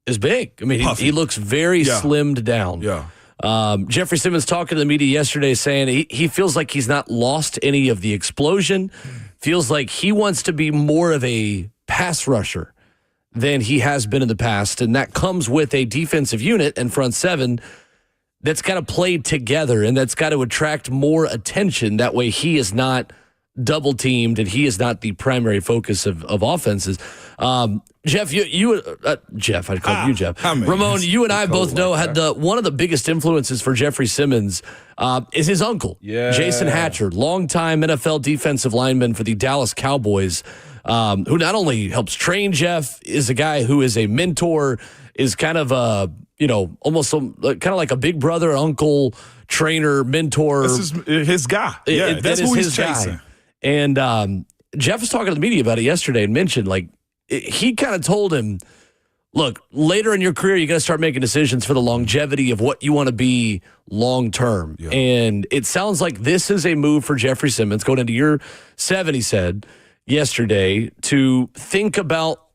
is big. I mean, he looks very slimmed down. Yeah. Jeffrey Simmons talking to the media yesterday saying he feels like he's not lost any of the explosion, feels like he wants to be more of a pass rusher than he has been in the past, and that comes with a defensive unit and front seven that's got to play together and that's got to attract more attention. That way he is not double-teamed and he is not the primary focus of offenses. Jeff, Jeff, I'd call you Jeff. Ramon, you and I both know had one of the biggest influences for Jeffrey Simmons is his uncle, Jason Hatcher, longtime NFL defensive lineman for the Dallas Cowboys, who not only helps train Jeff, is a guy who is a mentor, is kind of a, almost kind of like a big brother, uncle, trainer, mentor. This is his guy. Yeah, that's who he's chasing. Guy. And Jeff was talking to the media about it yesterday and mentioned, he kind of told him, look, later in your career, you got to start making decisions for the longevity of what you want to be long term. Yeah. And it sounds like this is a move for Jeffrey Simmons going into year 7, he said yesterday, to think about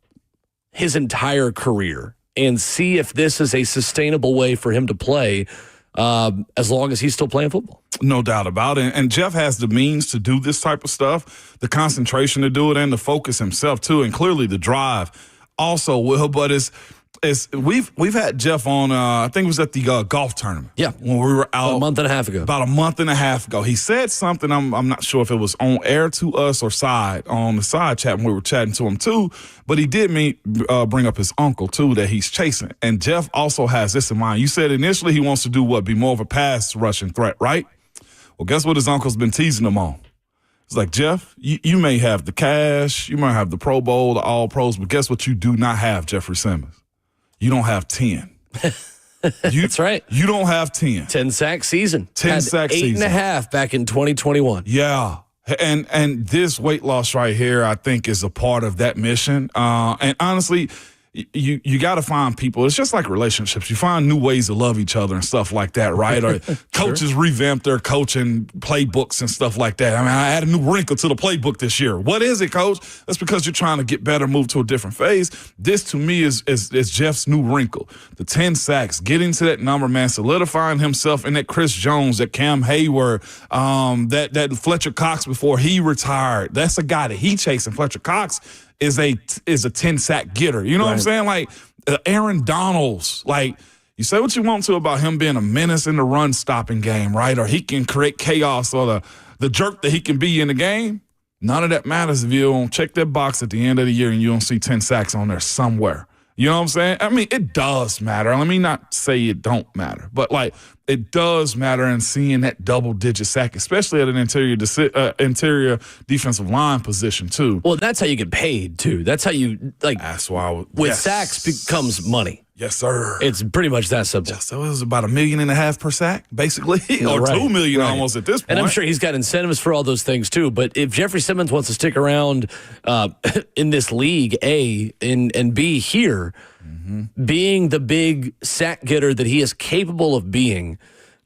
his entire career and see if this is a sustainable way for him to play as long as he's still playing football. No doubt about it. And Jeff has the means to do this type of stuff, the concentration to do it, and the focus himself too, and clearly the drive also will. But we've had Jeff on, I think it was at the golf tournament. Yeah. When we were out. About a month and a half ago. He said something, I'm not sure if it was on air to us or on the side chat when we were chatting to him too, but he did bring up his uncle too that he's chasing. And Jeff also has this in mind. You said initially he wants to do what? Be more of a pass rushing threat, right? Well, guess what his uncle's been teasing him on? It's like, Jeff, you may have the cash, you might have the Pro Bowl, the All Pros, but guess what you do not have, Jeffrey Simmons? You don't have 10. That's right. You don't have 10. 10 sack season. 10 sack season. 8.5 back in 2021. Yeah. And this weight loss right here, I think, is a part of that mission. And honestly, you got to find people. It's just like relationships. You find new ways to love each other and stuff like that, right? Or coaches revamp their coaching playbooks and stuff like that. I mean, I add a new wrinkle to the playbook this year. What is it, coach? That's because you're trying to get better, move to a different phase. This, to me, is Jeff's new wrinkle. The 10 sacks, getting to that number, man, solidifying himself in that Chris Jones, that Cam Hayward, that Fletcher Cox before he retired. That's a guy that he chasing. Fletcher Cox is a 10-sack getter. You know what I'm saying? Like Aaron Donalds. Like, you say what you want to about him being a menace in the run-stopping game, right? Or he can create chaos, or the jerk that he can be in the game. None of that matters if you don't check that box at the end of the year and you don't see 10 sacks on there somewhere. You know what I'm saying? I mean, it does matter. Let me not say it don't matter, but it does matter in seeing that double-digit sack, especially at an interior defensive line position too. Well, that's how you get paid too. That's how you That's why sacks becomes money. Yes, sir. It's pretty much that simple. Yeah, so it was about $1.5 million per sack, basically, or $2 million almost at this point. And I'm sure he's got incentives for all those things too. But if Jeffrey Simmons wants to stick around in this league, and B here, being the big sack getter that he is capable of being,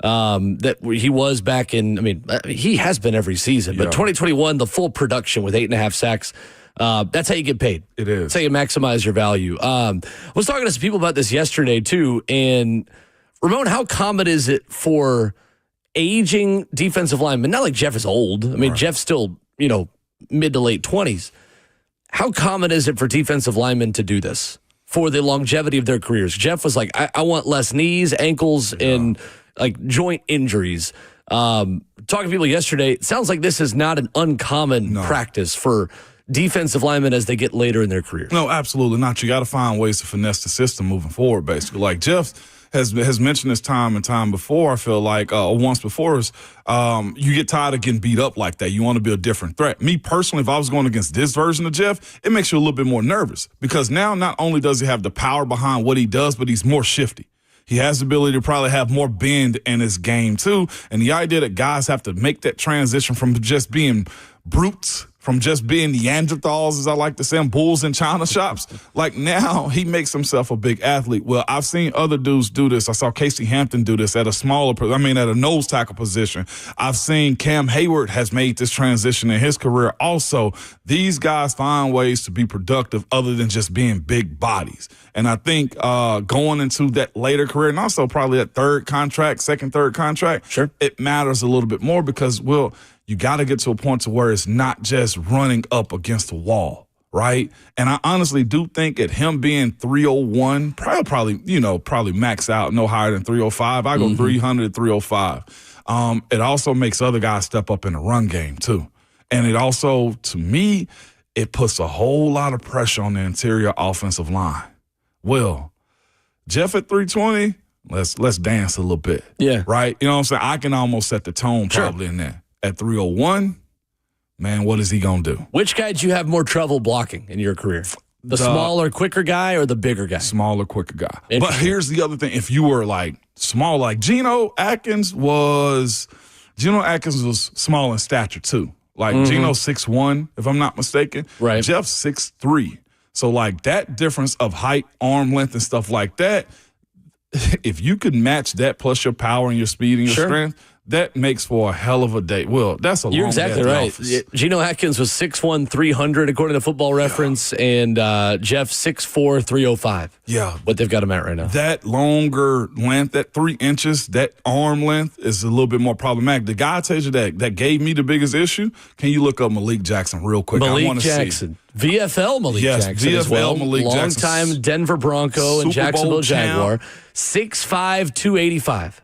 that he was back in. I mean, he has been every season, but 2021, the full production with 8.5 sacks. That's how you get paid. It is. That's how you maximize your value. I was talking to some people about this yesterday too, and Ramon, how common is it for aging defensive linemen? Not like Jeff is old. I mean, Jeff's still, mid to late 20s. How common is it for defensive linemen to do this for the longevity of their careers? Jeff was like, I want less knees, ankles, and joint injuries. Talking to people yesterday, it sounds like this is not an uncommon practice for defensive linemen as they get later in their careers. No, absolutely not. You got to find ways to finesse the system moving forward, basically. Like Jeff has mentioned this time and time before, I feel like, or once before, is you get tired of getting beat up like that. You want to be a different threat. Me personally, if I was going against this version of Jeff, it makes you a little bit more nervous because now not only does he have the power behind what he does, but he's more shifty. He has the ability to probably have more bend in his game, too. And the idea that guys have to make that transition from just being brutes from just being Neanderthals, as I like to say, them bulls in china shops. Like, now he makes himself a big athlete. Well, I've seen other dudes do this. I saw Casey Hampton do this at a at a nose tackle position. I've seen Cam Hayward has made this transition in his career. Also, these guys find ways to be productive other than just being big bodies. And I think going into that later career, and also probably that third contract, third contract, sure, it matters a little bit more because, Will, you got to get to a point to where it's not just running up against the wall, right? And I honestly do think at him being 301, probably max out no higher than 305. I go 300 to 305. It also makes other guys step up in the run game too. And it also, to me, it puts a whole lot of pressure on the interior offensive line. Will, Jeff at 320, let's dance a little bit. Yeah. Right? You know what I'm saying? I can almost set the tone probably in there. At 301, man, what is he going to do? Which guy did you have more trouble blocking in your career? The smaller, quicker guy or the bigger guy? Smaller, quicker guy. But here's the other thing. If you were like small, like Geno Atkins was small in stature too. Like Geno's 6'1", if I'm not mistaken. Right. Jeff's 6'3". So like that difference of height, arm length, and stuff like that, if you could match that plus your power and your speed and your strength, that makes for a hell of a day. Well, that's a long day. You're exactly right. Geno Atkins was 6'1", 300, according to Football Reference, and Jeff 6'4", 305. Yeah. What they've got him at right now. That longer length, that 3 inches, that arm length is a little bit more problematic. The guy I tell you that gave me the biggest issue, can you look up Malik Jackson real quick? Malik Jackson. VFL Malik Jackson VFL as well. Malik Jackson. Long-time Denver Bronco and Jacksonville Jaguar. 6'5", 285.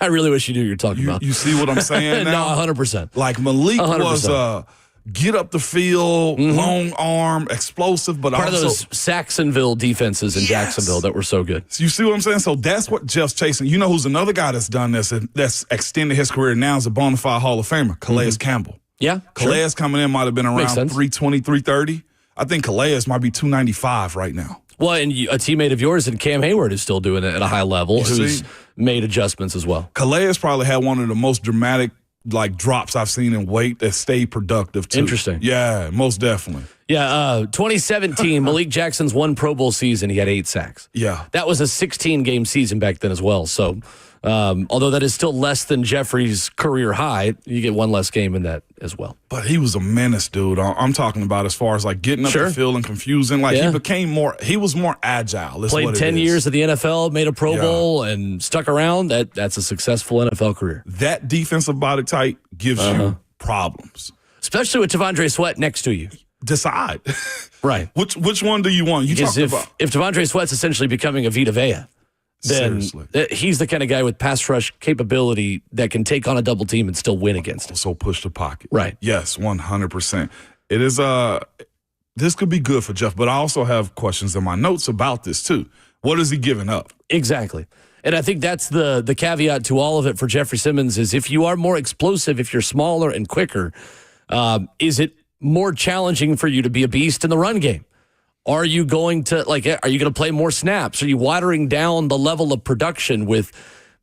I really wish you knew what you're talking about. You see what I'm saying now? No, 100%. Like Malik 100%. was get up the field, long arm, explosive, but part also of those Saxonville defenses in Jacksonville that were so good. So you see what I'm saying? So that's what Jeff's chasing. You know who's another guy that's done this and that's extended his career now is a bona fide Hall of Famer, Calais Campbell. Yeah, Calais coming in might have been around 320, 330. I think Calais might be 295 right now. Well, and a teammate of yours and Cam Hayward is still doing it at a high level, who's made adjustments as well. Calais probably had one of the most dramatic drops I've seen in weight that stayed productive too. Interesting. Yeah, most definitely. Yeah, 2017, Malik Jackson's one Pro Bowl season, he had 8 sacks. Yeah. That was a 16-game season back then as well. So, although that is still less than Jeffrey's career high, you get one less game in that as well. But he was a menace, dude. I'm talking about as far as getting up the field and confusing. He was more agile. Played 10 years at the NFL, made a Pro Bowl, and stuck around. That's a successful NFL career. That defensive body type gives you problems. Especially with T'Vondre Sweat next to you. Decide. Right. Which one do you want? If T'Vondre Sweat's essentially becoming a Vita Vea, then he's the kind of guy with pass rush capability that can take on a double team and still win against it. So push the pocket. Right. Yes, 100%. It is this could be good for Jeff, but I also have questions in my notes about this too. What is he giving up? Exactly. And I think that's the caveat to all of it for Jeffrey Simmons is if you are more explosive, if you're smaller and quicker, is it more challenging for you to be a beast in the run game? Are you going to play more snaps? Are you watering down the level of production with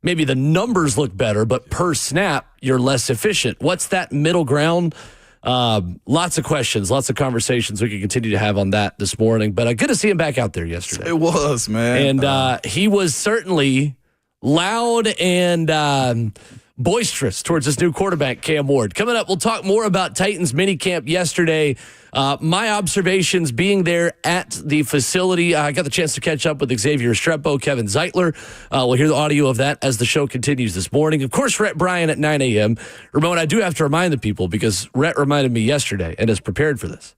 maybe the numbers look better, but per snap, you're less efficient? What's that middle ground? Lots of questions, lots of conversations we can continue to have on that this morning. But good to see him back out there yesterday. It was, man. And he was certainly loud and boisterous towards this new quarterback, Cam Ward. Coming up, we'll talk more about Titans minicamp yesterday. My observations being there at the facility. I got the chance to catch up with Xavier Restrepo, Kevin Zeitler. We'll hear the audio of that as the show continues this morning. Of course, Rhett Bryan at 9 a.m. Ramon, I do have to remind the people because Rhett reminded me yesterday and is prepared for this.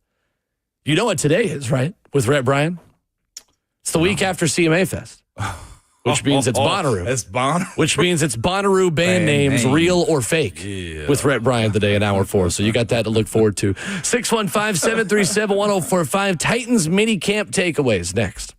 You know what today is, right? With Rhett Bryan? It's the week after CMA Fest. Which means it's Bonnaroo. It's Bonnaroo. Which means it's Bonnaroo band names, real or fake, with Rhett Bryan today in hour 4. So you got that to look forward to. 615-737-1045. Titans minicamp takeaways next.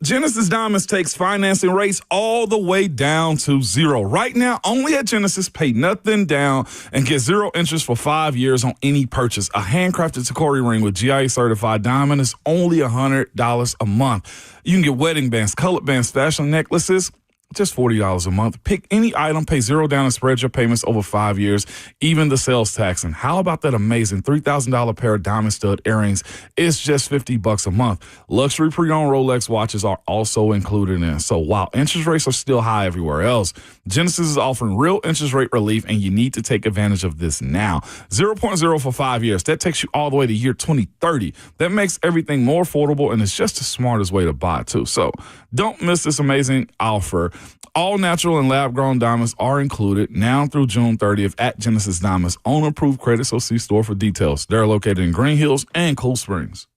Genesis Diamonds takes financing rates all the way down to zero. Right now, only at Genesis, pay nothing down and get 0 interest for 5 years on any purchase. A handcrafted Tacori ring with GIA certified diamond is only $100 a month. You can get wedding bands, colored bands, fashion necklaces, just $40 a month. Pick any item, pay 0 down, and spread your payments over 5 years, even the sales tax. And how about that amazing $3,000 pair of diamond stud earrings? It's just $50 a month. Luxury pre-owned Rolex watches are also included in. So while interest rates are still high everywhere else, Genesis is offering real interest rate relief, and you need to take advantage of this now. 0.0 for 5 years. That takes you all the way to year 2030. That makes everything more affordable, and it's just the smartest way to buy, too. So don't miss this amazing offer. All natural and lab-grown diamonds are included now through June 30th at Genesis Diamonds. On approved credit, so see store for details. They're located in Green Hills and Cool Springs.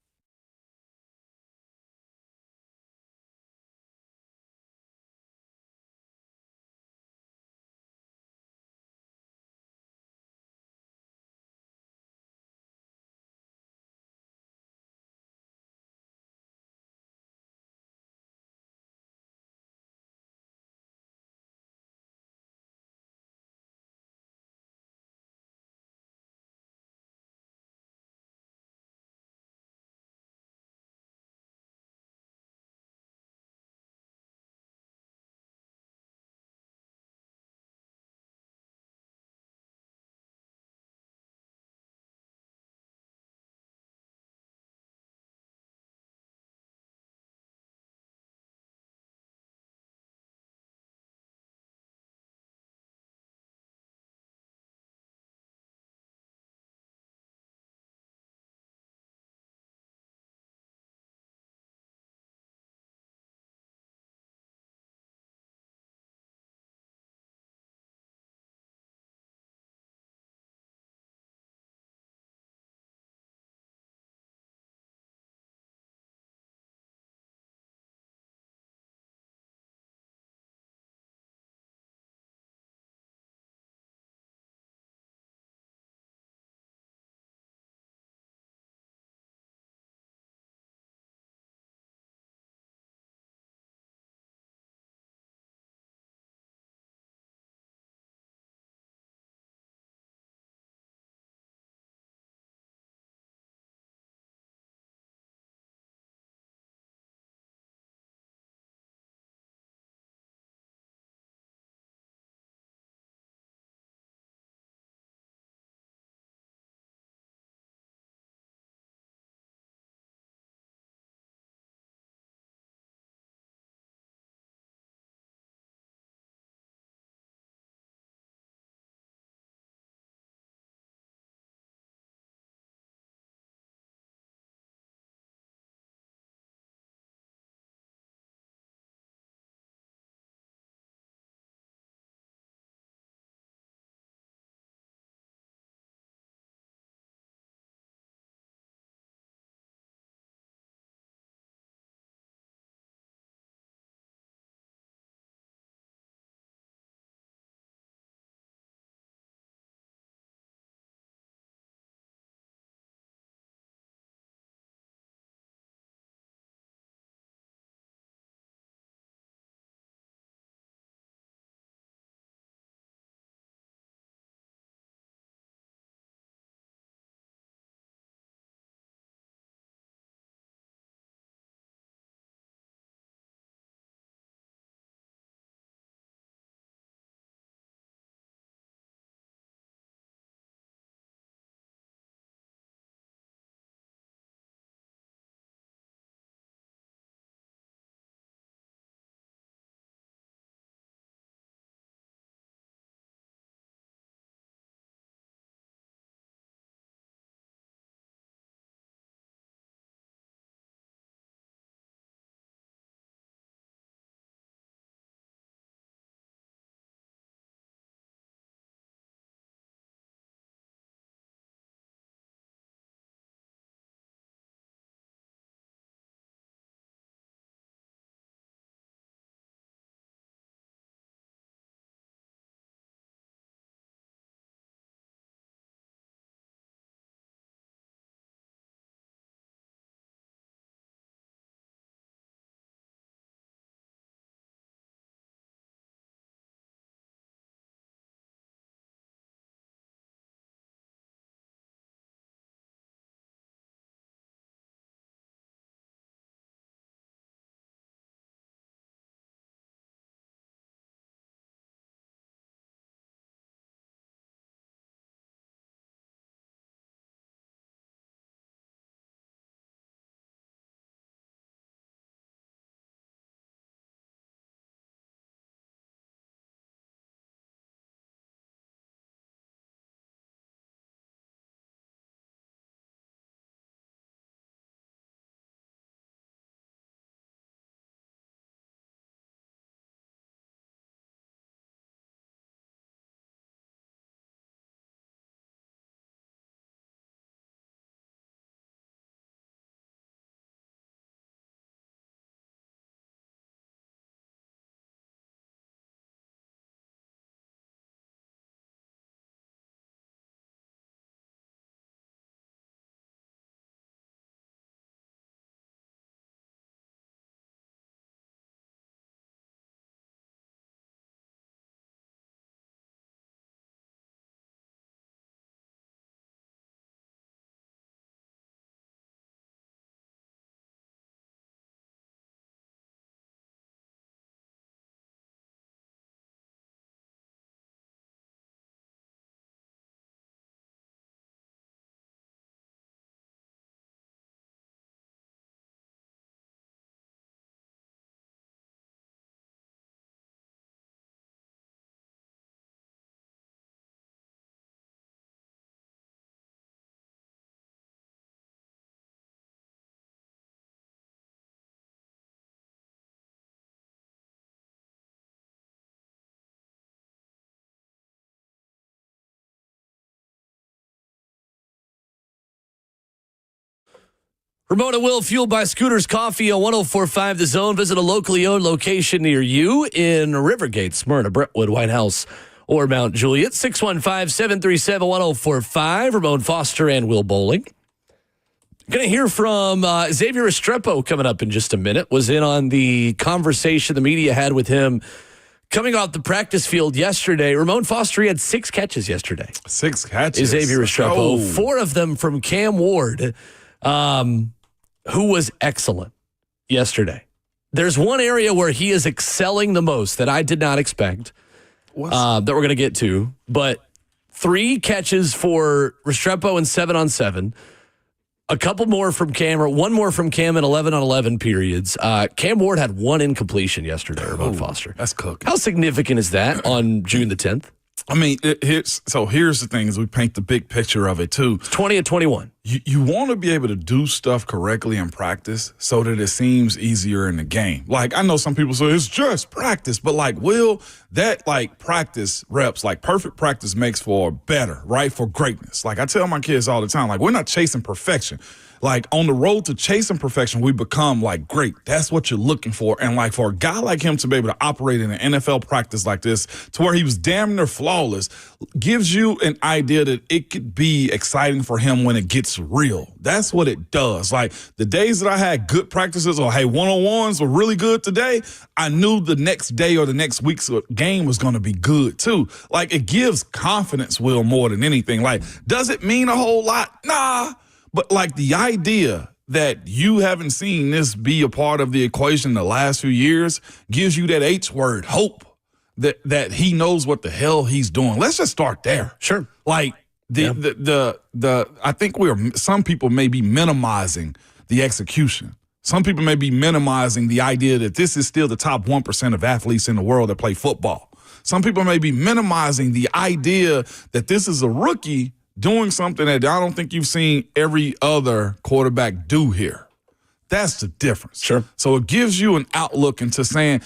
Ramon Will, fueled by Scooters Coffee on 104.5 The Zone. Visit a locally owned location near you in Rivergate, Smyrna, Brentwood, White House, or Mount Juliet. 615-737-1045. Ramon Foster and Will Bowling. Going to hear from Xavier Restrepo coming up in just a minute. Was in on the conversation the media had with him coming off the practice field yesterday. Ramon Foster, he had 6 catches yesterday. 6 catches. Xavier Restrepo. 4 of them from Cam Ward, who was excellent yesterday. There's one area where he is excelling the most that I did not expect that we're going to get to. But 3 catches for Restrepo in 7-on-7. A couple more from Cam, or 1 more from Cam in 11-on-11 periods. Cam Ward had 1 incompletion yesterday, Ramon Foster. That's cooking. How significant is that on June the 10th? I mean, here's the thing as we paint the big picture of it, too. 20 of 21. You want to be able to do stuff correctly in practice so that it seems easier in the game. Like, I know some people say it's just practice, but like, Will, that like practice reps, like perfect practice makes for better, right? For greatness. Like I tell my kids all the time, like, we're not chasing perfection. Like, on the road to chasing perfection, we become, like, great. That's what you're looking for. And, like, for a guy like him to be able to operate in an NFL practice like this to where he was damn near flawless gives you an idea that it could be exciting for him when it gets real. That's what it does. Like, the days that I had good practices or, hey, one-on-ones were really good today, I knew the next day or the next week's game was going to be good, too. Like, it gives confidence, Will, more than anything. Like, does it mean a whole lot? Nah. But, like, the idea that you haven't seen this be a part of the equation the last few years gives you that H word, hope, that he knows what the hell he's doing. Let's just start there. Sure. Like, I think some people may be minimizing the execution. Some people may be minimizing the idea that this is still the top 1% of athletes in the world that play football. Some people may be minimizing the idea that this is a rookie doing something that I don't think you've seen every other quarterback do here. That's the difference. Sure. So it gives you an outlook into saying,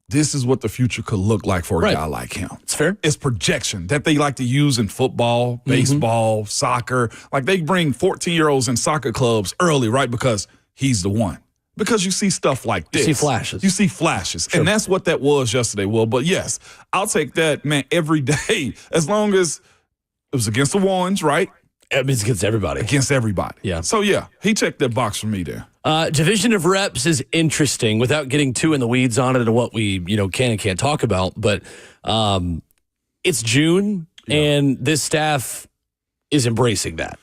this is what the future could look like for a guy like him. It's fair. It's projection that they like to use in football, baseball, soccer. Like, they bring 14-year-olds in soccer clubs early, right? Because he's the one. Because you see stuff like this. You see flashes. You see flashes. Sure. And that's what that was yesterday, Will. But, yes, I'll take that, man, every day, as long as it was against the ones, right? It's against everybody. Against everybody. Yeah. So, yeah, he checked that box for me there. Division of reps is interesting without getting too in the weeds on it and what we can and can't talk about. But it's June, and this staff is embracing that.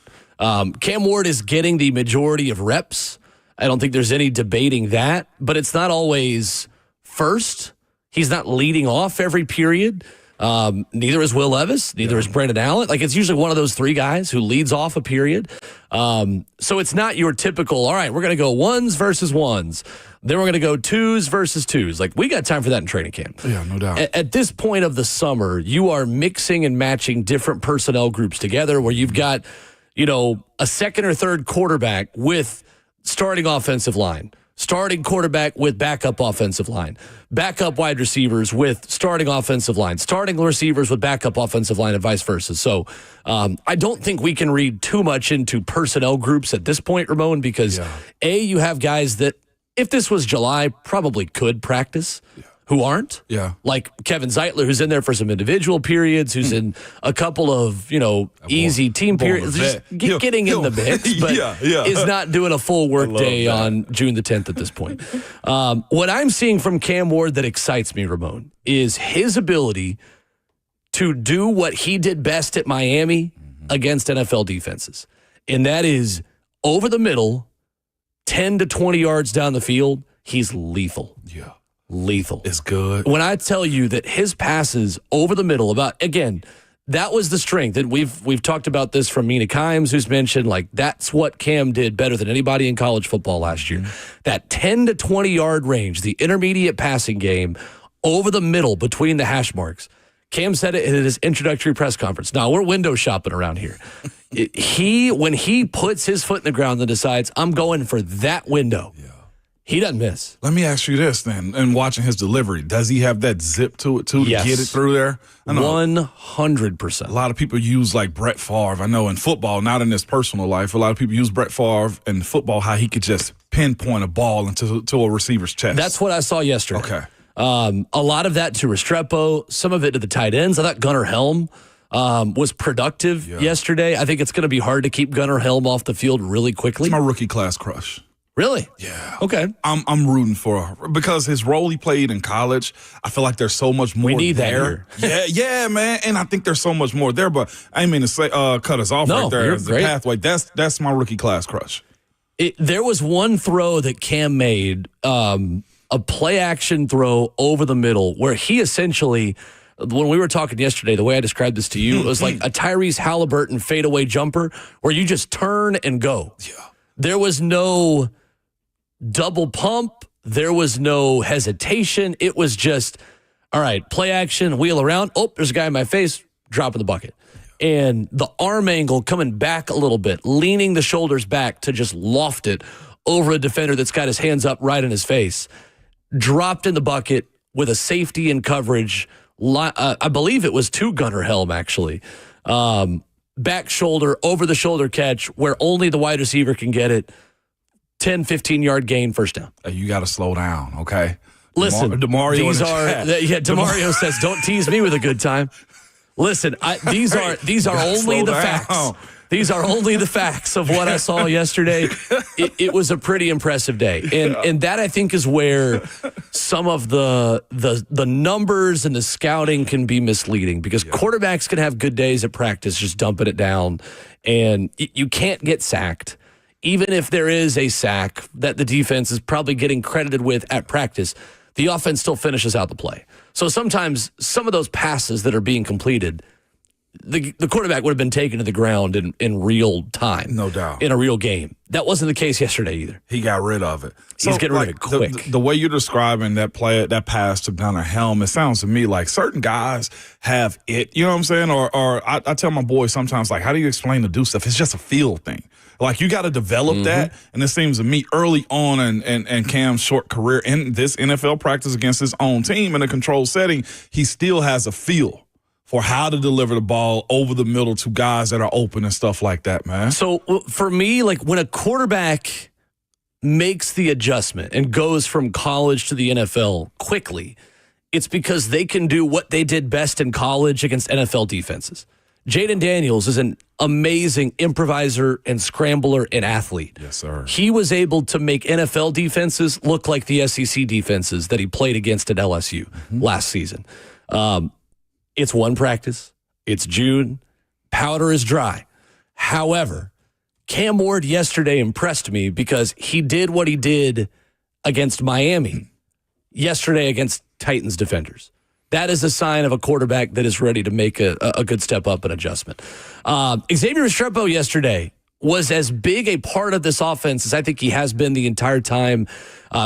Cam Ward is getting the majority of reps. I don't think there's any debating that. But it's not always first. He's not leading off every period. Neither is Will Levis. Neither is Brandon Allen. Like, it's usually one of those 3 guys who leads off a period. So it's not your typical, all right, we're going to go 1s versus 1s. Then we're going to go 2s versus 2s. Like, we got time for that in training camp. Yeah, no doubt. At this point of the summer, you are mixing and matching different personnel groups together where you've got, a second or third quarterback with starting offensive line. Starting quarterback with backup offensive line, backup wide receivers with starting offensive line, starting receivers with backup offensive line, and vice versa. So I don't think we can read too much into personnel groups at this point, Ramon, because you have guys that, if this was July, probably could practice who aren't. Yeah. Like Kevin Zeitler, who's in there for some individual periods, who's in a couple of, easy team periods, just getting in the mix, but is not doing a full work day on June the 10th at this point. What I'm seeing from Cam Ward that excites me, Ramon, is his ability to do what he did best at Miami against NFL defenses. And that is over the middle, 10 to 20 yards down the field, he's lethal. Yeah. Lethal. It's good. When I tell you that his passes over the middle, again, that was the strength. And we've talked about this from Minicamp, who's mentioned, like, that's what Cam did better than anybody in college football last year. That 10 to 20 yard range, the intermediate passing game over the middle between the hash marks. Cam said it in his introductory press conference. Now, we're window shopping around here. When he puts his foot in the ground and decides, I'm going for that window, He doesn't miss. Let me ask you this then, and watching his delivery, does he have that zip to it too to get it through there? I know 100%. a lot of people use like Brett Favre. I know in football, not in his personal life, a lot of people use Brett Favre in football, how he could just pinpoint a ball into a receiver's chest. That's what I saw yesterday. Okay. A lot of that to Restrepo, some of it to the tight ends. I thought Gunnar Helm was productive yesterday. I think it's going to be hard to keep Gunnar Helm off the field really quickly. It's my rookie class crush. Really? Yeah. Okay. I'm rooting for because his role he played in college, I feel like there's so much more We need there. that here. Yeah, man. And I think there's so much more there, but I didn't mean to say cut us off right there as the pathway. That's my rookie class crush. There was one throw that Cam made, a play action throw over the middle where he essentially, when we were talking yesterday, the way I described this to you, it was like a Tyrese Halliburton fadeaway jumper where you just turn and go. Yeah. There was no double pump. There was no hesitation. It was just, all right, play action, wheel around. Oh, there's a guy in my face, drop in the bucket. And the arm angle coming back a little bit, leaning the shoulders back to just loft it over a defender that's got his hands up right in his face. Dropped in the bucket with a safety and coverage. I believe it was to Gunnar Helm, actually. Back shoulder, over the shoulder catch where only the wide receiver can get it. 10, 15-yard gain, first down. You got to slow down, okay? Listen, DeMario DeMario says, don't tease me with a good time. Listen, these are only the facts. These are only the facts of what I saw yesterday. It was a pretty impressive day. And that, I think, is where some of the numbers and the scouting can be misleading because quarterbacks can have good days at practice, just dumping it down. And you can't get sacked. Even if there is a sack that the defense is probably getting credited with at practice, the offense still finishes out the play. So sometimes some of those passes that are being completed, the quarterback would have been taken to the ground in real time. No doubt. In a real game. That wasn't the case yesterday either. He got rid of it. He's getting rid of it quick. The way you're describing that pass to Gunnar Helm, it sounds to me like certain guys have it. You know what I'm saying? Or I tell my boys sometimes, like, how do you explain the do stuff? It's just a feel thing. Like, you got to develop that. And it seems to me early on in Cam's short career in this NFL practice against his own team in a controlled setting, he still has a feel for how to deliver the ball over the middle to guys that are open and stuff like that, man. So for me, like when a quarterback makes the adjustment and goes from college to the NFL quickly, it's because they can do what they did best in college against NFL defenses. Jaden Daniels is an amazing improviser and scrambler and athlete. Yes, sir. He was able to make NFL defenses look like the SEC defenses that he played against at LSU last season. It's one practice. It's June. Powder is dry. However, Cam Ward yesterday impressed me because he did what he did against Miami yesterday against Titans defenders. That is a sign of a quarterback that is ready to make a good step up and adjustment. Xavier Restrepo yesterday was as big a part of this offense as I think he has been the entire time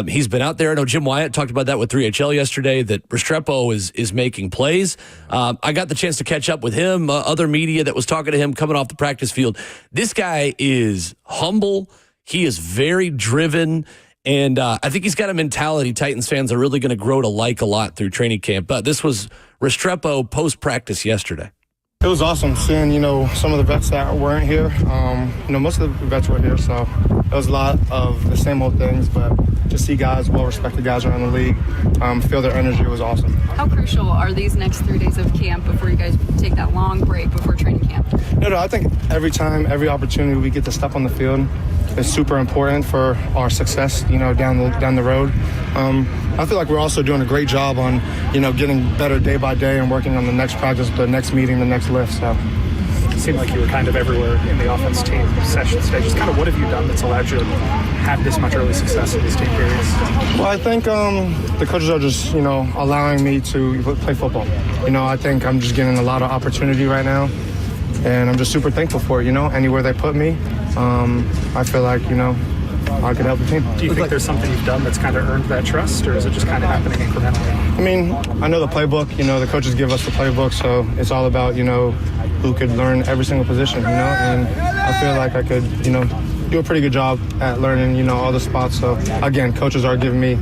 he's been out there. I know Jim Wyatt talked about that with 3HL yesterday, that Restrepo is making plays. I got the chance to catch up with him, other media that was talking to him coming off the practice field. This guy is humble. He is very driven. And I think he's got a mentality Titans fans are really going to grow to like a lot through training camp. But this was Restrepo post-practice yesterday. It was awesome seeing, some of the vets that weren't here. Most of the vets were here, so it was a lot of the same old things. But to see guys, well-respected guys around the league, feel their energy was awesome. How crucial are these next 3 days of camp before you guys take that long break before training camp? No, I think every time, every opportunity we get to step on the field is super important for our success, down the road. I feel like we're also doing a great job on, getting better day by day and working on the next practice, the next meeting, the next lift. So it seemed like you were kind of everywhere in the offense team sessions today. Just kind of what have you done that's allowed you to have this much early success in these team periods? Well, I think the coaches are just, allowing me to play football. I think I'm just getting a lot of opportunity right now. And I'm just super thankful for it, anywhere they put me. I feel like, I could help the team. Do you think there's something you've done that's kind of earned that trust, or is it just kind of happening incrementally? I mean, I know the playbook, the coaches give us the playbook, so it's all about, who could learn every single position, and I feel like I could, do a pretty good job at learning, all the spots. So, again, coaches are giving me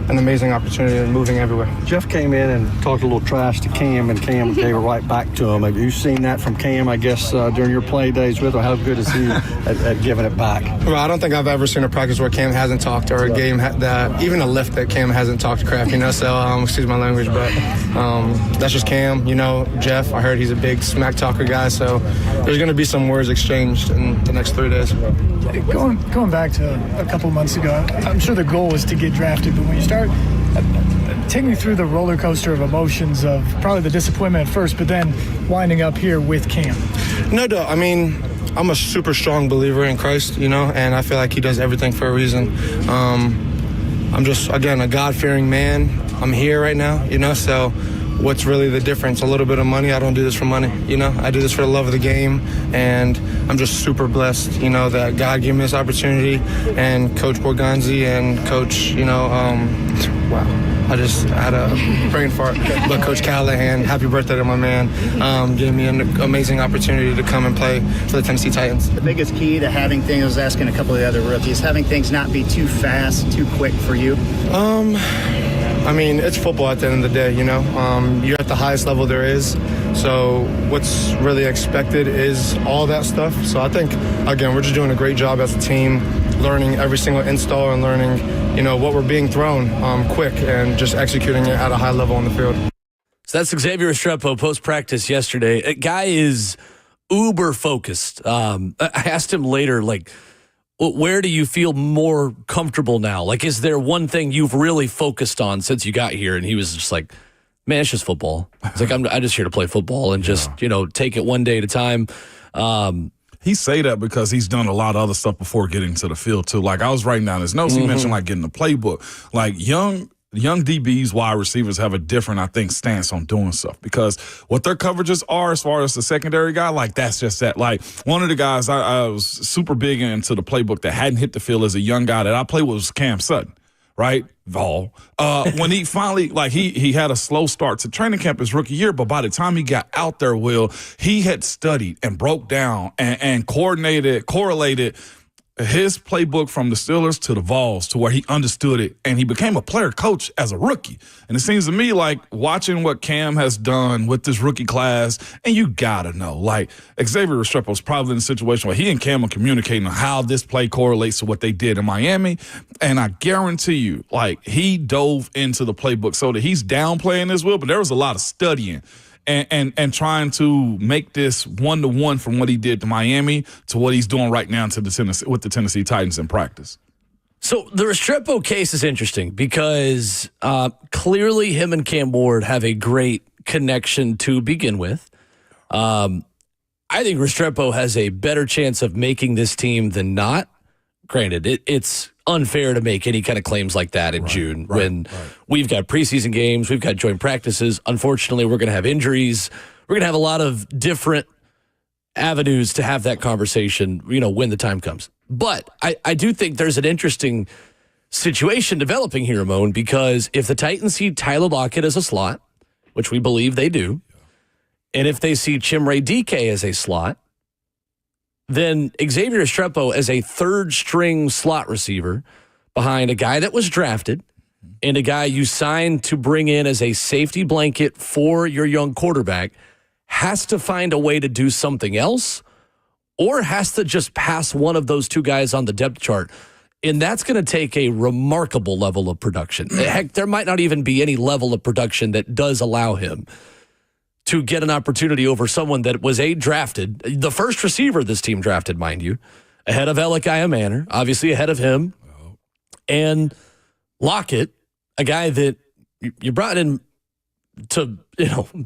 an amazing opportunity and moving everywhere. Jeff came in and talked a little trash to Cam, and Cam gave it right back to him. Have you seen that from Cam, I guess, during your play days with him? How good is he at giving it back? Well, I don't think I've ever seen a practice where Cam hasn't talked, or a game that even a lift that Cam hasn't talked crap, So, excuse my language, but that's just Cam. Jeff, I heard he's a big smack talker guy, so there's going to be some words exchanged in the next 3 days. Going back to a couple months ago, I'm sure the goal was to get drafted, but when you start, take me through the roller coaster of emotions of probably the disappointment at first, but then winding up here with Cam. No doubt. I'm a super strong believer in Christ, and I feel like he does everything for a reason. I'm just, again, a God-fearing man. I'm here right now, so what's really the difference? A little bit of money. I don't do this for money, I do this for the love of the game, and I'm just super blessed, that God gave me this opportunity, and Coach Borgonzi and Coach, wow. I just had a brain fart. But Coach Callahan, happy birthday to my man, gave me an amazing opportunity to come and play for the Tennessee Titans. The biggest key to having things, I was asking a couple of the other rookies, having things not be too fast, too quick for you? It's football at the end of the day, You're at the highest level there is. So what's really expected is all that stuff. So I think, again, we're just doing a great job as a team, learning every single install and learning, what we're being thrown quick and just executing it at a high level on the field. So that's Xavier Restrepo post-practice yesterday. A guy is uber focused. I asked him later, where do you feel more comfortable now? Is there one thing you've really focused on since you got here? And he was just like, man, it's just football. It's like, I'm just here to play football and just, take it one day at a time. He say that because he's done a lot of other stuff before getting to the field, too. I was writing down his notes. He mentioned, getting the playbook. Young DBs, wide receivers have a different, I think, stance on doing stuff because what their coverages are as far as the secondary guy, that's just that. One of the guys I was super big into the playbook that hadn't hit the field as a young guy that I played with was Cam Sutton, right? Vol. When he finally, he had a slow start to training camp his rookie year, but by the time he got out there, Will, he had studied and broke down and correlated his playbook from the Steelers to the Vols to where he understood it, and he became a player coach as a rookie. And it seems to me like watching what Cam has done with this rookie class, and you got to know, Xavier Restrepo is probably in a situation where he and Cam are communicating on how this play correlates to what they did in Miami, and I guarantee you, he dove into the playbook so that he's downplaying his will, but there was a lot of studying and trying to make this one-to-one from what he did to Miami to what he's doing right now with the Tennessee Titans in practice. So the Restrepo case is interesting because clearly him and Cam Ward have a great connection to begin with. I think Restrepo has a better chance of making this team than not. Granted, it's unfair to make any kind of claims like that in June when we've got preseason games, we've got joint practices. Unfortunately, we're going to have injuries. We're going to have a lot of different avenues to have that conversation, when the time comes. But I do think there's an interesting situation developing here, Ramon, because if the Titans see Tyler Lockett as a slot, which we believe they do, and if they see Chimere Dike as a slot, then Xavier Restrepo as a third-string slot receiver behind a guy that was drafted and a guy you signed to bring in as a safety blanket for your young quarterback has to find a way to do something else or has to just pass one of those two guys on the depth chart. And that's going to take a remarkable level of production. Heck, there might not even be any level of production that does allow him to get an opportunity over someone that was drafted, the first receiver this team drafted, mind you, ahead of Elikiah Manor, obviously ahead of him, and Lockett, a guy that you brought in to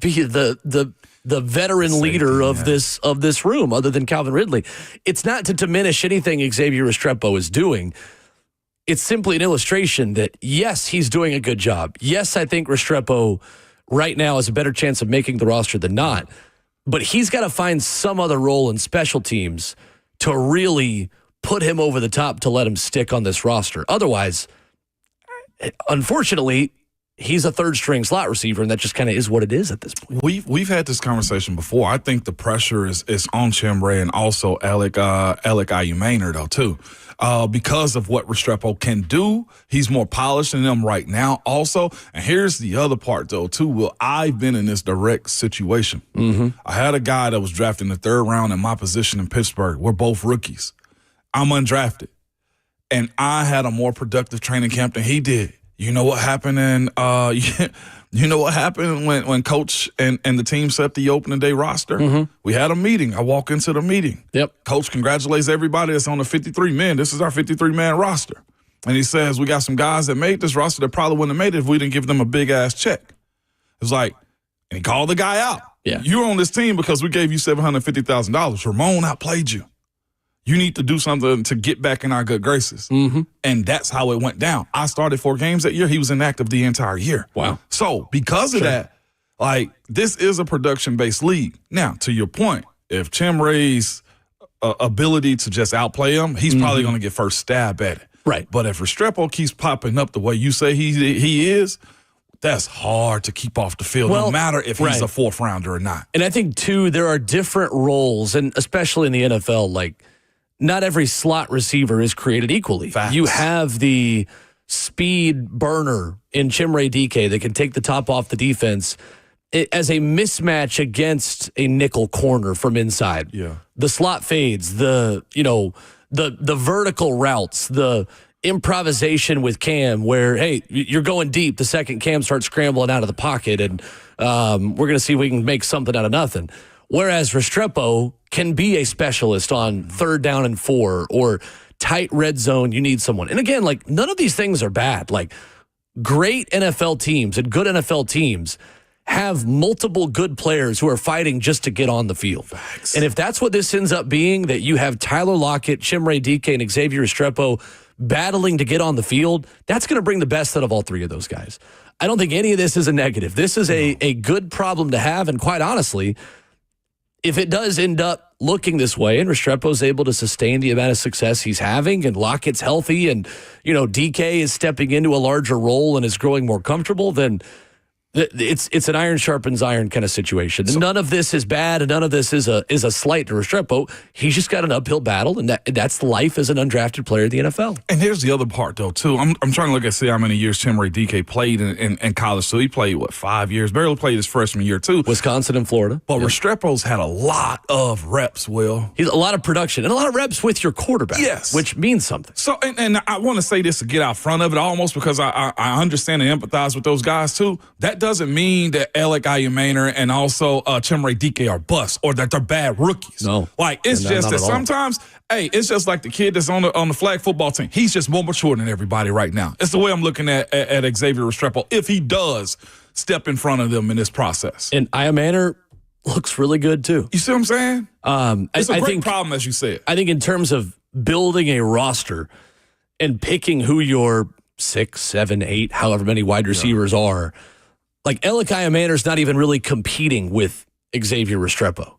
be the veteran leader of this room, other than Calvin Ridley. It's not to diminish anything Xavier Restrepo is doing. It's simply an illustration that yes, he's doing a good job. Yes, I think Restrepo right now has a better chance of making the roster than not. But he's got to find some other role in special teams to really put him over the top to let him stick on this roster. Otherwise, unfortunately, he's a third-string slot receiver, and that just kind of is what it is at this point. We've had this conversation before. I think the pressure is on Chimray and also Alec Ayumaner, though, too. Because of what Restrepo can do, he's more polished than them right now also. And here's the other part, though, too. Well, I've been in this direct situation. I had a guy that was drafted in the 3rd round in my position in Pittsburgh. We're both rookies. I'm undrafted. And I had a more productive training camp than he did. You know what happened you know what happened when coach and the team set the opening day roster? We had a meeting. I walk into the meeting. Yep. Coach congratulates everybody that's on the 53 men. This is our 53-man roster. And he says, we got some guys that made this roster that probably wouldn't have made it if we didn't give them a big-ass check. It was like, and he called the guy out. Yeah. You're on this team because we gave you $750,000. Ramon outplayed you. You need to do something to get back in our good graces. And that's how it went down. I started 4 games that year. He was inactive the entire year. Wow. So because of that, like, this is a production-based league. Now, to your point, if Chimray's ability to just outplay him, he's probably going to get first stab at it. Right. But if Restrepo keeps popping up the way you say he is, that's hard to keep off the field, no matter if he's a 4th rounder or not. And I think, too, there are different roles, and especially in the NFL, like, not every slot receiver is created equally. Facts. You have the speed burner in Chimray DK that can take the top off the defense as a mismatch against a nickel corner from inside. Yeah. The slot fades, the vertical routes, the improvisation with Cam where, hey, you're going deep. The second Cam starts scrambling out of the pocket, and we're going to see if we can make something out of nothing. Whereas Restrepo can be a specialist on 3rd down and 4 or tight red zone. You need someone. And again, like, none of these things are bad. Like, great NFL teams and good NFL teams have multiple good players who are fighting just to get on the field. Facts. And if that's what this ends up being, that you have Tyler Lockett, Chimray DK, and Xavier Restrepo battling to get on the field, that's going to bring the best out of all 3 of those guys. I don't think any of this is a negative. This is a good problem to have, and quite honestly, if it does end up looking this way and Restrepo's able to sustain the amount of success he's having and Lockett's healthy and, DK is stepping into a larger role and is growing more comfortable, then it's an iron sharpens iron kind of situation. So, none of this is bad, and none of this is a slight to Restrepo. He's just got an uphill battle, and that's life as an undrafted player in the NFL. And here's the other part, though, too. I'm trying to see how many years Chimray DK played in college. So he played, 5 years? Barely played his freshman year, too. Wisconsin and Florida. But Restrepo's had a lot of reps, Will. He's a lot of production and a lot of reps with your quarterback. Yes. Which means something. So, and I want to say this to get out front of it almost because I understand and empathize with those guys, too. That doesn't mean that Alec Ayumaner and also Chimray DK are busts or that they're bad rookies. No. Like, it's just that sometimes, it's just like the kid that's on the flag football team. He's just more mature than everybody right now. It's the way I'm looking at Xavier Restrepo if he does step in front of them in this process. And Ayumaner looks really good, too. You see what I'm saying? It's a I great think, problem, as you said. I think in terms of building a roster and picking who your 6, 7, 8, however many wide receivers are, like, Alec Ayumaner's not even really competing with Xavier Restrepo.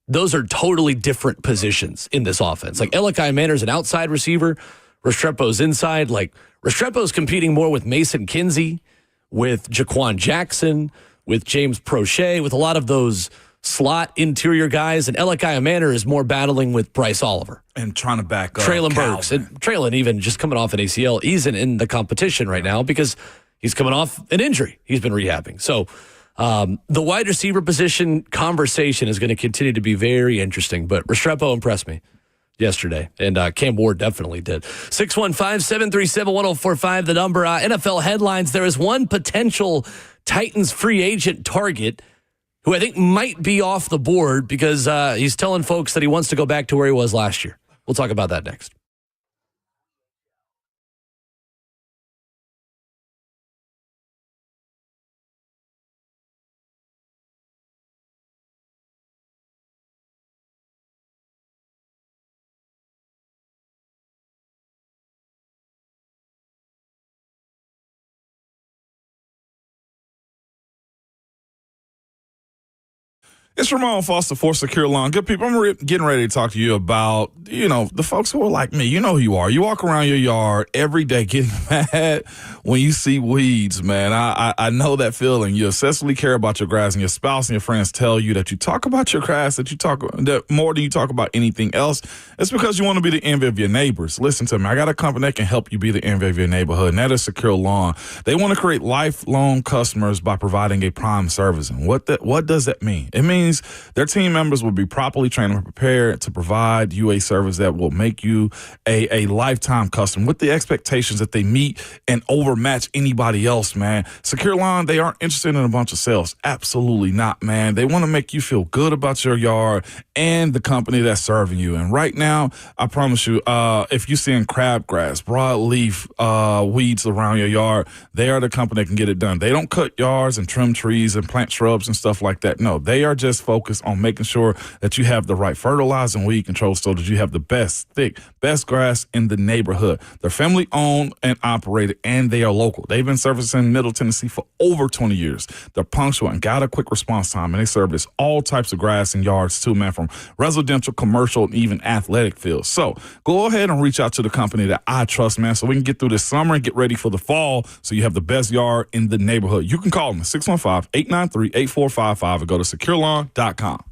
Those are totally different positions in this offense. Like, Alec Ayumaner's an outside receiver. Restrepo's inside. Like, Restrepo's competing more with Mason Kinsey, with Jaquan Jackson, with James Prochet, with a lot of those slot interior guys. And Alec Ayumaner is more battling with Bryce Oliver. And trying to back up Traylon Burks. And Traylon even just coming off an ACL. He's in the competition right now because he's coming off an injury. He's been rehabbing. So the wide receiver position conversation is going to continue to be very interesting. But Restrepo impressed me yesterday, and Cam Ward definitely did. 615-737-1045, the number. NFL headlines, there is one potential Titans free agent target who I think might be off the board because he's telling folks that he wants to go back to where he was last year. We'll talk about that next. It's Ramon Foster for Secure Lawn. Good people, I'm getting ready to talk to you about, the folks who are like me. You know who you are. You walk around your yard every day getting mad when you see weeds, man. I know that feeling. You obsessively care about your grass, and your spouse and your friends tell you that you talk about your grass, that more than you talk about anything else. It's because you want to be the envy of your neighbors. Listen to me. I got a company that can help you be the envy of your neighborhood, and that is Secure Lawn. They want to create lifelong customers by providing a prime service. And what does that mean? It means their team members will be properly trained and prepared to provide you a service that will make you a lifetime customer with the expectations that they meet and overmatch anybody else, man. Secure Lawn, they aren't interested in a bunch of sales. Absolutely not, man. They want to make you feel good about your yard and the company that's serving you. And right now, I promise you, if you're seeing crabgrass, broadleaf weeds around your yard, they are the company that can get it done. They don't cut yards and trim trees and plant shrubs and stuff like that. No, they are just focused on making sure that you have the right fertilizer and weed control so that you have the best grass in the neighborhood. They're family owned and operated, and they are local. They've been servicing Middle Tennessee for over 20 years. They're punctual and got a quick response time, and they service all types of grass and yards too, man, from residential, commercial, and even athletic fields. So go ahead and reach out to the company that I trust, man, so we can get through this summer and get ready for the fall so you have the best yard in the neighborhood. You can call them at 615-893-8455 or go to securelawn.com.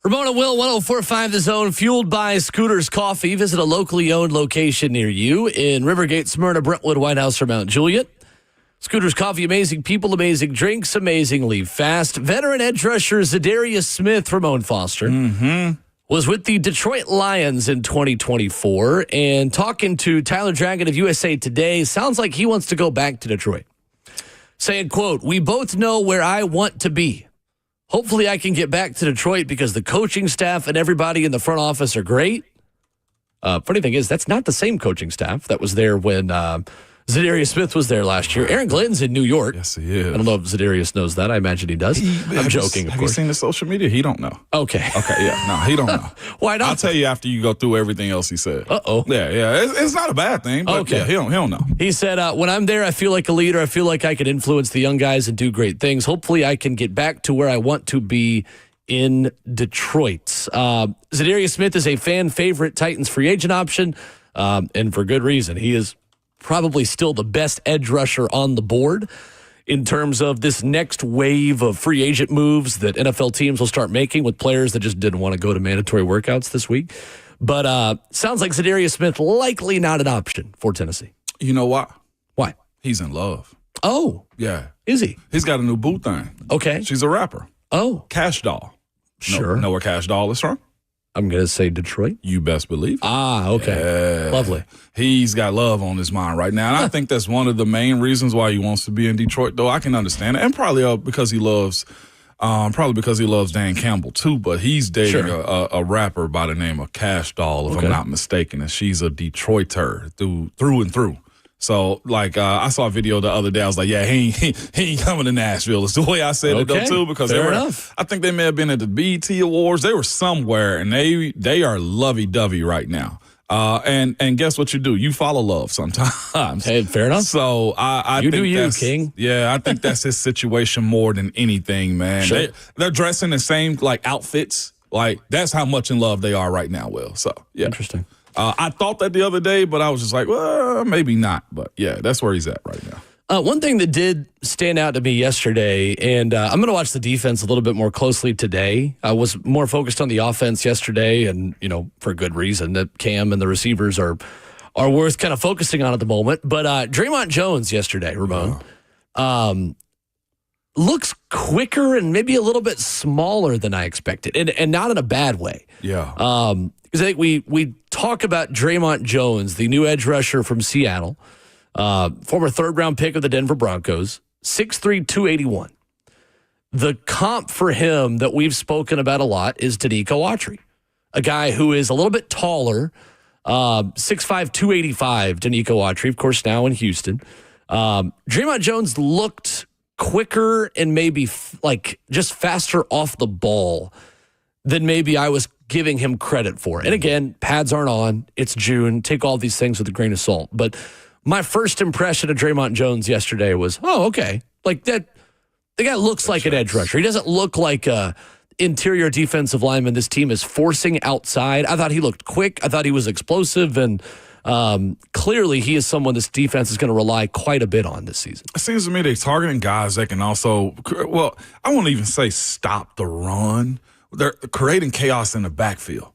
Ramon Will, 104.5 The Zone, fueled by Scooters Coffee. Visit a locally owned location near you in Rivergate, Smyrna, Brentwood, White House, or Mount Juliet. Scooters Coffee, amazing people, amazing drinks, amazingly fast. Veteran edge rusher Zadarius Smith, Ramon Foster, was with the Detroit Lions in 2024. And talking to Tyler Dragon of USA Today, sounds like he wants to go back to Detroit. Saying, quote, "We both know where I want to be. Hopefully I can get back to Detroit because the coaching staff and everybody in the front office are great." Funny thing is, that's not the same coaching staff that was there when Zadarius Smith was there last year. Aaron Glenn's in New York. Yes, he is. I don't know if Zadarius knows that. I imagine he does. I'm joking, of Have course. you seen the social media? He don't know. Okay. Okay, yeah. No, he don't know. Why not? I'll tell you after you go through everything else he said. Uh-oh. Yeah. It's not a bad thing, but Okay. yeah, he don't know. He said, when I'm there, I feel like a leader. I feel like I can influence the young guys and do great things. Hopefully I can get back to where I want to be in Detroit. Zadarius Smith is a fan favorite Titans free agent option, and for good reason. He is probably still the best edge rusher on the board in terms of this next wave of free agent moves that NFL teams will start making with players that just didn't want to go to mandatory workouts this week. But sounds like Zadarius Smith likely not an option for Tennessee. You know why? Why? He's in love. Oh, Yeah. is he? He's got a new boo thing. Okay. She's a rapper. Oh, Cash Doll. sure. Know where Cash Doll is from? I'm going to say Detroit. You best believe it. Ah, okay. Yeah. Lovely. He's got love on his mind right now. And I think that's one of the main reasons why he wants to be in Detroit, though. I can understand it. And probably because he loves Dan Campbell, too. But he's dating Sure. a rapper by the name of Cash Doll, if Okay. I'm not mistaken. And she's a Detroiter through and through. So, I saw a video the other day. I was like, yeah, he ain't coming to Nashville. It's the way I said it, though, Okay. too, because Fair enough. I think they may have been at the BET Awards. They were somewhere, and they are lovey-dovey right now. And guess what you do? You follow love sometimes. Hey, fair enough. So I You think do you, that's, King. Yeah, I think that's his situation more than anything, man. Sure. They're dressing the same outfits. That's how much in love they are right now, Will. So yeah, Interesting. I thought that the other day, but I was just like, well, maybe not. But yeah, that's where he's at right now. One thing that did stand out to me yesterday, and I'm going to watch the defense a little bit more closely today. I was more focused on the offense yesterday, and for good reason that Cam and the receivers are worth kind of focusing on at the moment. But Draymond Jones yesterday, Ramon, looks quicker and maybe a little bit smaller than I expected, and not in a bad way. Yeah. Because I think we talk about Draymond Jones, the new edge rusher from Seattle, former third-round pick of the Denver Broncos, 6'3", 281. The comp for him that we've spoken about a lot is Danico Autry, a guy who is a little bit taller, 6'5", 285, Danico Autry, of course, now in Houston. Draymond Jones looked quicker and maybe just faster off the ball than maybe I was giving him credit for. And again, pads aren't on. It's June. Take all these things with a grain of salt. But my first impression of Draymond Jones yesterday was, oh, okay. The guy looks like an edge rusher. He doesn't look like a interior defensive lineman this team is forcing outside. I thought he looked quick. I thought he was explosive. And clearly he is someone this defense is going to rely quite a bit on this season. It seems to me they're targeting guys that can also, I won't even say stop the run. They're creating chaos in the backfield.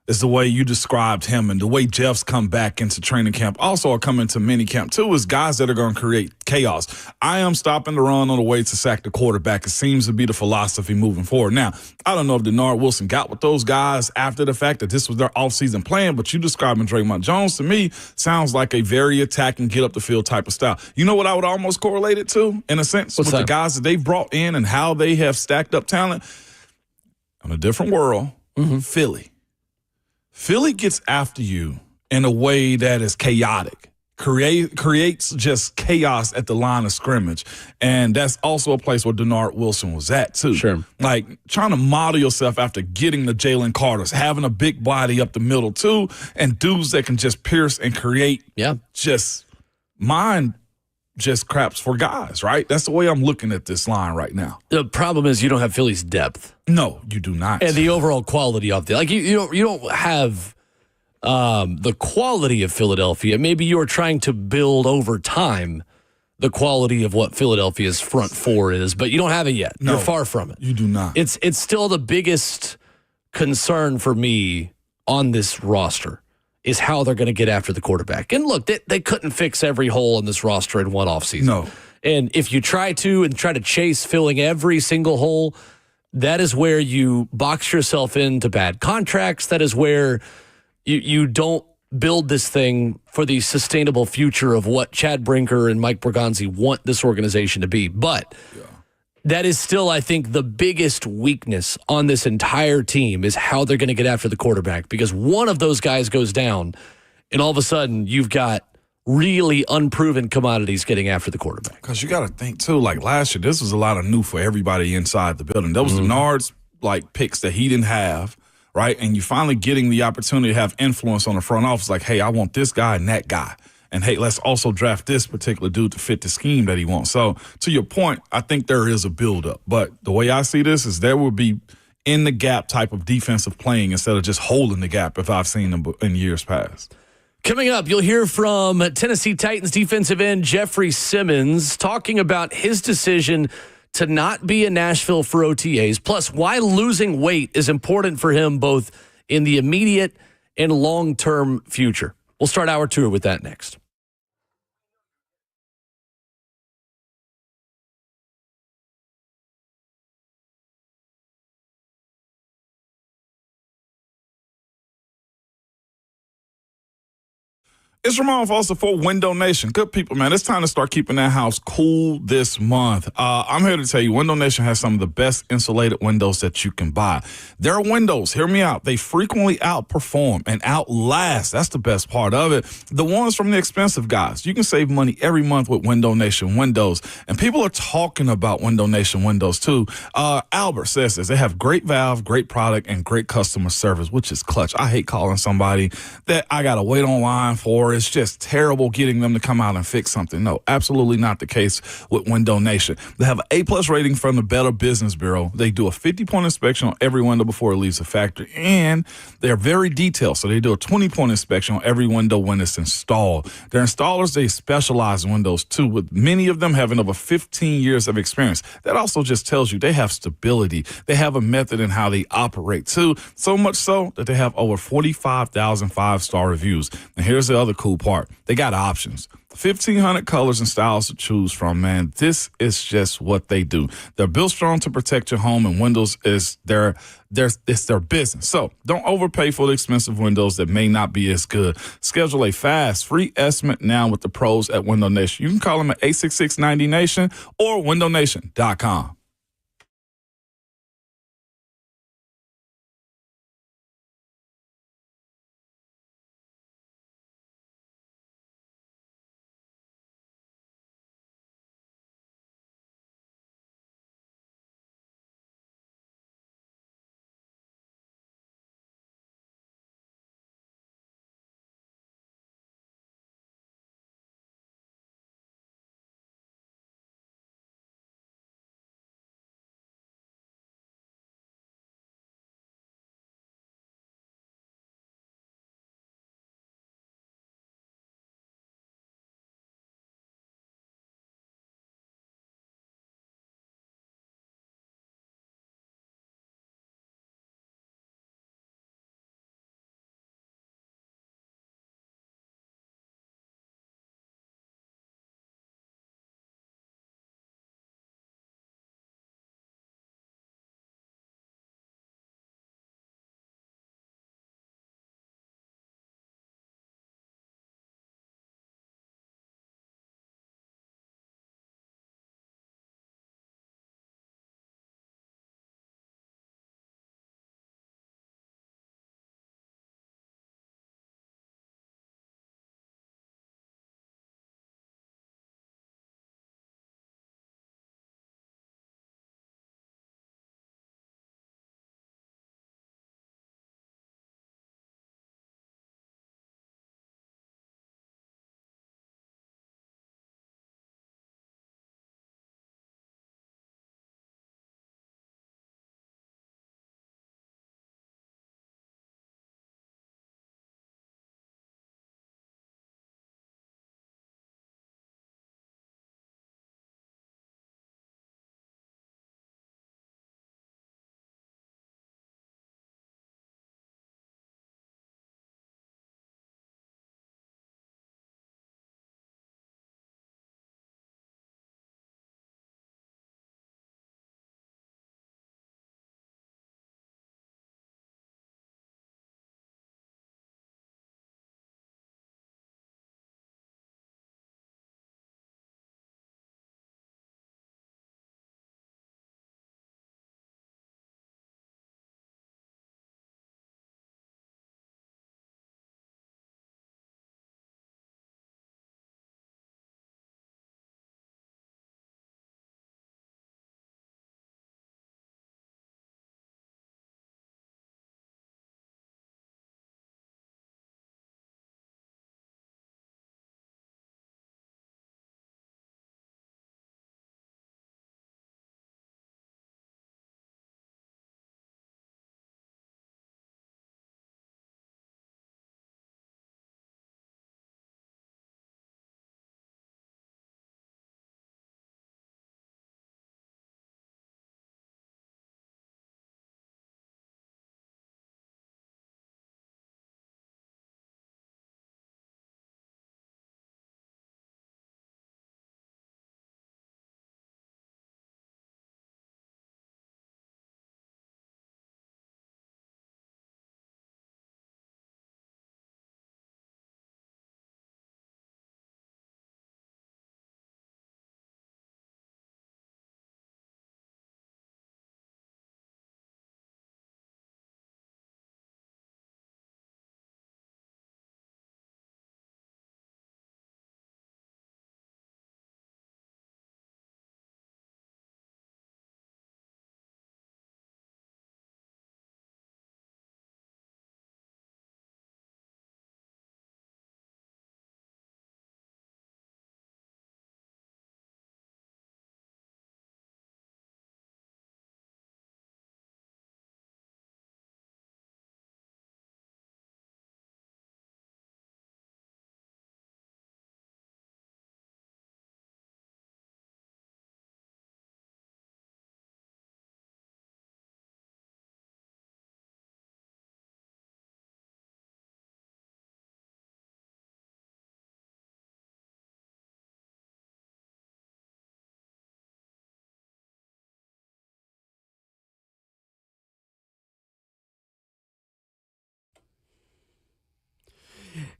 Is the way you described him, and the way Jeff's come back into training camp, also are coming to minicamp too, is guys that are going to create chaos. I am stopping the run on the way to sack the quarterback. It seems to be the philosophy moving forward. Now, I don't know if Denard Wilson got with those guys after the fact that this was their offseason plan, but you describing Draymond Jones to me sounds like a very attacking, get up the field type of style. You know what I would almost correlate it to, in a sense, What's with that? the guys that they've brought in and how they have stacked up talent? In a different world, Philly. Philly gets after you in a way that is chaotic, creates just chaos at the line of scrimmage. And that's also a place where Denard Wilson was at, too. Sure. Trying to model yourself after getting the Jalen Carters, having a big body up the middle, too, and dudes that can just pierce and create just craps for guys, right? That's the way I'm looking at this line right now. The problem is you don't have Philly's depth. No, you do not. And the overall quality of the you don't have the quality of Philadelphia. Maybe you're trying to build over time the quality of what Philadelphia's front four is, but you don't have it yet. No, you're far from it. You do not. It's still the biggest concern for me on this roster is how they're going to get after the quarterback. And look, they couldn't fix every hole in this roster in one offseason. No. And if you try to chase filling every single hole, that is where you box yourself into bad contracts. That is where you don't build this thing for the sustainable future of what Chad Brinker and Mike Bergonzi want this organization to be. But that is still, I think, the biggest weakness on this entire team is how they're going to get after the quarterback, because one of those guys goes down and all of a sudden you've got really unproven commodities getting after the quarterback. Because you got to think, too, like last year, this was a lot of new for everybody inside the building. There was the Nards picks that he didn't have, right? And you finally getting the opportunity to have influence on the front office, like, hey, I want this guy and that guy. And, hey, let's also draft this particular dude to fit the scheme that he wants. So, to your point, I think there is a buildup. But the way I see this is there will be in-the-gap type of defensive playing instead of just holding the gap if I've seen them in years past. Coming up, you'll hear from Tennessee Titans defensive end Jeffrey Simmons talking about his decision to not be in Nashville for OTAs, plus why losing weight is important for him both in the immediate and long-term future. We'll start hour 2 with that next. It's Ramon Foster for Window Nation. Good people, man. It's time to start keeping that house cool this month. I'm here to tell you, Window Nation has some of the best insulated windows that you can buy. Their windows, hear me out, they frequently outperform and outlast. That's the best part of it. The ones from the expensive guys. You can save money every month with Window Nation windows. And people are talking about Window Nation windows, too. Albert says this. They have great valve, great product, and great customer service, which is clutch. I hate calling somebody that I got to wait online for. It's just terrible getting them to come out and fix something. No, absolutely not the case with Window Nation. They have an A+ rating from the Better Business Bureau. They do a 50-point inspection on every window before it leaves the factory, and they're very detailed. So they do a 20-point inspection on every window when it's installed. Their installers, they specialize in windows too, with many of them having over 15 years of experience. That also just tells you they have stability. They have a method in how they operate too, so much so that they have over 45,000 5-star reviews. And here's the other cool part. They got options. 1,500 colors and styles to choose from, man. This is just what they do. They're built strong to protect your home, and windows is it's their business. So don't overpay for the expensive windows that may not be as good. Schedule a fast, free estimate now with the pros at Window Nation. You can call them at 866-90-NATION or windownation.com.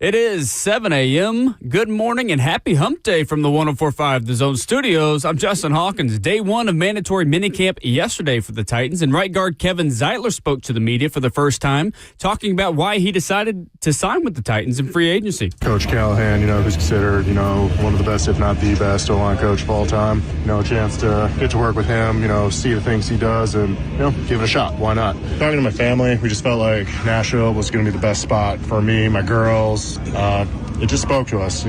It is 7 a.m. Good morning and happy hump day from the 104.5 The Zone Studios. I'm Justin Hawkins. Day one of mandatory minicamp yesterday for the Titans, and right guard Kevin Zeitler spoke to the media for the first time, talking about why he decided to sign with the Titans in free agency. Coach Callahan, who's considered, one of the best, if not the best, O-line coach of all time. A chance to get to work with him, see the things he does and, give it a shot. Why not? Talking to my family, we just felt like Nashville was going to be the best spot for me, my girls. It just spoke to us,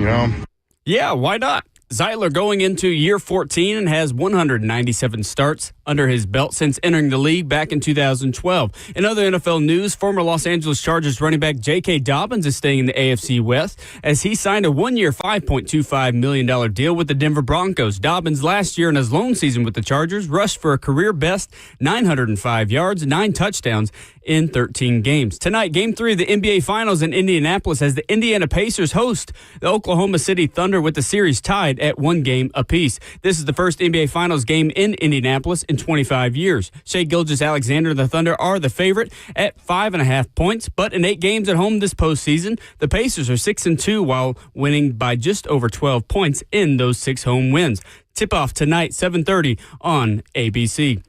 Yeah, why not? Zeitler going into year 14 and has 197 starts under his belt since entering the league back in 2012. In other NFL news, former Los Angeles Chargers running back J.K. Dobbins is staying in the AFC West as he signed a one-year $5.25 million deal with the Denver Broncos. Dobbins last year in his lone season with the Chargers rushed for a career-best 905 yards, 9 touchdowns in 13 games. Tonight, Game 3 of the NBA Finals in Indianapolis as the Indiana Pacers host the Oklahoma City Thunder with the series tied at 1 game apiece. This is the first NBA Finals game in Indianapolis in 25 years. Shai Gilgeous-Alexander and the Thunder are the favorite at 5.5 points, but in 8 games at home this postseason, the Pacers are 6-2 while winning by just over 12 points in those 6 home wins. Tip-off tonight, 7:30 on ABC.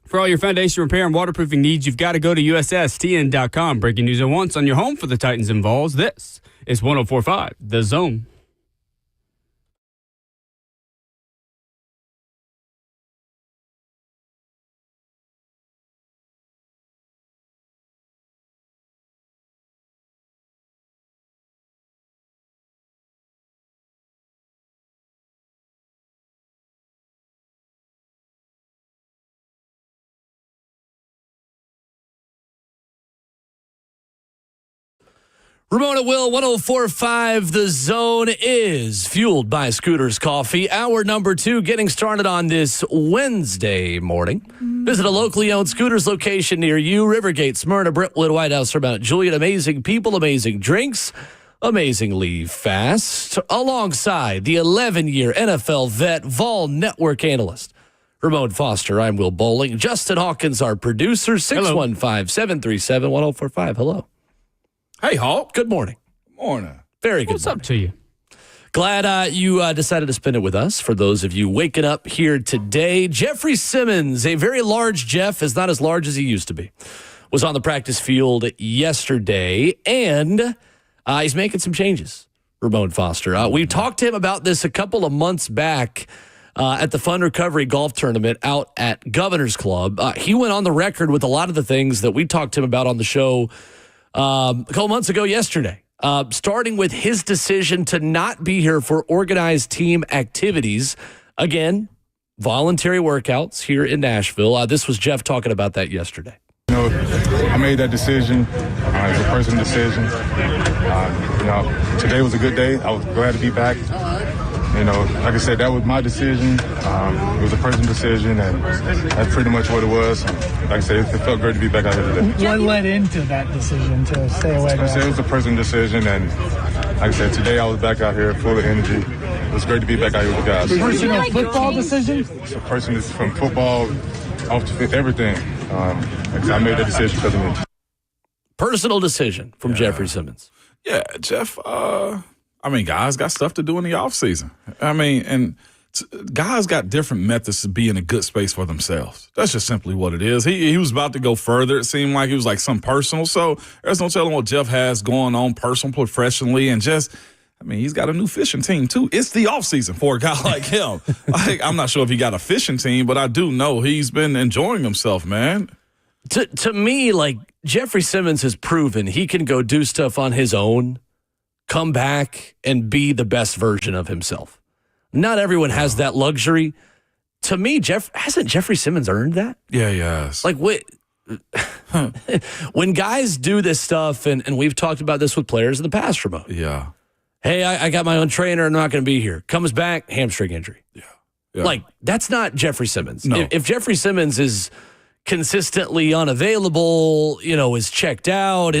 For all your foundation repair and waterproofing needs, you've got to go to USSTN.com. Breaking news at once on your home for the Titans and Vols. This is 104.5 The Zone. Ramon Will, 104.5 The Zone is fueled by Scooters Coffee. Hour number 2 getting started on this Wednesday morning. Visit a locally owned Scooters location near you. Rivergate, Smyrna, Brentwood, White House, or Mount Juliet. Amazing people, amazing drinks, amazingly fast. Alongside the 11-year NFL vet, Vol Network analyst, Ramon Foster. I'm Will Bowling. Justin Hawkins, our producer. 615-737-1045. Hello. Hey, Hawk. Good morning. Morning. Very good What's morning. up to you? Glad you decided to spend it with us. For those of you waking up here today, Jeffrey Simmons, a very large Jeff, is not as large as he used to be, was on the practice field yesterday, and he's making some changes, Ramon Foster. We talked to him about this a couple of months back at the Fun Recovery Golf Tournament out at Governor's Club. He went on the record with a lot of the things that we talked to him about on the show a couple months ago yesterday, starting with his decision to not be here for organized team activities. Again, voluntary workouts here in Nashville. This was Jeff talking about that yesterday. I made that decision. It was a personal decision. Today was a good day. I was glad to be back. Like I said, that was my decision. It was a personal decision, and that's pretty much what it was. And like I said, it felt great to be back out here today. What led into that decision to stay away? Like I said, it was a personal decision, and like I said, today I was back out here full of energy. It was great to be back out here with the guys. Personal football decision? It's a person from football, off to everything. Like I made that decision because of me. Personal decision from Jeffrey Simmons. Yeah, Jeff, guys got stuff to do in the offseason. Guys got different methods to be in a good space for themselves. That's just simply what it is. He was about to go further. It seemed like it was like some personal. So there's no telling what Jeff has going on personal, professionally, and just, he's got a new fishing team too. It's the offseason for a guy like him. I'm not sure if he got a fishing team, but I do know he's been enjoying himself, man. To me, Jeffrey Simmons has proven he can go do stuff on his own, come back and be the best version of himself. Not everyone has that luxury. To me, hasn't Jeffrey Simmons earned that? Yeah, yes. When guys do this stuff, and we've talked about this with players in the past, Ramon. Yeah. Hey, I got my own trainer. I'm not going to be here. Comes back, hamstring injury. Yeah. That's not Jeffrey Simmons. No. If Jeffrey Simmons is consistently unavailable, is checked out,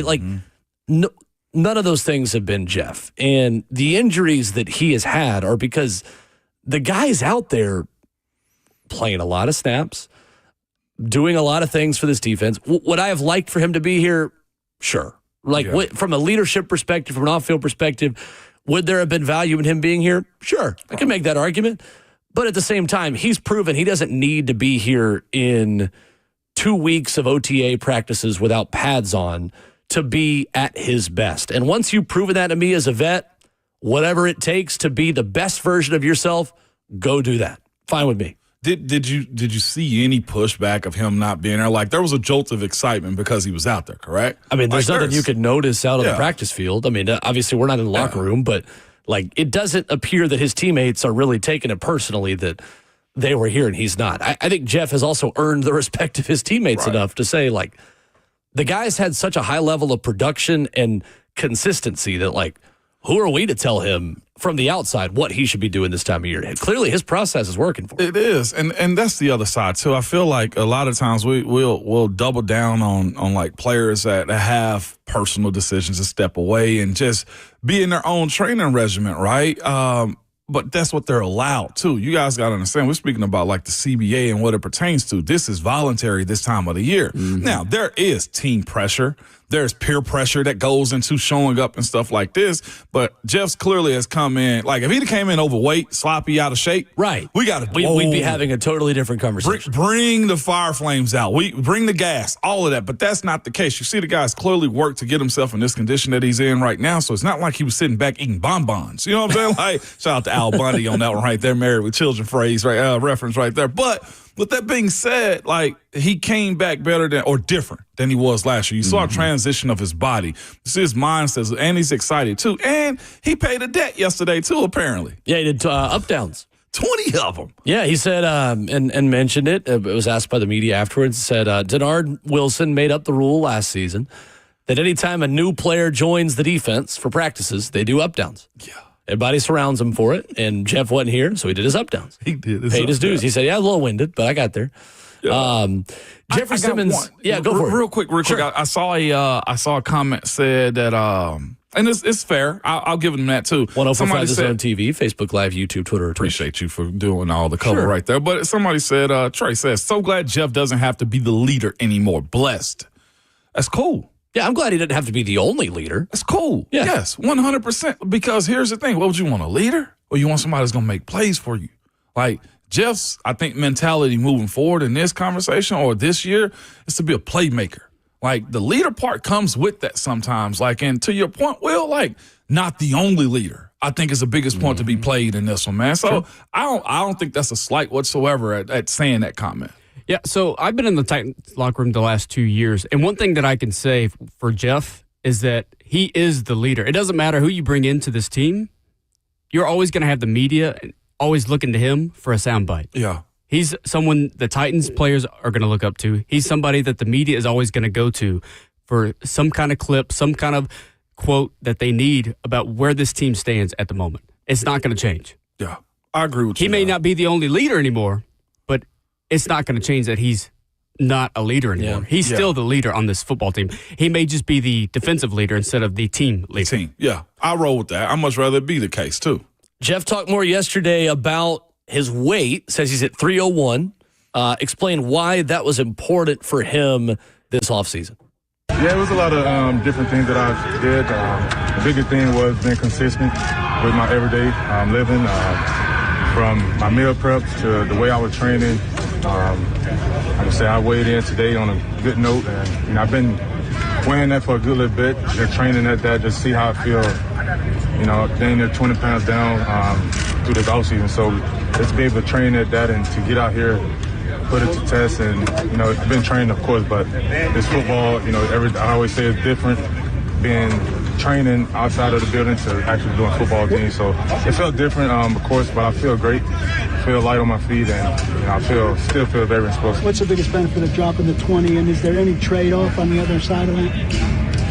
none of those things have been Jeff. And the injuries that he has had are because the guy's out there playing a lot of snaps, doing a lot of things for this defense. Would I have liked for him to be here? Sure. Like from a leadership perspective, from an off-field perspective, would there have been value in him being here? Sure, I can make that argument. But at the same time, he's proven he doesn't need to be here in 2 weeks of OTA practices without pads on to be at his best. And once you've proven that to me as a vet, whatever it takes to be the best version of yourself, go do that. Fine with me. Did you see any pushback of him not being there? Like, there was a jolt of excitement because he was out there, correct? I mean, there's nothing you could notice out of the practice field. I mean, obviously we're not in the locker room, but like, it doesn't appear that his teammates are really taking it personally that they were here and he's not. I think Jeff has also earned the respect of his teammates enough to say, like, the guy's had such a high level of production and consistency that, like, who are we to tell him from the outside what he should be doing this time of year? Clearly, his process is working for him. It is, and that's the other side too. I feel like a lot of times we'll double down on like players that have personal decisions to step away and just be in their own training regimen, right? But that's what they're allowed to. You guys got to understand, we're speaking about like the CBA and what it pertains to. This is voluntary this time of the year. Mm-hmm. Now, there is team pressure. There's peer pressure that goes into showing up and stuff like this. But Jeff's clearly has come in. Like, if he'd came in overweight, sloppy, out of shape, right? We got to. We'd be having a totally different conversation. Bring the fire flames out. We bring the gas, all of that. But that's not the case. You see, the guy's clearly worked to get himself in this condition that he's in right now. So it's not like he was sitting back eating bonbons. You know what I'm saying? Like, shout out to Al Bundy on that one right there. Married with Children phrase, right? Reference right there. But with that being said, like, he came back better than or different than he was last year. You saw a transition of his body. You see his mindset, and he's excited too. And he paid a debt yesterday too, apparently. Yeah, he did up-downs. 20 of them. Yeah, he said, and mentioned it. It was asked by the media afterwards. Said, Denard Wilson made up the rule last season that anytime a new player joins the defense for practices, they do up-downs. Yeah. Everybody surrounds him for it, and Jeff wasn't here, so he did his up-downs. He did. Paid his dues. He said, a little winded, but I got there. Yeah. Jeffrey Simmons. Yeah, go for it. Real quick. Sure. I saw a comment said that, and it's fair. I'll give him that too. 104.5 The Zone TV, Facebook Live, YouTube, Twitter. Appreciate you for doing all the cover right there. But somebody said, Trey says, so glad Jeff doesn't have to be the leader anymore. Blessed. That's cool. Yeah, I'm glad he didn't have to be the only leader. That's cool. Yeah. Yes, 100%. Because here's the thing. What would you want, a leader? Or you want somebody that's going to make plays for you? Like, Jeff's, I think, mentality moving forward in this conversation or this year is to be a playmaker. Like, the leader part comes with that sometimes. Like, and to your point, Will, like, not the only leader, I think, is the biggest point to be played in this one, man. So I don't think that's a slight whatsoever at saying that comment. Yeah, so I've been in the Titans locker room the last 2 years, and one thing that I can say for Jeff is that he is the leader. It doesn't matter who you bring into this team. You're always going to have the media always looking to him for a soundbite. Yeah. He's someone the Titans players are going to look up to. He's somebody that the media is always going to go to for some kind of clip, some kind of quote that they need about where this team stands at the moment. It's not going to change. Yeah, I agree with you. He may not be the only leader anymore, but it's not going to change that he's not a leader anymore. Yeah. He's still the leader on this football team. He may just be the defensive leader instead of the team leader. Yeah, I roll with that. I'd much rather it be the case, too. Jeff talked more yesterday about his weight, says he's at 301. Explain why that was important for him this offseason. Yeah, it was a lot of different things that I did. The biggest thing was being consistent with my everyday living, from my meal preps to the way I was training. Like I said, I weighed in today on a good note, and I've been weighing that for a good little bit, just training at that, just see how I feel. Getting there 20 pounds down through this offseason. So just be able to train at that and to get out here, put it to test. And, I've been training, of course, but this football, I always say it's different being training outside of the building to actually doing football games. So it felt different, of course, but I feel great. I feel light on my feet, and I still feel very explosive. What's the biggest benefit of dropping the 20, and is there any trade-off on the other side of that?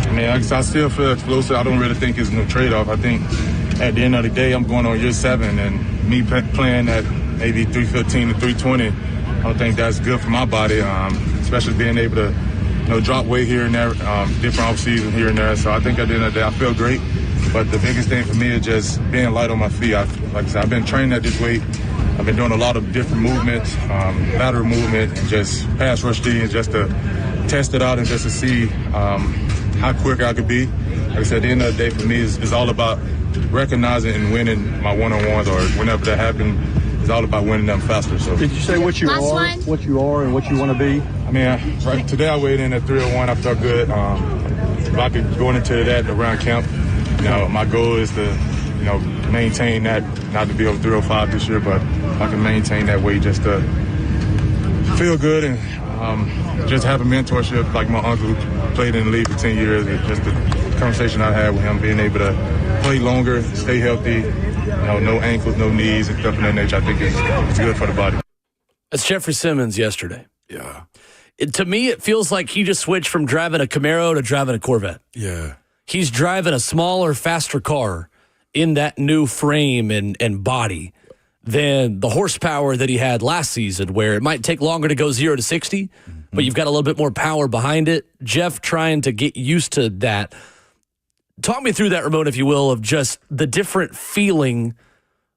I mean, I still feel explosive. I don't really think it's no trade-off. I think at the end of the day, I'm going on year 7, and me playing at maybe 315 to 320, I don't think that's good for my body, especially being able to drop weight here and there, different off-season here and there. So I think at the end of the day, I feel great. But the biggest thing for me is just being light on my feet. Like I said, I've been training at this weight. I've been doing a lot of different movements, lateral movement, and just pass rush D, and just to test it out and just to see how quick I could be. Like I said, at the end of the day, for me, it's all about recognizing and winning my one-on-ones, or whenever that happens, it's all about winning them faster. So, did you say what you are, and what you want to be? I mean, right today I weighed in at 301. I felt good. If I could go into that around camp, my goal is to, maintain that, not to be over 305 this year, but if I can maintain that weight just to feel good and just have a mentorship like my uncle who played in the league for 10 years. Just the conversation I had with him, being able to play longer, stay healthy, no ankles, no knees, and stuff of that nature, I think it's good for the body. That's Jeffrey Simmons yesterday. Yeah. To me, it feels like he just switched from driving a Camaro to driving a Corvette. Yeah. He's driving a smaller, faster car in that new frame and body than the horsepower that he had last season, where it might take longer to go 0 to 60, but you've got a little bit more power behind it. Jeff trying to get used to that. Talk me through that, Ramon, if you will, of just the different feeling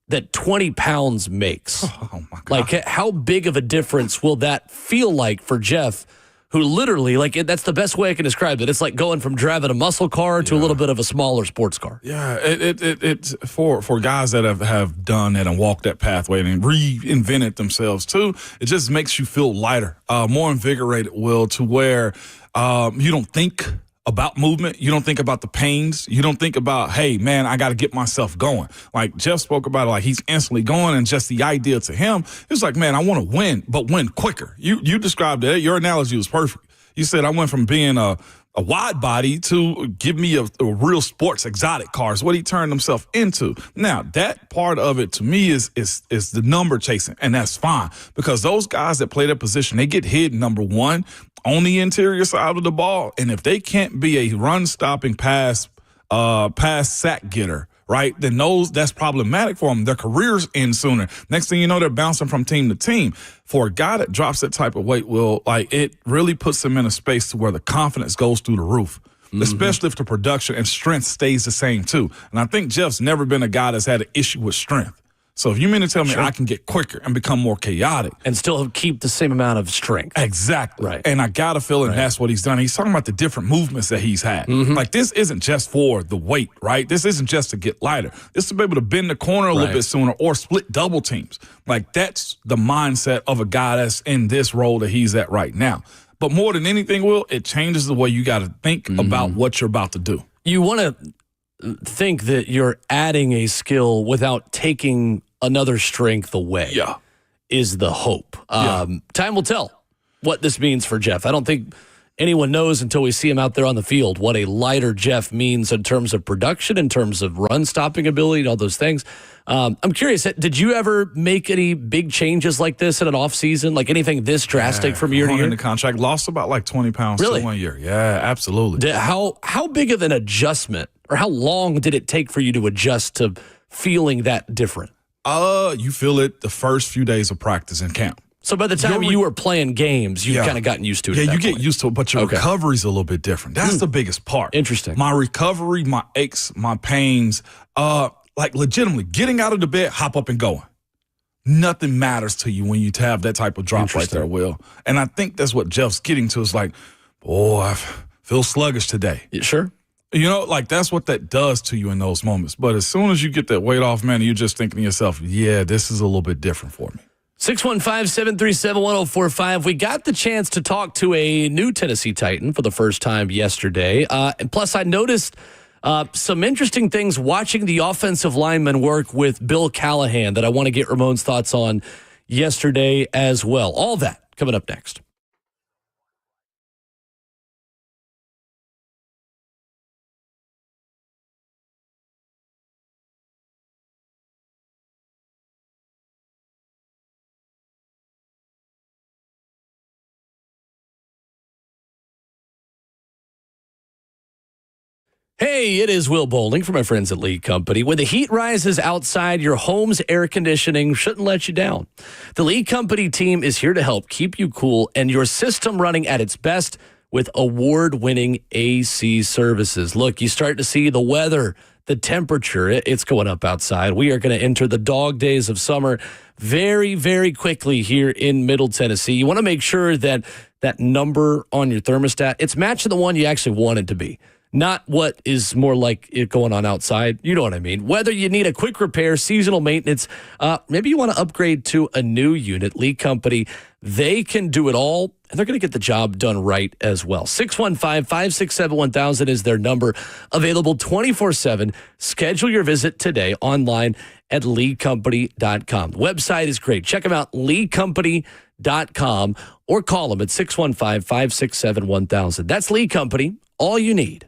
that 20 pounds makes. Oh, my God. Like, how big of a difference will that feel like for Jeff, who literally, that's the best way I can describe it. It's like going from driving a muscle car to a little bit of a smaller sports car. Yeah, it's for guys that have done that and walked that pathway and reinvented themselves too. It just makes you feel lighter, more invigorated, Will, to where you don't think about movement. You don't think about the pains. You don't think about, hey, man, I got to get myself going. Like Jeff spoke about it, like he's instantly going, and just the idea to him, it's like, man, I want to win, but win quicker. You described it. Your analogy was perfect. You said I went from being a wide body to give me a real sports exotic car is what he turned himself into. Now, that part of it to me is the number chasing, and that's fine because those guys that play that position, they get hit, number one, on the interior side of the ball, and if they can't be a run-stopping pass sack getter, right, then that's problematic for them. Their careers end sooner. Next thing you know, they're bouncing from team to team. For a guy that drops that type of weight, Will, like it really puts him in a space to where the confidence goes through the roof, especially if the production and strength stays the same too. And I think Jeff's never been a guy that's had an issue with strength. So if you mean to tell me I can get quicker and become more chaotic. And still keep the same amount of strength. Exactly. Right. And I got to feel that's what he's done. He's talking about the different movements that he's had. Like this isn't just for the weight, right? This isn't just to get lighter. This is to be able to bend the corner a little bit sooner or split double teams. Like that's the mindset of a guy that's in this role that he's at right now. But more than anything, Will, it changes the way you got to think about what you're about to do. You want to think that you're adding a skill without taking another strength away is the hope. Time will tell what this means for Jeff. I don't think anyone knows until we see him out there on the field what a lighter Jeff means in terms of production, in terms of run-stopping ability, and all those things. I'm curious, did you ever make any big changes like this in an offseason, like anything this drastic from year to year? In the contract, lost about like 20 pounds Really? 1 year. Yeah, absolutely. How big of an adjustment, or how long did it take for you to adjust to feeling that different? You feel it the first few days of practice in camp. So by the time you were playing games, you've kind of gotten used to it. Yeah, you get used to it, but your recovery's a little bit different. That's the biggest part. Interesting. My recovery, my aches, my pains, like legitimately getting out of the bed, hop up and going. Nothing matters to you when you have that type of drop right there, Will. And I think that's what Jeff's getting to. Is like, I feel sluggish today. Yeah, sure. You know, like that's what that does to you in those moments. But as soon as you get that weight off, man, you're just thinking to yourself, yeah, this is a little bit different for me. 615-737-1045. We got the chance to talk to a new Tennessee Titan for the first time yesterday. And plus, I noticed some interesting things watching the offensive lineman work with Bill Callahan that I want to get Ramon's thoughts on yesterday as well. All that coming up next. Hey, it is Will Bowling from my friends at League Company. When the heat rises outside, your home's air conditioning shouldn't let you down. The League Company team is here to help keep you cool and your system running at its best with award-winning AC services. Look, you start to see the weather, the temperature, it's going up outside. We are going to enter the dog days of summer very, very quickly here in Middle Tennessee. You want to make sure that that number on your thermostat, it's matching the one you actually want it to be, not what is more like it going on outside. You know what I mean? Whether you need a quick repair, seasonal maintenance, maybe you want to upgrade to a new unit, Lee Company, they can do it all, and they're going to get the job done right as well. 615-567-1000 is their number, available 24/7. Schedule your visit today online at leecompany.com. The website is great. Check them out, leecompany.com, or call them at 615-567-1000. That's Lee Company, all you need.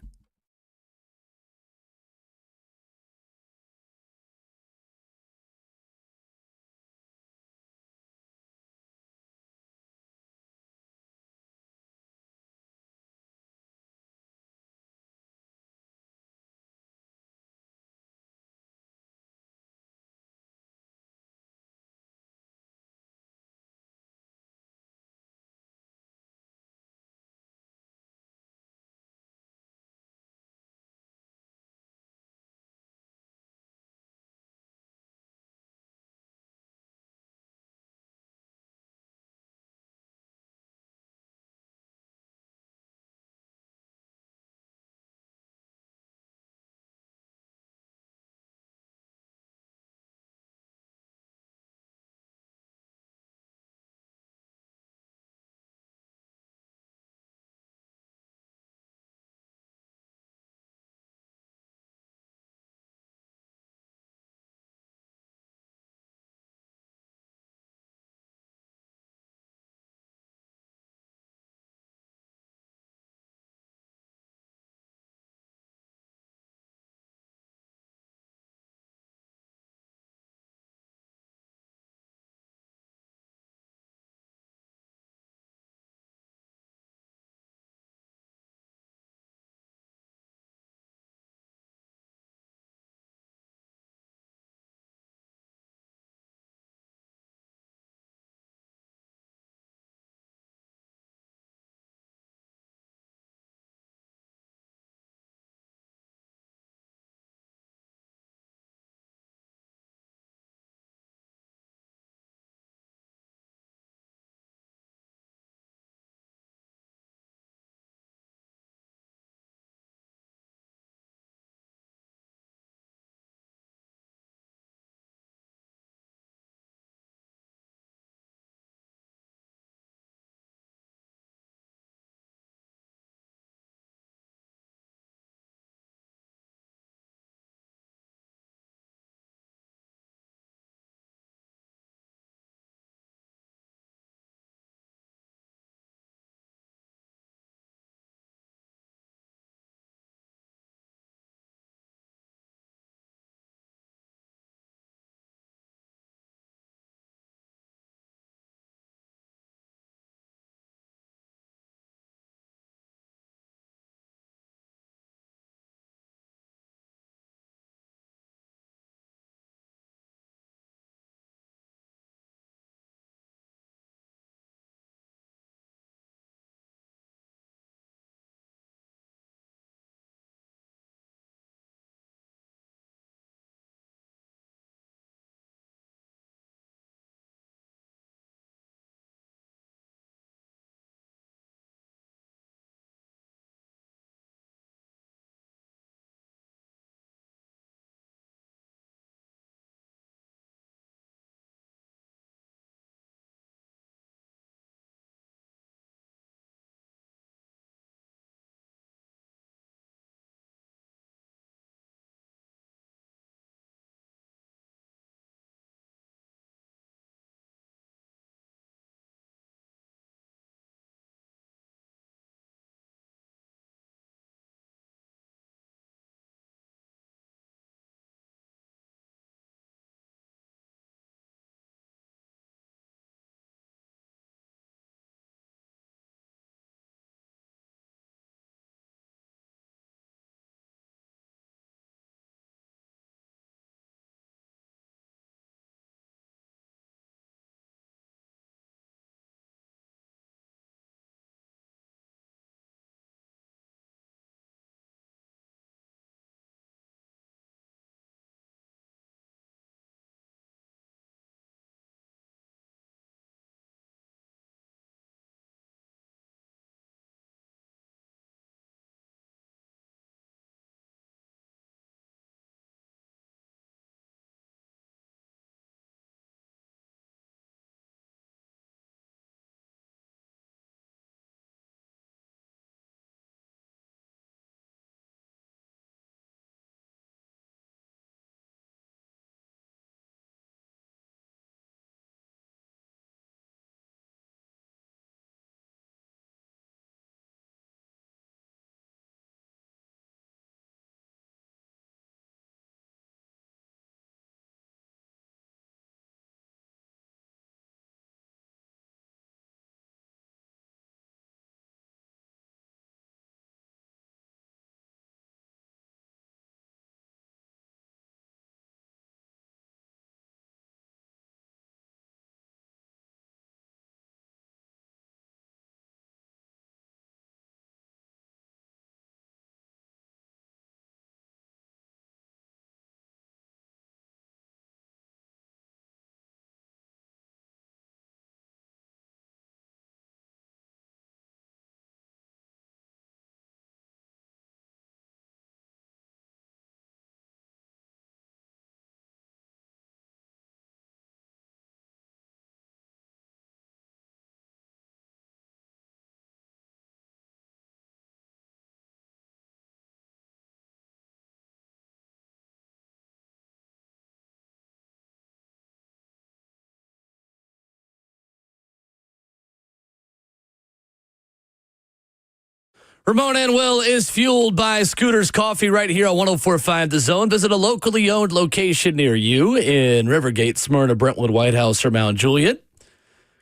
Ramon and Will is fueled by Scooter's Coffee right here on 104.5 The Zone. Visit a locally owned location near you in Rivergate, Smyrna, Brentwood, White House, or Mount Juliet.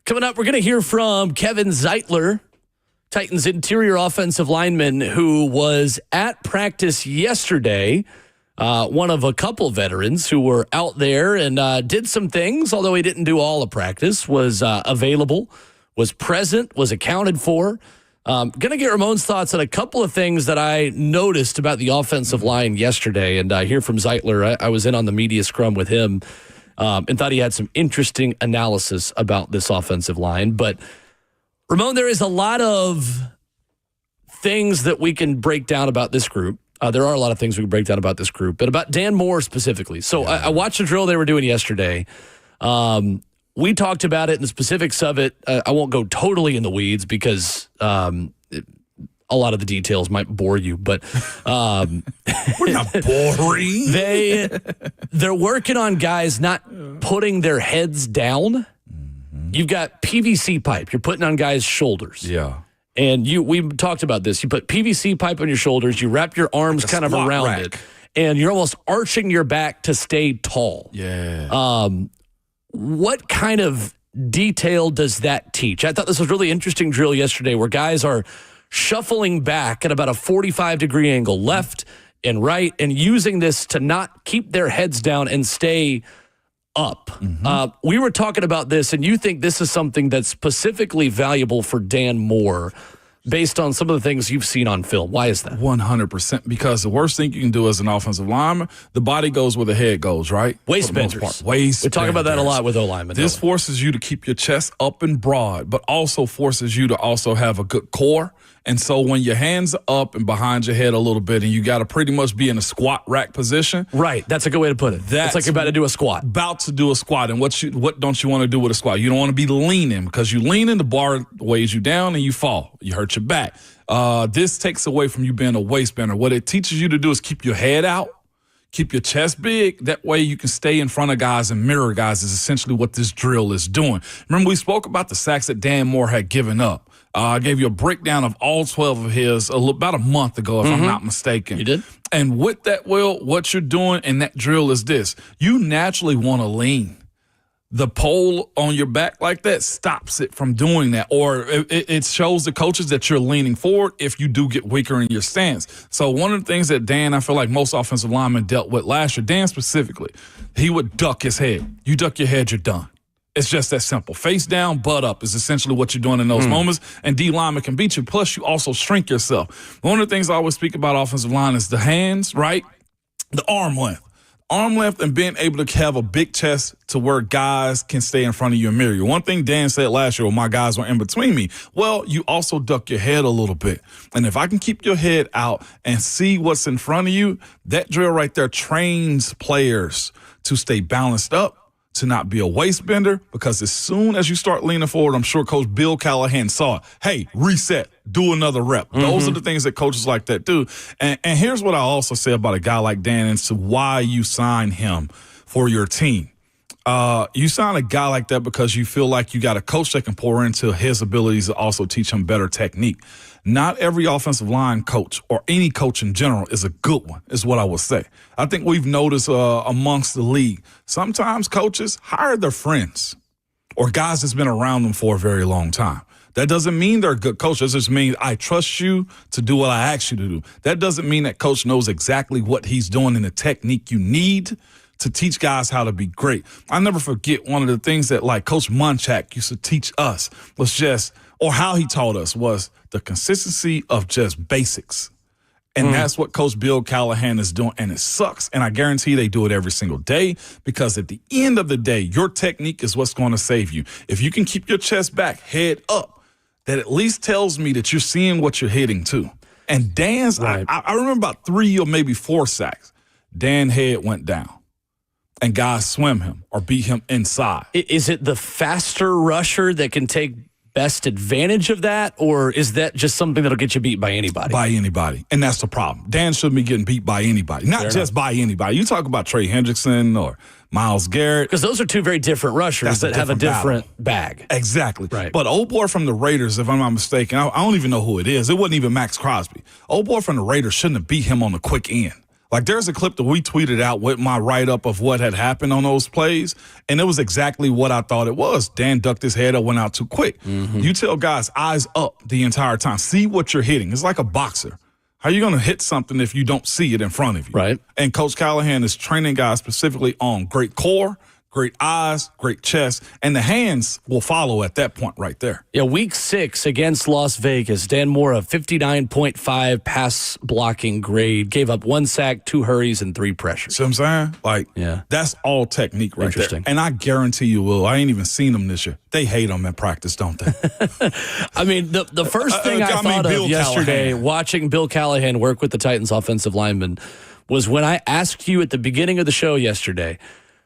Coming up, we're going to hear from Kevin Zeitler, Titans interior offensive lineman, who was at practice yesterday. One of a couple veterans who were out there and did some things, although he didn't do all of practice, was available, was present, was accounted for. Going to get Ramon's thoughts on a couple of things that I noticed about the offensive line yesterday, and hear from Zeitler. I was in on the media scrum with him and thought he had some interesting analysis about this offensive line. But, Ramon, there is a lot of things that we can break down about this group. There are a lot of things we can break down about this group, but about Dan Moore specifically. So I watched the drill they were doing yesterday. We talked about it and the specifics of it. I won't go totally in the weeds because a lot of the details might bore you, but we're not boring. They're working on guys not putting their heads down. Mm-hmm. You've got PVC pipe. You're putting on guys' shoulders. Yeah. And we talked about this. You put PVC pipe on your shoulders. You wrap your arms kind of around it, and you're almost arching your back to stay tall. Yeah. What kind of detail does that teach? I thought this was a really interesting drill yesterday where guys are shuffling back at about a 45-degree angle, left and right, and using this to not keep their heads down and stay up. Mm-hmm. We were talking about this, and you think this is something that's specifically valuable for Dan Moore based on some of the things you've seen on film. Why is that? 100%. Because the worst thing you can do as an offensive lineman, the body goes where the head goes, right? Waist benders. We talk about that a lot with O-linemen. This forces you to keep your chest up and broad, but also forces you to also have a good core. And so when your hands are up and behind your head a little bit and you got to pretty much be in a squat rack position. Right. That's a good way to put it. It's like you're about to do a squat. About to do a squat. And what don't you want to do with a squat? You don't want to be leaning, because you lean in, the bar weighs you down and you fall. You hurt your back. This takes away from you being a waist bender. What it teaches you to do is keep your head out. Keep your chest big. That way you can stay in front of guys and mirror guys is essentially what this drill is doing. Remember, we spoke about the sacks that Dan Moore had given up. I gave you a breakdown of all 12 of his about a month ago, if I'm not mistaken. You did? And with that, Will, what you're doing in that drill is this. You naturally want to lean. The pole on your back like that stops it from doing that, or it shows the coaches that you're leaning forward if you do get weaker in your stance. So one of the things that Dan, I feel like most offensive linemen dealt with last year, Dan specifically, he would duck his head. You duck your head, you're done. It's just that simple. Face down, butt up is essentially what you're doing in those moments, and D lineman can beat you. Plus, you also shrink yourself. One of the things I always speak about offensive line is the hands, right? The arm length. Arm length and being able to have a big chest to where guys can stay in front of you and mirror you. One thing Dan said last year, well, my guys were in between me. Well, you also duck your head a little bit. And if I can keep your head out and see what's in front of you, that drill right there trains players to stay balanced up, to not be a waist bender, because as soon as you start leaning forward, I'm sure Coach Bill Callahan saw it. Hey, reset, do another rep. Mm-hmm. Those are the things that coaches like that do. And here's what I also say about a guy like Dan and to why you sign him for your team. You sign a guy like that because you feel like you got a coach that can pour into his abilities to also teach him better technique. Not every offensive line coach or any coach in general is a good one, is what I would say. I think we've noticed amongst the league, sometimes coaches hire their friends or guys that's been around them for a very long time. That doesn't mean they're a good coach. That just means I trust you to do what I ask you to do. That doesn't mean that coach knows exactly what he's doing and the technique you need to teach guys how to be great. I never forget one of the things that like Coach Munchak used to teach us was just, or how he taught us was the consistency of just basics. And that's what Coach Bill Callahan is doing, and it sucks. And I guarantee they do it every single day, because at the end of the day, your technique is what's going to save you. If you can keep your chest back, head up, that at least tells me that you're seeing what you're hitting to. And Dan's, right. I remember about 3 or maybe 4 sacks. Dan's head went down, and guys swim him or beat him inside. Is it the faster rusher that can take best advantage of that, or is that just something that'll get you beat by anybody? By anybody. And that's the problem. Dan shouldn't be getting beat by anybody. Not just by anybody. You talk about Trey Hendrickson or Myles Garrett. Because those are two very different rushers that have a different bag. Exactly. Right. But old boy from the Raiders, if I'm not mistaken, I don't even know who it is. It wasn't even Max Crosby. Old boy from the Raiders shouldn't have beat him on the quick end. Like, there's a clip that we tweeted out with my write-up of what had happened on those plays, and it was exactly what I thought it was. Dan ducked his head up, went out too quick. Mm-hmm. You tell guys, eyes up the entire time. See what you're hitting. It's like a boxer. How are you going to hit something if you don't see it in front of you? Right. And Coach Callahan is training guys specifically on great core, great eyes, great chest, and the hands will follow at that point right there. Yeah, week 6 against Las Vegas, Dan Moore, a 59.5 pass blocking grade, gave up 1 sack, 2 hurries, and 3 pressures. See what I'm saying? Like, that's all technique right there. And I guarantee you, Will, I ain't even seen them this year. They hate them in practice, don't they? I mean, the first thing I thought of yesterday, watching Bill Callahan work with the Titans offensive lineman, was when I asked you at the beginning of the show yesterday,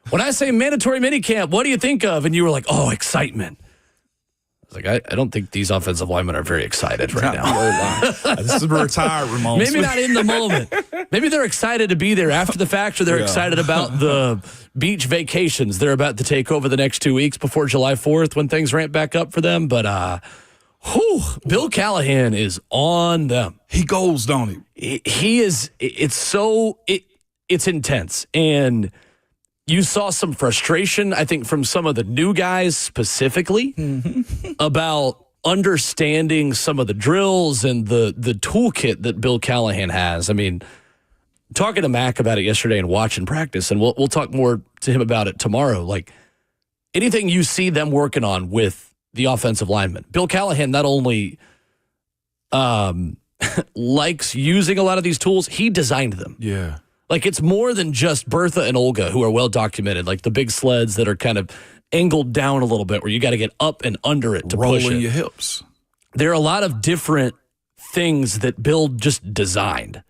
when I say mandatory minicamp, what do you think of? And you were like, oh, excitement. I was like, I don't think these offensive linemen are very excited right now. This is a retired Ramon. Maybe not in the moment. Maybe they're excited to be there after the fact, or they're excited about the beach vacations they're about to take over the next 2 weeks before July 4th when things ramp back up for them. But Bill Callahan is on them. He goes, don't he? He is. It's intense. And you saw some frustration, I think, from some of the new guys specifically about understanding some of the drills and the toolkit that Bill Callahan has. I mean, talking to Mac about it yesterday and watching practice, and we'll talk more to him about it tomorrow. Like, anything you see them working on with the offensive linemen, Bill Callahan not only likes using a lot of these tools, he designed them. Yeah. Like, it's more than just Bertha and Olga, who are well documented, like the big sleds that are kind of angled down a little bit where you got to get up and under it to push it. Rolling your hips. There are a lot of different things that Bill just designed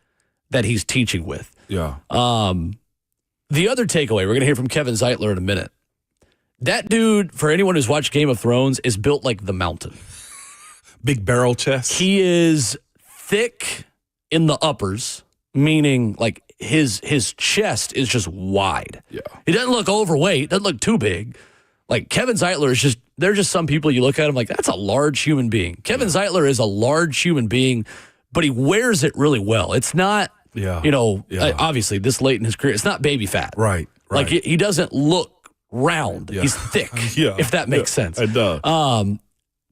that he's teaching with. Yeah. The other takeaway, we're going to hear from Kevin Zeitler in a minute. That dude, for anyone who's watched Game of Thrones, is built like the Mountain. Big barrel chest. He is thick in the uppers, meaning like his chest is just wide. Yeah. He doesn't look overweight, doesn't look too big. Like, Kevin Zeitler is just, they're just some people you look at him like, that's a large human being. Kevin Zeitler is a large human being, but he wears it really well. It's not, obviously this late in his career, it's not baby fat. Right. Like, he doesn't look round. Yeah. He's thick, if that makes sense. It does.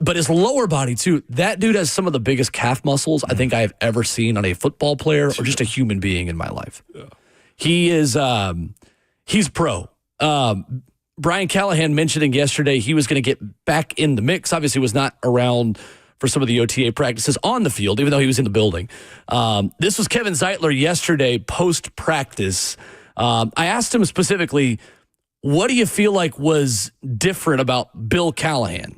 But his lower body, too, that dude has some of the biggest calf muscles I think I have ever seen on a football player or just a human being in my life. Yeah. He is, he's pro. Brian Callahan mentioning yesterday he was going to get back in the mix. Obviously was not around for some of the OTA practices on the field, even though he was in the building. This was Kevin Zeitler yesterday post-practice. I asked him specifically, what do you feel like was different about Bill Callahan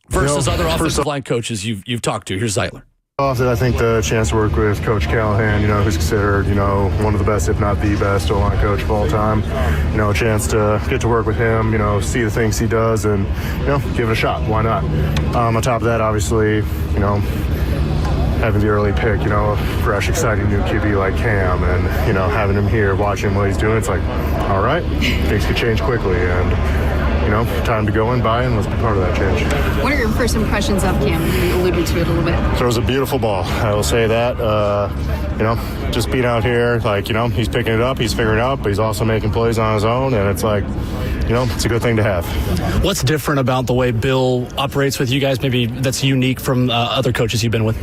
versus other offensive line coaches you've talked to? Here's Zeitler. I think the chance to work with Coach Callahan, who's considered, one of the best, if not the best, O-line coach of all time. A chance to get to work with him, see the things he does and, give it a shot. Why not? On top of that, obviously, having the early pick, a fresh, exciting new QB like Cam and, having him here, watching what he's doing, it's like, all right, things could change quickly and, time to go and buy and let's be part of that change. What are your first impressions of Cam? You alluded to it a little bit. Throws a beautiful ball. I will say that. Just being out here, he's picking it up, he's figuring it out, but he's also making plays on his own, and it's like, it's a good thing to have. What's different about the way Bill operates with you guys, maybe that's unique from other coaches you've been with?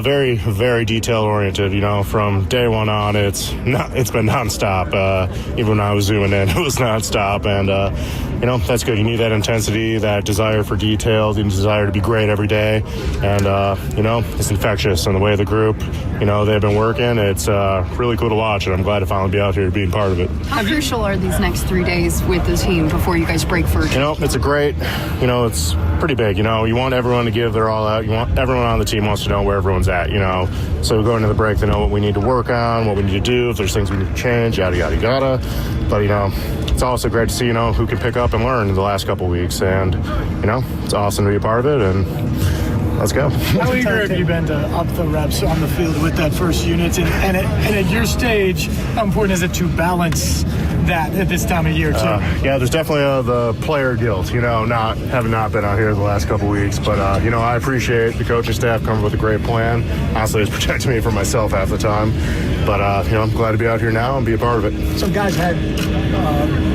Very, very detail-oriented. From day one on, it's been nonstop. Even when I was zooming in, it was nonstop, and that's good. You need that intensity, that desire for detail, the desire to be great every day, and it's infectious. And the way the group, they've been working, it's really cool to watch, and I'm glad to finally be out here being part of it. How crucial are these next 3 days with the team before you guys break for it? It's a great, it's pretty big. You want everyone to give their all out. You want everyone on the team wants to know where everyone's at. So going into the break, they know what we need to work on, what we need to do, if there's things we need to change, yada yada yada. But it's also great to see, who can pick up and learn in the last couple weeks. And, it's awesome to be a part of it. And let's go. How eager have you been to up the reps on the field with that first unit? And at your stage, how important is it to balance that at this time of year, too? Yeah, there's definitely the player guilt, having not been out here the last couple weeks. But, I appreciate the coaching staff coming with a great plan. Honestly, it's protecting me from myself half the time. But, I'm glad to be out here now and be a part of it. Some guys had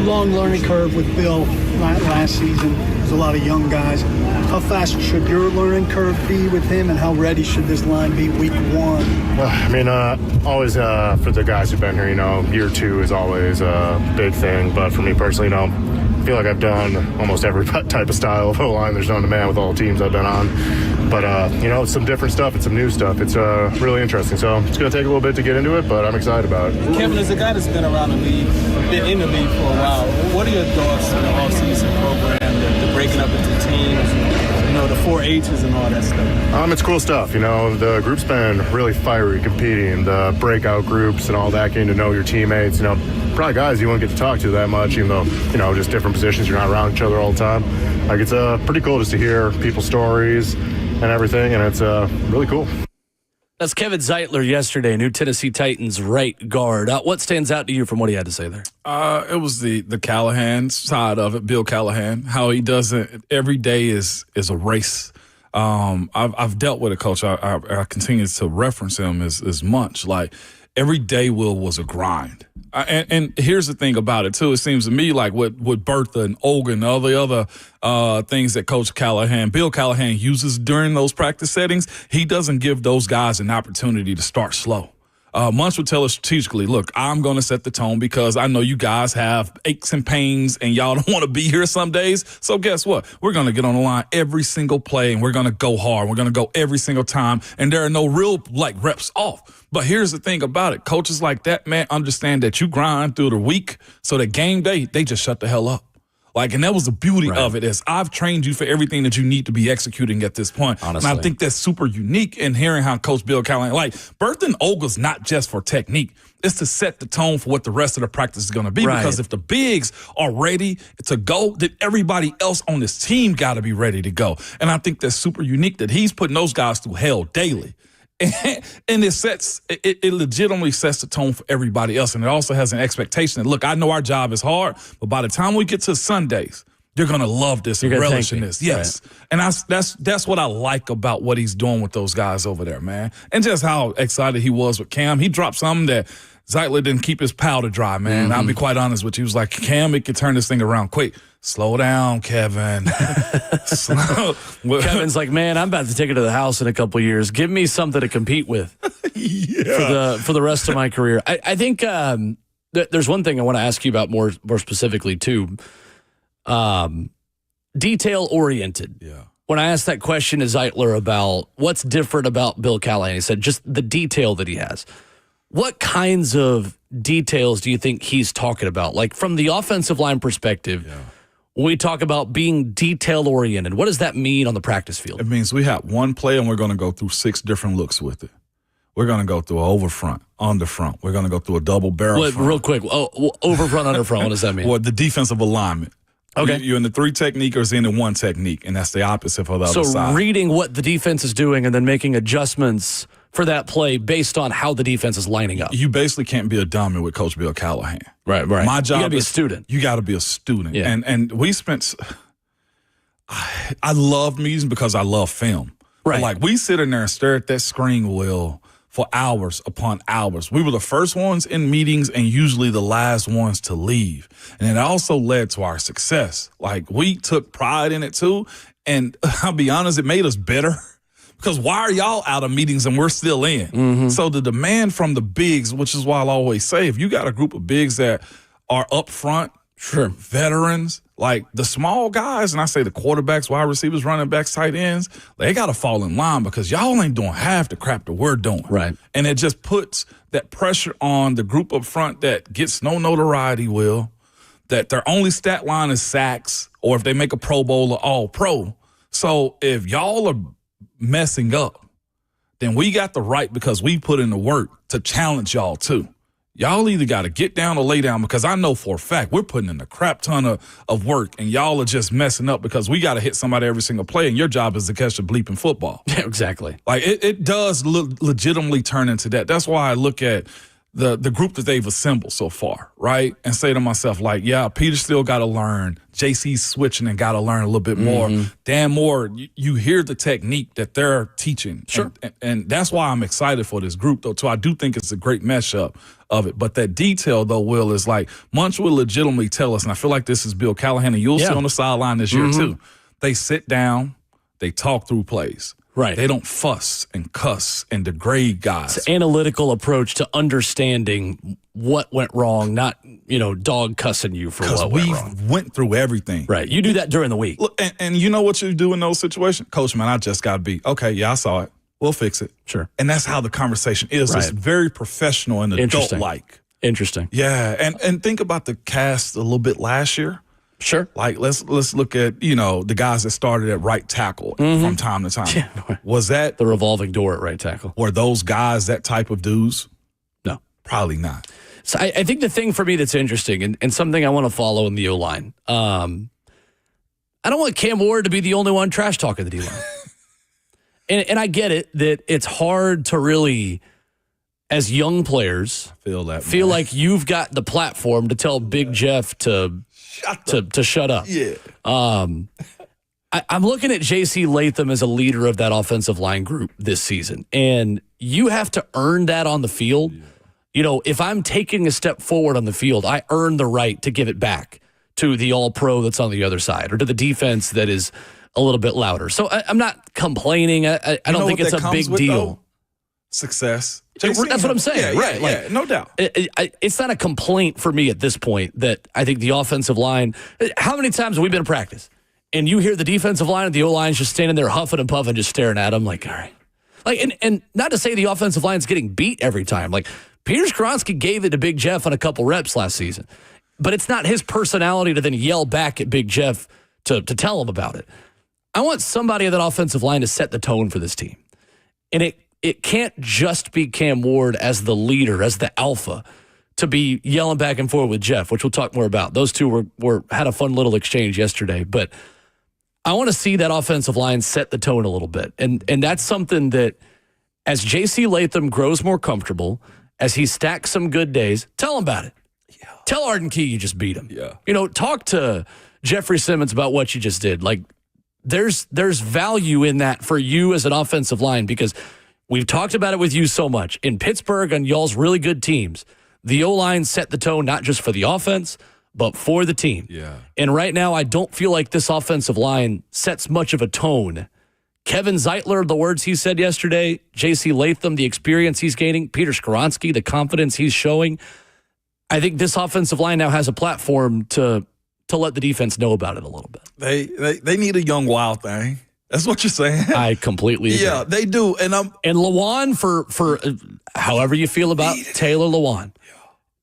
long learning curve with Bill last season. There's a lot of young guys. How fast should your learning curve be with him, and how ready should this line be week one? Always for the guys who've been here, year two is always a big thing. But for me personally, I feel like I've done almost every type of style of O-line there's known to man with all the teams I've been on. But, it's some different stuff. It's some new stuff. It's really interesting. So it's going to take a little bit to get into it, but I'm excited about it. Kevin, as a guy that's been around the league, been in the league for a while, what are your thoughts on the offseason program, the breaking up into teams, the 4 H's and all that stuff? It's cool stuff. The group's been really fiery, competing, the breakout groups and all that, getting to know your teammates, probably guys you won't get to talk to that much, even though, just different positions, you're not around each other all the time. Like, it's pretty cool just to hear people's stories and everything, and it's really cool. That's Kevin Zeitler yesterday, new Tennessee Titans right guard. What stands out to you from what he had to say there? It was the Callahan side of it, Bill Callahan, how he does it. Every day is a race. I've dealt with a coach. I continue to reference him as much. Like, every day, Will, was a grind. And here's the thing about it, too. It seems to me like with Bertha and Olga and all the other things that Coach Callahan, Bill Callahan, uses during those practice settings, he doesn't give those guys an opportunity to start slow. Munch would tell us strategically, look, I'm going to set the tone because I know you guys have aches and pains and y'all don't want to be here some days. So guess what? We're going to get on the line every single play and we're going to go hard. We're going to go every single time, and there are no real reps off. But here's the thing about it. Coaches like that, man, understand that you grind through the week so that game day, they just shut the hell up. And that was the beauty of it, is I've trained you for everything that you need to be executing at this point. Honestly. And I think that's super unique in hearing how Coach Bill Callahan, Bertha and Olga's not just for technique. It's to set the tone for what the rest of the practice is going to be. Right. Because if the bigs are ready to go, then everybody else on this team got to be ready to go. And I think that's super unique that he's putting those guys through hell daily. And it legitimately sets the tone for everybody else. And it also has an expectation that, look, I know our job is hard, but by the time we get to Sundays, you're going to love this and relish in this. Yes. Right. And that's what I like about what he's doing with those guys over there, man. And just how excited he was with Cam. He dropped something that Zeitler didn't keep his powder dry, man. Mm-hmm. I'll be quite honest with you. He was like, Cam, it can turn this thing around quick. Slow down, Kevin. Kevin's like, man, I'm about to take it to the house in a couple of years. Give me something to compete with for the rest of my career. I think there's one thing I want to ask you about more specifically, too. Detail-oriented. Yeah. When I asked that question to Zeitler about what's different about Bill Callahan, he said just the detail that he has. What kinds of details do you think he's talking about? Like, from the offensive line perspective, when we talk about being detail-oriented, what does that mean on the practice field? It means we have one play and we're going to go through 6 different looks with it. We're going to go through an over front, under front. We're going to go through a double barrel front. Real quick, over front, under front, what does that mean? Well, the defensive alignment. Okay. You're in the 3 technique or is in the 1 technique, and that's the opposite for the other side. So reading what the defense is doing and then making adjustments for that play based on how the defense is lining up. You basically can't be a dummy with Coach Bill Callahan. Right. My job you got to be a student. You got to be a student. Yeah. And we spent I love meetings because I love film. Right. But we sit in there and stare at that screen, Will, for hours upon hours. We were the first ones in meetings and usually the last ones to leave. And it also led to our success. We took pride in it too. And I'll be honest, it made us better. Because why are y'all out of meetings and we're still in? Mm-hmm. So the demand from the bigs, which is why I'll always say, if you got a group of bigs that are up front, veterans, the small guys, and I say the quarterbacks, wide receivers, running backs, tight ends, they got to fall in line because y'all ain't doing half the crap that we're doing. Right. And it just puts that pressure on the group up front that gets no notoriety, Will, that their only stat line is sacks, or if they make a Pro Bowl or All-Pro. So if y'all are messing up, then we got the right, because we put in the work, to challenge y'all too. Y'all either got to get down or lay down, because I know for a fact we're putting in a crap ton of work, and y'all are just messing up because we got to hit somebody every single play, and your job is to catch the bleeping football. Yeah, exactly. Like, it does legitimately turn into that. That's why I look at the group that they've assembled so far, right? And say to myself, like, yeah, Peter still got to learn. JC's switching and got to learn a little bit more. Dan Moore, you hear the technique that they're teaching. Sure. And that's why I'm excited for this group, though, too. I do think it's a great mashup of it. But that detail, though, Will, is like, Munch will legitimately tell us, and I feel like this is Bill Callahan, and you'll see on the sideline this year, too. They sit down, they talk through plays. Right. They don't fuss and cuss and degrade guys. It's an analytical approach to understanding what went wrong, not, dog cussing you for what went wrong. We went through everything. Right. You do that during the week. Look, and you know what you do in those situations? Coach, man, I just got beat. Okay, yeah, I saw it. We'll fix it. Sure. And that's how the conversation is. Right. It's very professional and adult-like. Interesting. Yeah, and think about the cast a little bit last year. Sure. Like, let's look at, the guys that started at right tackle from time to time. Yeah. Was that the revolving door at right tackle? Were those guys that type of dudes? No. Probably not. So I think the thing for me that's interesting and something I want to follow in the O-line, I don't want Cam Ward to be the only one trash talking the D-line. and I get it that it's hard to really, as young players, feel like you've got the platform to tell Big Jeff to shut up. Yeah. I'm looking at J.C. Latham as a leader of that offensive line group this season, and you have to earn that on the field. Yeah. If I'm taking a step forward on the field, I earn the right to give it back to the all-pro that's on the other side or to the defense that is a little bit louder. So I'm not complaining. I don't think it's a big deal. Though? Success. That's what I'm saying. Yeah, right. Yeah, no doubt. It's not a complaint for me at this point that I think the offensive line, how many times have we been in practice and you hear the defensive line and the O-line just standing there huffing and puffing, just staring at them like, all right. Like, and not to say the offensive line's getting beat every time. Like, Peter Skoronski gave it to Big Jeff on a couple reps last season, but it's not his personality to then yell back at Big Jeff to tell him about it. I want somebody on that offensive line to set the tone for this team. And it can't just be Cam Ward as the leader, as the alpha, to be yelling back and forth with Jeff, which we'll talk more about. Those two had a fun little exchange yesterday. But I want to see that offensive line set the tone a little bit. And that's something that, as J.C. Latham grows more comfortable, as he stacks some good days, tell him about it. Yeah. Tell Arden Key you just beat him. Yeah. Talk to Jeffrey Simmons about what you just did. Like, there's value in that for you as an offensive line, because we've talked about it with you so much. In Pittsburgh, on y'all's really good teams, the O-line set the tone not just for the offense, but for the team. Yeah. And right now, I don't feel like this offensive line sets much of a tone. Kevin Zeitler, the words he said yesterday, J.C. Latham, the experience he's gaining, Peter Skoronski, the confidence he's showing. I think this offensive line now has a platform to let the defense know about it a little bit. They need a young wild thing. That's what you're saying. I completely agree. Yeah, they do. And Lewan, for however you feel about Taylor Lewan,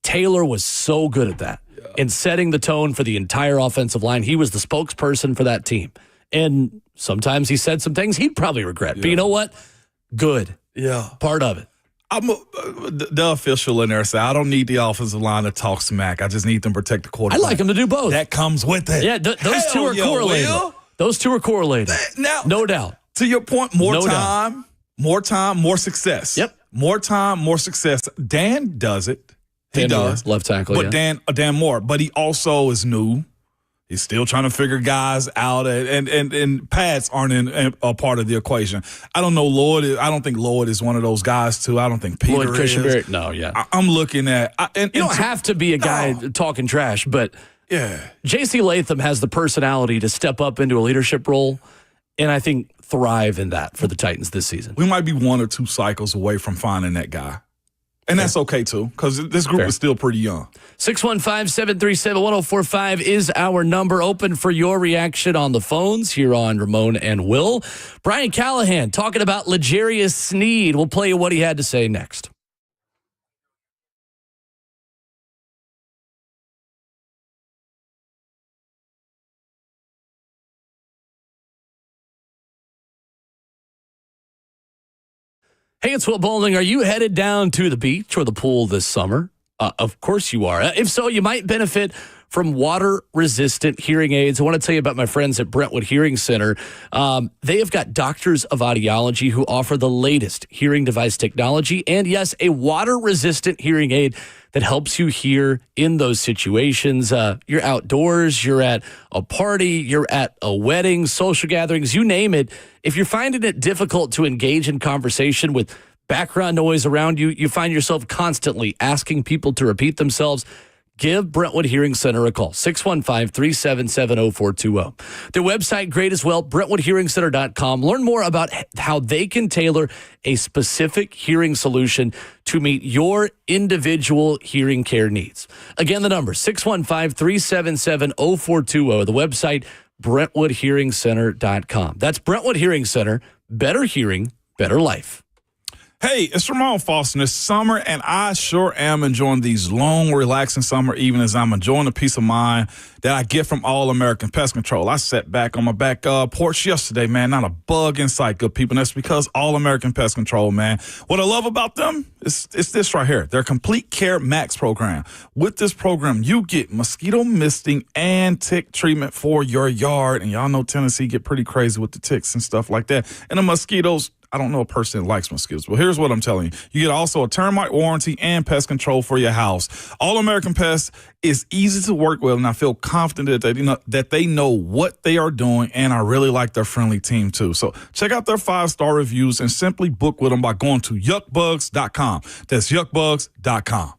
Taylor was so good at that in setting the tone for the entire offensive line. He was the spokesperson for that team. And sometimes he said some things he'd probably regret. But you know what? Good. Yeah. Part of it. The official in there said, I don't need the offensive line to talk smack. I just need them to protect the quarterback. I like them to do both. That comes with it. Yeah, those two are correlated. Will. Those two are correlated. Now, no doubt. To your point, more time, more success. Yep. More time, more success. Dan does it. He does. Left tackle, but Dan Moore. But he also is new. He's still trying to figure guys out, and pads aren't a part of the equation. I don't know Lloyd. I don't think Lloyd is one of those guys, too. I don't think Peter Lloyd is. Cushenberry. No, yeah. I'm looking at – you don't have to be a guy talking trash, but J.C. Latham has the personality to step up into a leadership role, and I think thrive in that for the Titans this season. We might be 1 or 2 cycles away from finding that guy. And that's okay, too, because this group is still pretty young. 615-737-1045 is our number. Open for your reaction on the phones here on Ramon and Will. Brian Callahan talking about L'Jarius Sneed. We'll play you what he had to say next. Hey, it's Will Bowling. Are you headed down to the beach or the pool this summer? Of course you are. If so, you might benefit from water-resistant hearing aids. I want to tell you about my friends at Brentwood Hearing Center. They have got doctors of audiology who offer the latest hearing device technology and, yes, a water-resistant hearing aid that helps you hear in those situations. You're outdoors, you're at a party, you're at a wedding, social gatherings, you name it. If you're finding it difficult to engage in conversation with background noise around you, you find yourself constantly asking people to repeat themselves, give Brentwood Hearing Center a call, 615-377-0420. Their website, great as well, BrentwoodHearingCenter.com. Learn more about how they can tailor a specific hearing solution to meet your individual hearing care needs. Again, the number, 615-377-0420. The website, BrentwoodHearingCenter.com. That's Brentwood Hearing Center. Better hearing, better life. Hey, it's Ramon Foster this summer, and I sure am enjoying these long, relaxing summer evenings. I'm enjoying the peace of mind that I get from All American Pest Control. I sat back on my back porch yesterday, man, not a bug in sight, good people, and that's because All American Pest Control, man. What I love about them is this right here, their Complete Care Max program. With this program, you get mosquito misting and tick treatment for your yard, and y'all know Tennessee get pretty crazy with the ticks and stuff like that, and the mosquitoes. I don't know a person that likes mosquitoes, but here's what I'm telling you. You get also a termite warranty and pest control for your house. All American Pest is easy to work with, and I feel confident that they know what they are doing, and I really like their friendly team too. So check out their 5-star reviews and simply book with them by going to yuckbugs.com. That's yuckbugs.com.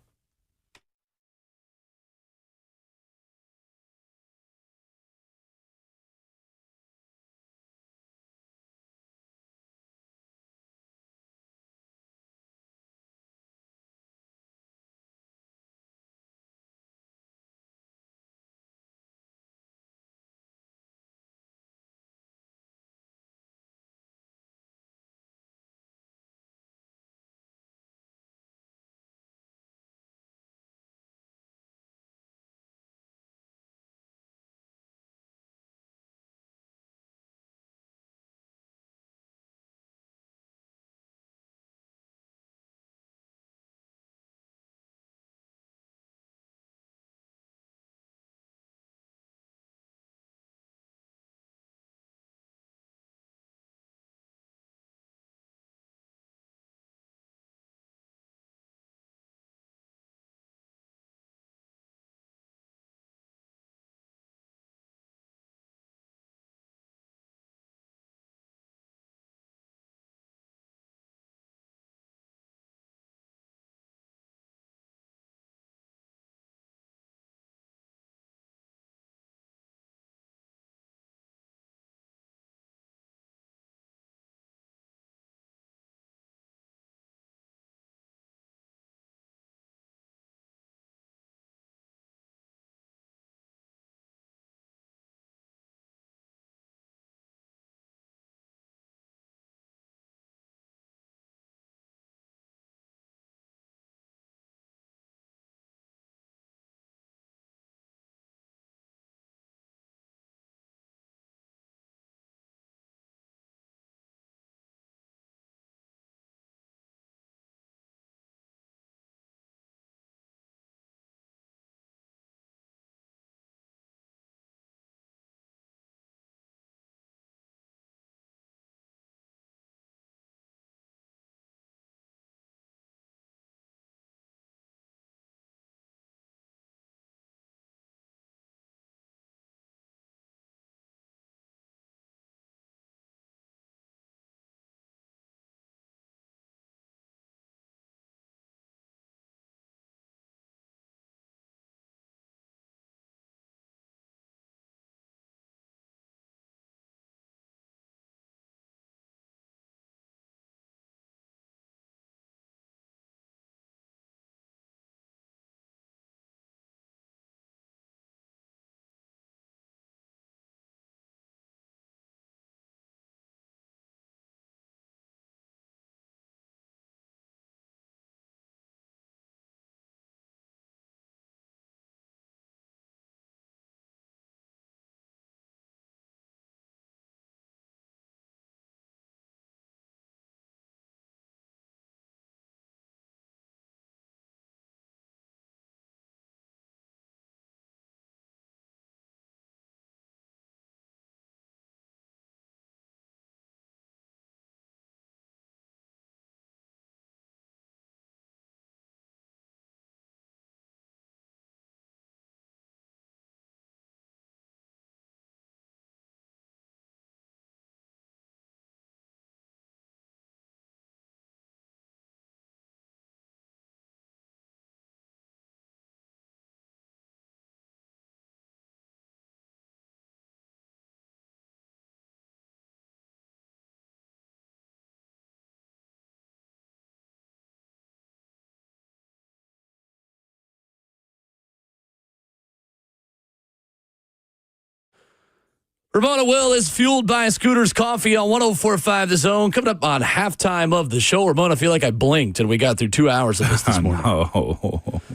Ramon Will is fueled by Scooter's Coffee on 104.5 The Zone. Coming up on halftime of the show. Ramon, I feel like I blinked and we got through 2 hours of this morning.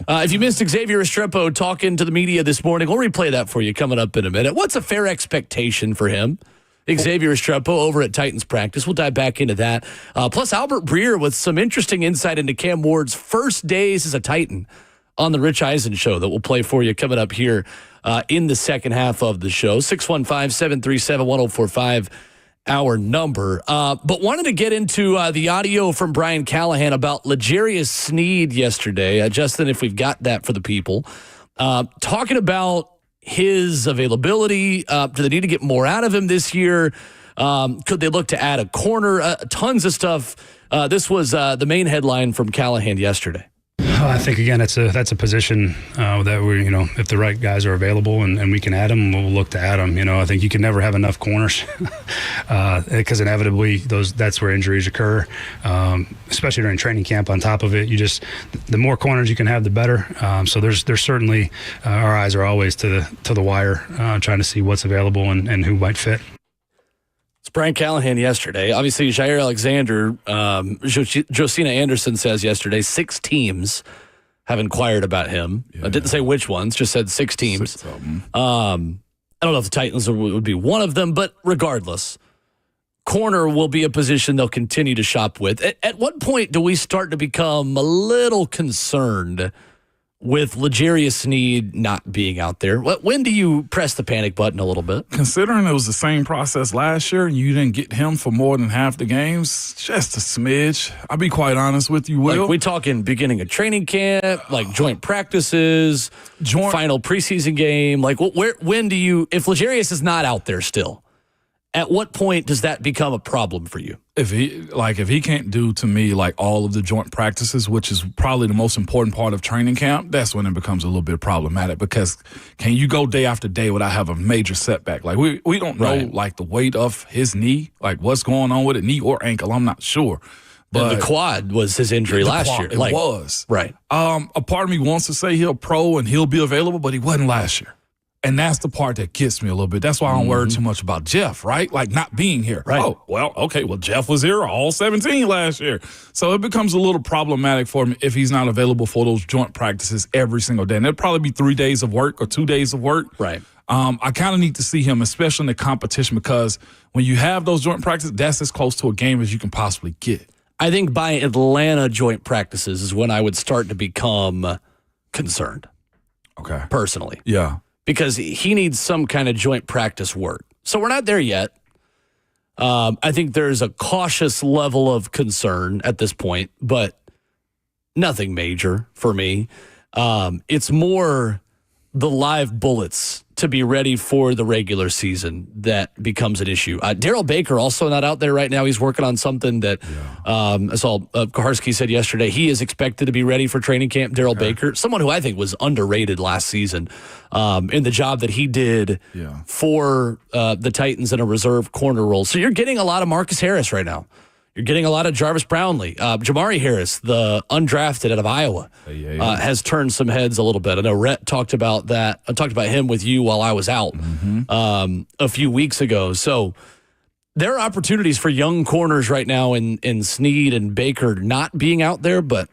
If you missed Xavier Restrepo talking to the media this morning, we'll replay that for you coming up in a minute. What's a fair expectation for him? Xavier Restrepo over at Titans practice. We'll dive back into that. Plus, Albert Breer with some interesting insight into Cam Ward's first days as a Titan on the Rich Eisen Show that we'll play for you coming up here in the second half of the show. 615-737-1045, our number. But wanted to get into the audio from Brian Callahan about L'Jarius Sneed yesterday. Justin, if we've got that for the people. Talking about his availability. Do they need to get more out of him this year? Could they look to add a corner? Tons of stuff. This was the main headline from Callahan yesterday. I think, again, that's a position that we, if the right guys are available and we can add them, we'll look to add them. I think you can never have enough corners because inevitably that's where injuries occur, especially during training camp. On top of it, the more corners you can have, the better. So there's certainly our eyes are always to the wire, trying to see what's available and who might fit. It's Brian Callahan yesterday. Obviously, Jair Alexander, Josina Anderson says yesterday, 6 teams have inquired about him. I didn't say which ones, just said 6 teams. I don't know if the Titans would be one of them, but regardless, corner will be a position they'll continue to shop with. At what point do we start to become a little concerned with L'Jarius Sneed not being out there? When do you press the panic button a little bit? Considering it was the same process last year and you didn't get him for more than half the games, just a smidge. I'll be quite honest with you, Will. Like we talking beginning of training camp, like joint practices, final preseason game. Like when do you, if L'Jarius is not out there still, at what point does that become a problem for you? If he can't do to me like all of the joint practices, which is probably the most important part of training camp, that's when it becomes a little bit problematic because can you go day after day without having a major setback? Like we don't know like the weight of his knee, like what's going on with it, knee or ankle, I'm not sure. But the quad was his injury last year. It was. Right. A part of me wants to say he'll pro and he'll be available, but he wasn't last year. And that's the part that gets me a little bit. That's why I don't worry too much about Jeff, right? Like not being here. Right. Oh, well, okay, well, Jeff was here all 17 last year. So it becomes a little problematic for me if he's not available for those joint practices every single day. And it'll probably be 3 days of work or 2 days of work. Right. I kind of need to see him, especially in the competition, because when you have those joint practices, that's as close to a game as you can possibly get. I think by Atlanta joint practices is when I would start to become concerned. Okay. Personally. Yeah. Because he needs some kind of joint practice work. So we're not there yet. I think there's a cautious level of concern at this point, but nothing major for me. It's more the live bullets to be ready for the regular season that becomes an issue. Darrell Baker also not out there right now. He's working on something that I saw Kaharski said yesterday. He is expected to be ready for training camp. Darrell Baker, someone who I think was underrated last season in the job that he did for the Titans in a reserve corner role. So you're getting a lot of Marcus Harris right now. You're getting a lot of Jarvis Brownlee. Jamari Harris, the undrafted out of Iowa, has turned some heads a little bit. I know Rhett talked about that. I talked about him with you while I was out a few weeks ago. So there are opportunities for young corners right now in Sneed and Baker not being out there, but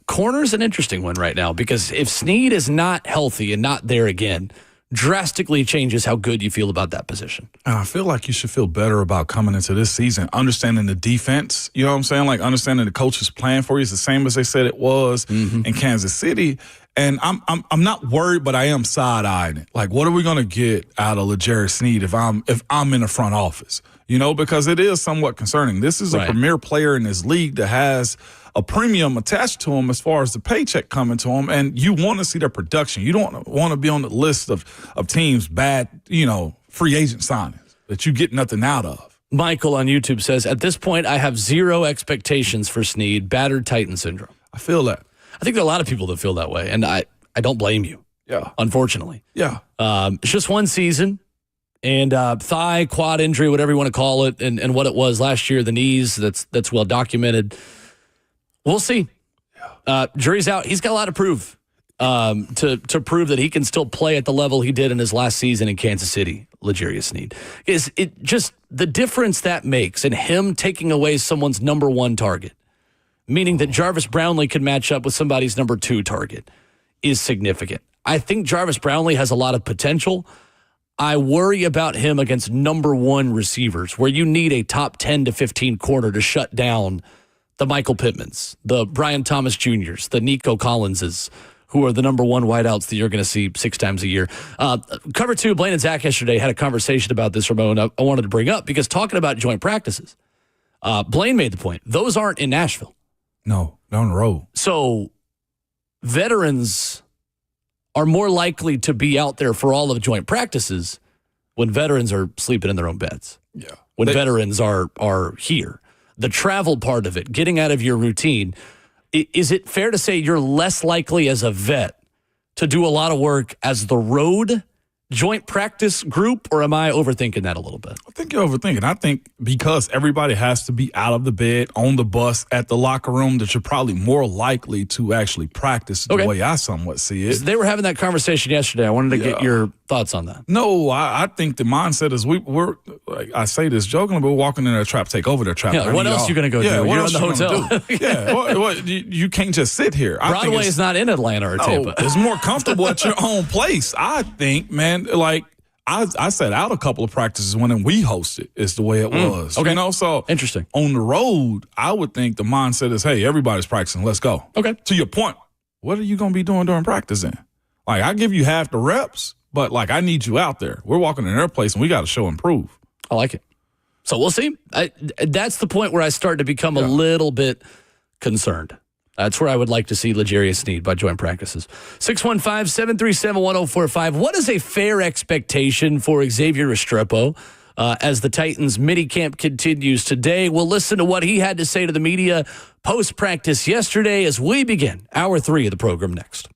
corner's an interesting one right now because if Sneed is not healthy and not there again, drastically changes how good you feel about that position. And I feel like you should feel better about coming into this season, understanding the defense, you know what I'm saying? Like understanding the coach's plan for you is the same as they said it was in Kansas City. And I'm not worried, but I am side-eyeing it. Like, what are we gonna get out of L'Jarius Sneed if I'm in the front office? You know, because it is somewhat concerning. This is a premier player in this league that has a premium attached to him as far as the paycheck coming to him, and you want to see their production. You don't want to be on the list of teams' bad, free agent signings that you get nothing out of. Michael on YouTube says, at this point, I have zero expectations for Sneed, battered Titan syndrome. I feel that. I think there are a lot of people that feel that way, and I don't blame you. Yeah. Unfortunately. Yeah. It's just one season, and thigh, quad injury, whatever you want to call it, and what it was last year, the knees, that's well documented. We'll see. Jury's out. He's got a lot to prove to prove that he can still play at the level he did in his last season in Kansas City. L'Jarius Sneed. Is it just the difference that makes in him taking away someone's number one target, meaning that Jarvis Brownlee could match up with somebody's number two target, is significant. I think Jarvis Brownlee has a lot of potential. I worry about him against number one receivers, where you need a top 10 to 15 corner to shut down the Michael Pittmans, the Brian Thomas Jr.'s, the Nico Collinses, who are the number one wideouts that you're going to see 6 times a year. Cover 2, Blaine and Zach yesterday had a conversation about this, Ramon, I wanted to bring up, because talking about joint practices, Blaine made the point. Those aren't in Nashville. No, they're on the road. So veterans are more likely to be out there for all of joint practices when veterans are sleeping in their own beds. Yeah. When veterans are here. The travel part of it, getting out of your routine. Is it fair to say you're less likely as a vet to do a lot of work as the road joint practice group, or am I overthinking that a little bit? I think you're overthinking. I think because everybody has to be out of the bed, on the bus, at the locker room, that you're probably more likely to actually practice the way I somewhat see it. They were having that conversation yesterday. I wanted to get your thoughts on that. No, I think the mindset is we're like, I say this jokingly, but we're walking in their trap, take over their trap. Yeah, what else you going to go do? You're in the hotel. Yeah, you can't just sit here. Broadway is not in Atlanta or Tampa. It's more comfortable at your own place. I think, man, like I sat out a couple of practices when we hosted is the way it was. Okay. You know, so interesting. On the road, I would think the mindset is, hey, everybody's practicing. Let's go. Okay. To your point, what are you going to be doing during practice then? Like, I give you half the reps, but like I need you out there. We're walking in their place and we got to show and prove. I like it. So we'll see. That's the point where I start to become a little bit concerned. That's where I would like to see L'Jarius Sneed by joint practices. 615-737-1045. What is a fair expectation for Xavier Restrepo as the Titans minicamp continues today? We'll listen to what he had to say to the media post-practice yesterday as we begin hour 3 of the program next.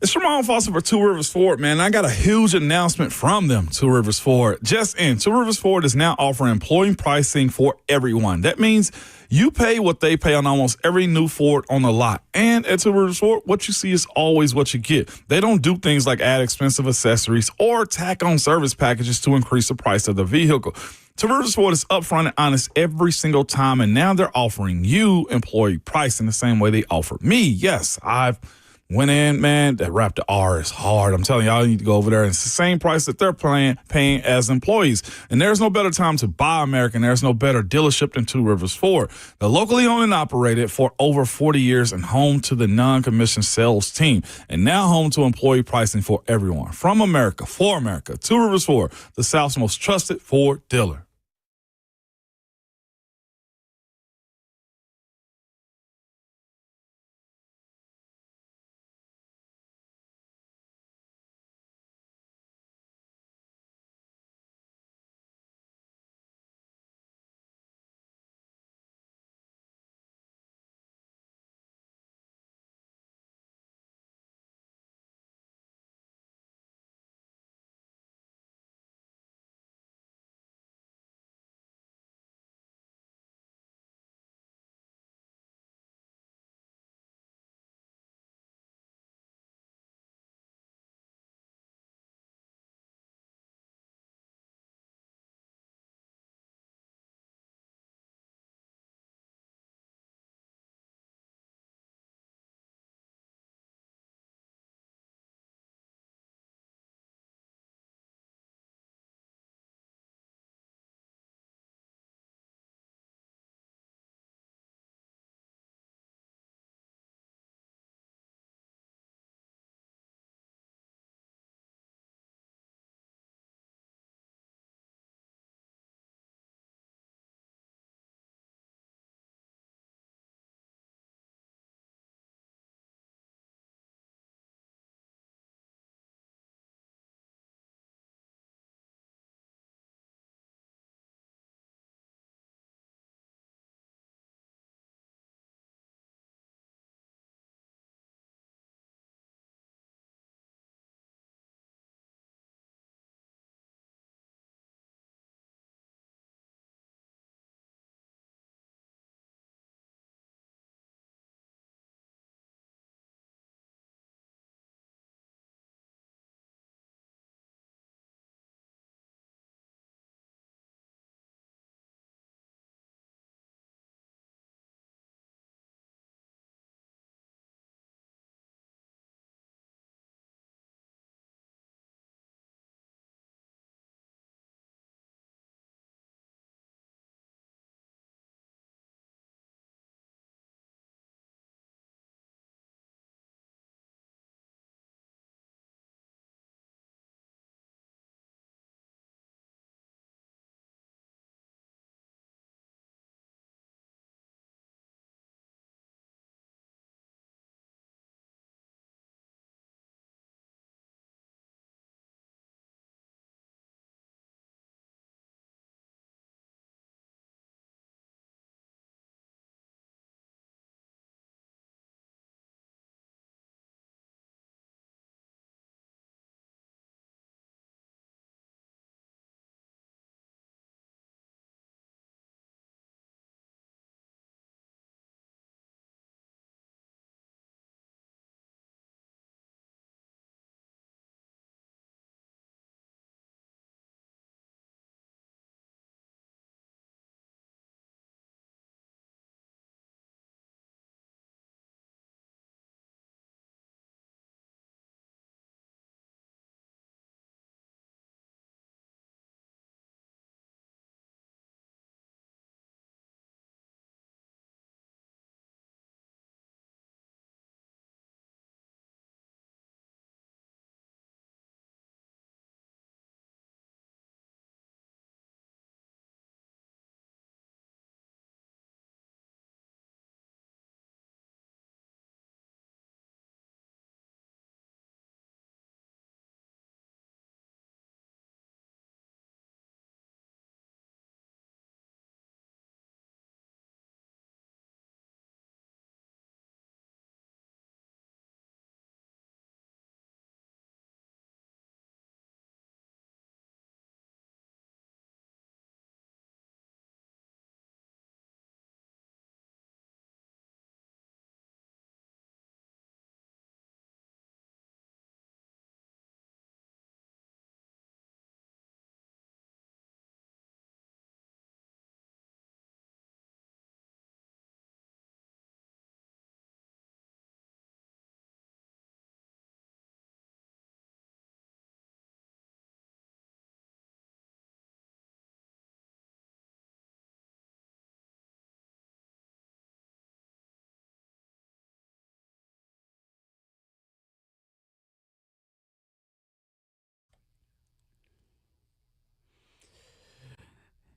It's Ramon Foster for Two Rivers Ford, man. I got a huge announcement from them, Two Rivers Ford. Just in, Two Rivers Ford is now offering employee pricing for everyone. That means you pay what they pay on almost every new Ford on the lot. And at Two Rivers Ford, what you see is always what you get. They don't do things like add expensive accessories or tack on service packages to increase the price of the vehicle. Two Rivers Ford is upfront and honest every single time, and now they're offering you employee pricing the same way they offered me. Yes, I've went in, man, that rap to R is hard. I'm telling y'all, you need to go over there. It's the same price that they're paying as employees. And there's no better time to buy American. There's no better dealership than Two Rivers Ford. They're locally owned and operated for over 40 years and home to the non-commissioned sales team. And now home to employee pricing for everyone. From America, for America, Two Rivers Ford, the South's most trusted Ford dealer.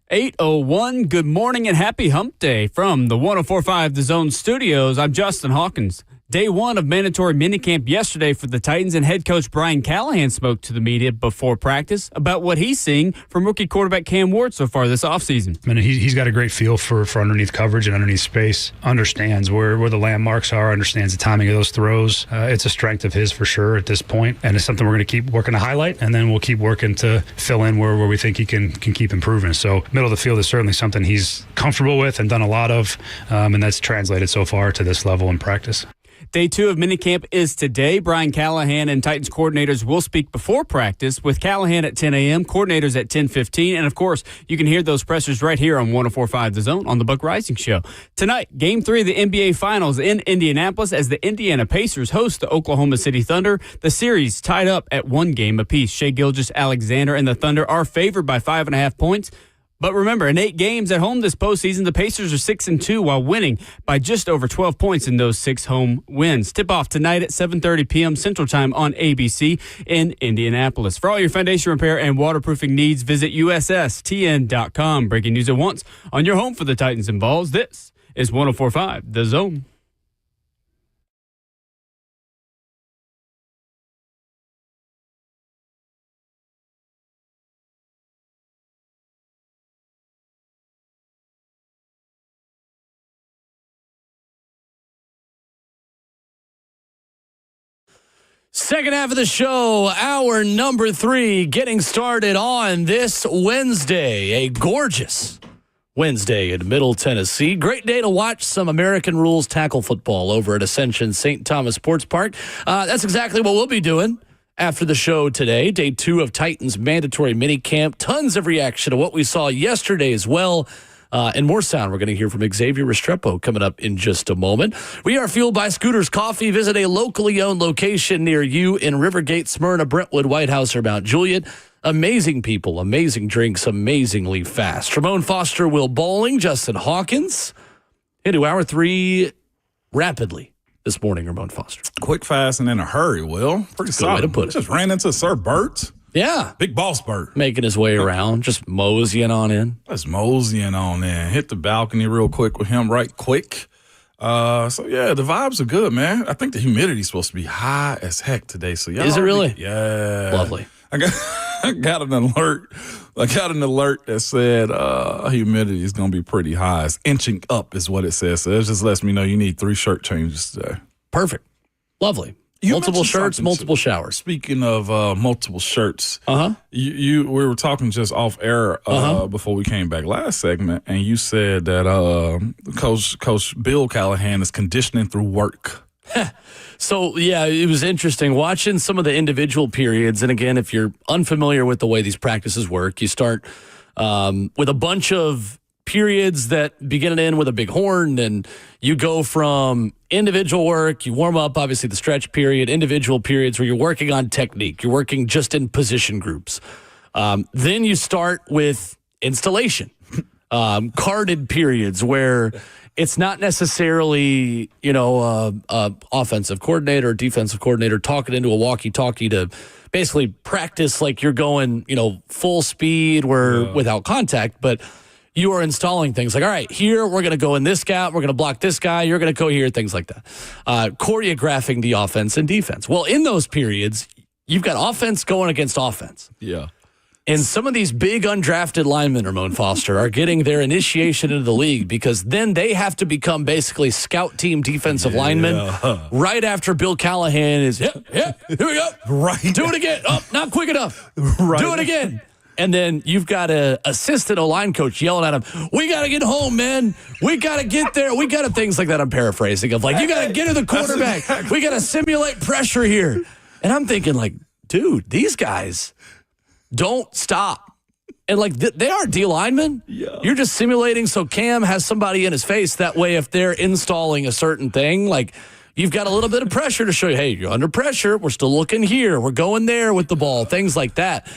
8:01. Good morning and happy hump day from the 104.5 The Zone studios. I'm Justin Hawkins. Day one of mandatory minicamp yesterday for the Titans, and head coach Brian Callahan spoke to the media before practice about what he's seeing from rookie quarterback Cam Ward so far this offseason. I mean, he's got a great feel for underneath coverage and underneath space, understands where the landmarks are, understands the timing of those throws. It's a strength of his for sure at this point, and it's something we're going to keep working to highlight, and then we'll keep working to fill in where we think he can keep improving. So middle of the field is certainly something he's comfortable with and done a lot of, and that's translated so far to this level in practice. Day two of minicamp is today. Brian Callahan and Titans coordinators will speak before practice, with Callahan at 10 a.m., coordinators at 10:15. And, of course, you can hear those pressers right here on 104.5 The Zone on the Buck Rising Show. Tonight, Game 3 of the NBA Finals in Indianapolis as the Indiana Pacers host the Oklahoma City Thunder. The series tied up at 1 game apiece. Shai Gilgeous-Alexander and the Thunder are favored by 5.5 points. But remember, in 8 games at home this postseason, the Pacers are 6-2 while winning by just over 12 points in those 6 home wins. Tip-off tonight at 7:30 p.m. Central Time on ABC in Indianapolis. For all your foundation repair and waterproofing needs, visit USSTN.com. Breaking news at once on your home for the Titans and Vols. This is 104.5 The Zone. Second half of the show, hour number 3, getting started on this Wednesday. A gorgeous Wednesday in Middle Tennessee. Great day to watch some American rules tackle football over at Ascension St. Thomas Sports Park. That's exactly what we'll be doing after the show today. Day 2 of Titans mandatory minicamp. Tons of reaction to what we saw yesterday as well. And more sound we're going to hear from Xavier Restrepo coming up in just a moment. We are fueled by Scooters Coffee. Visit a locally owned location near you in Rivergate, Smyrna, Brentwood, White House, or Mount Juliet. Amazing people, amazing drinks, amazingly fast. Ramon Foster, Will Bowling, Justin Hawkins. Into hour 3 rapidly this morning, Ramon Foster. Quick, fast, and in a hurry, Will. Pretty solid. Way to put it. Just ran into Sir Bert. Yeah. Big boss Bert. Making his way around, just moseying on in. Just moseying on in. Hit the balcony real quick with him right quick. So, yeah, the vibes are good, man. I think the humidity's supposed to be high as heck today. So, is it really? Yeah. Lovely. I got an alert. I got an alert that said humidity is going to be pretty high. It's inching up is what it says. So it just lets me know you need 3 shirt changes today. Perfect. Lovely. Multiple shirts, multiple showers. Speaking of multiple shirts, we were talking just off air before we came back last segment, and you said that Coach Bill Callahan is conditioning through work. So, yeah, it was interesting watching some of the individual periods. And again, if you're unfamiliar with the way these practices work, you start with a bunch of periods that begin and end with a big horn, and you go from individual work, you warm up, obviously the stretch period, individual periods where you're working on technique, you're working just in position groups. Then you start with installation, carded periods where it's not necessarily, offensive coordinator or defensive coordinator talking into a walkie-talkie to basically practice like you're going, full speed without contact, but you are installing things like, all right, here we're going to go in this gap, we're going to block this guy, you're going to go here, things like that. Choreographing the offense and defense. Well, in those periods, you've got offense going against offense. Yeah. And some of these big undrafted linemen, Ramon Foster, are getting their initiation into the league because then they have to become basically scout team defensive linemen right after Bill Callahan is, here we go. Right. Do it again. Oh, not quick enough. Right. Do it again. And then you've got an assistant O-line coach yelling at him, we got to get home, man. We got to get there. We got to things like that. I'm paraphrasing of like, you got to get to the quarterback. We got to simulate pressure here. And I'm thinking like, dude, these guys don't stop. And like they are D linemen. Yeah. You're just simulating so Cam has somebody in his face. That way, if they're installing a certain thing, like you've got a little bit of pressure to show you, hey, you're under pressure. We're still looking here. We're going there with the ball. Things like that.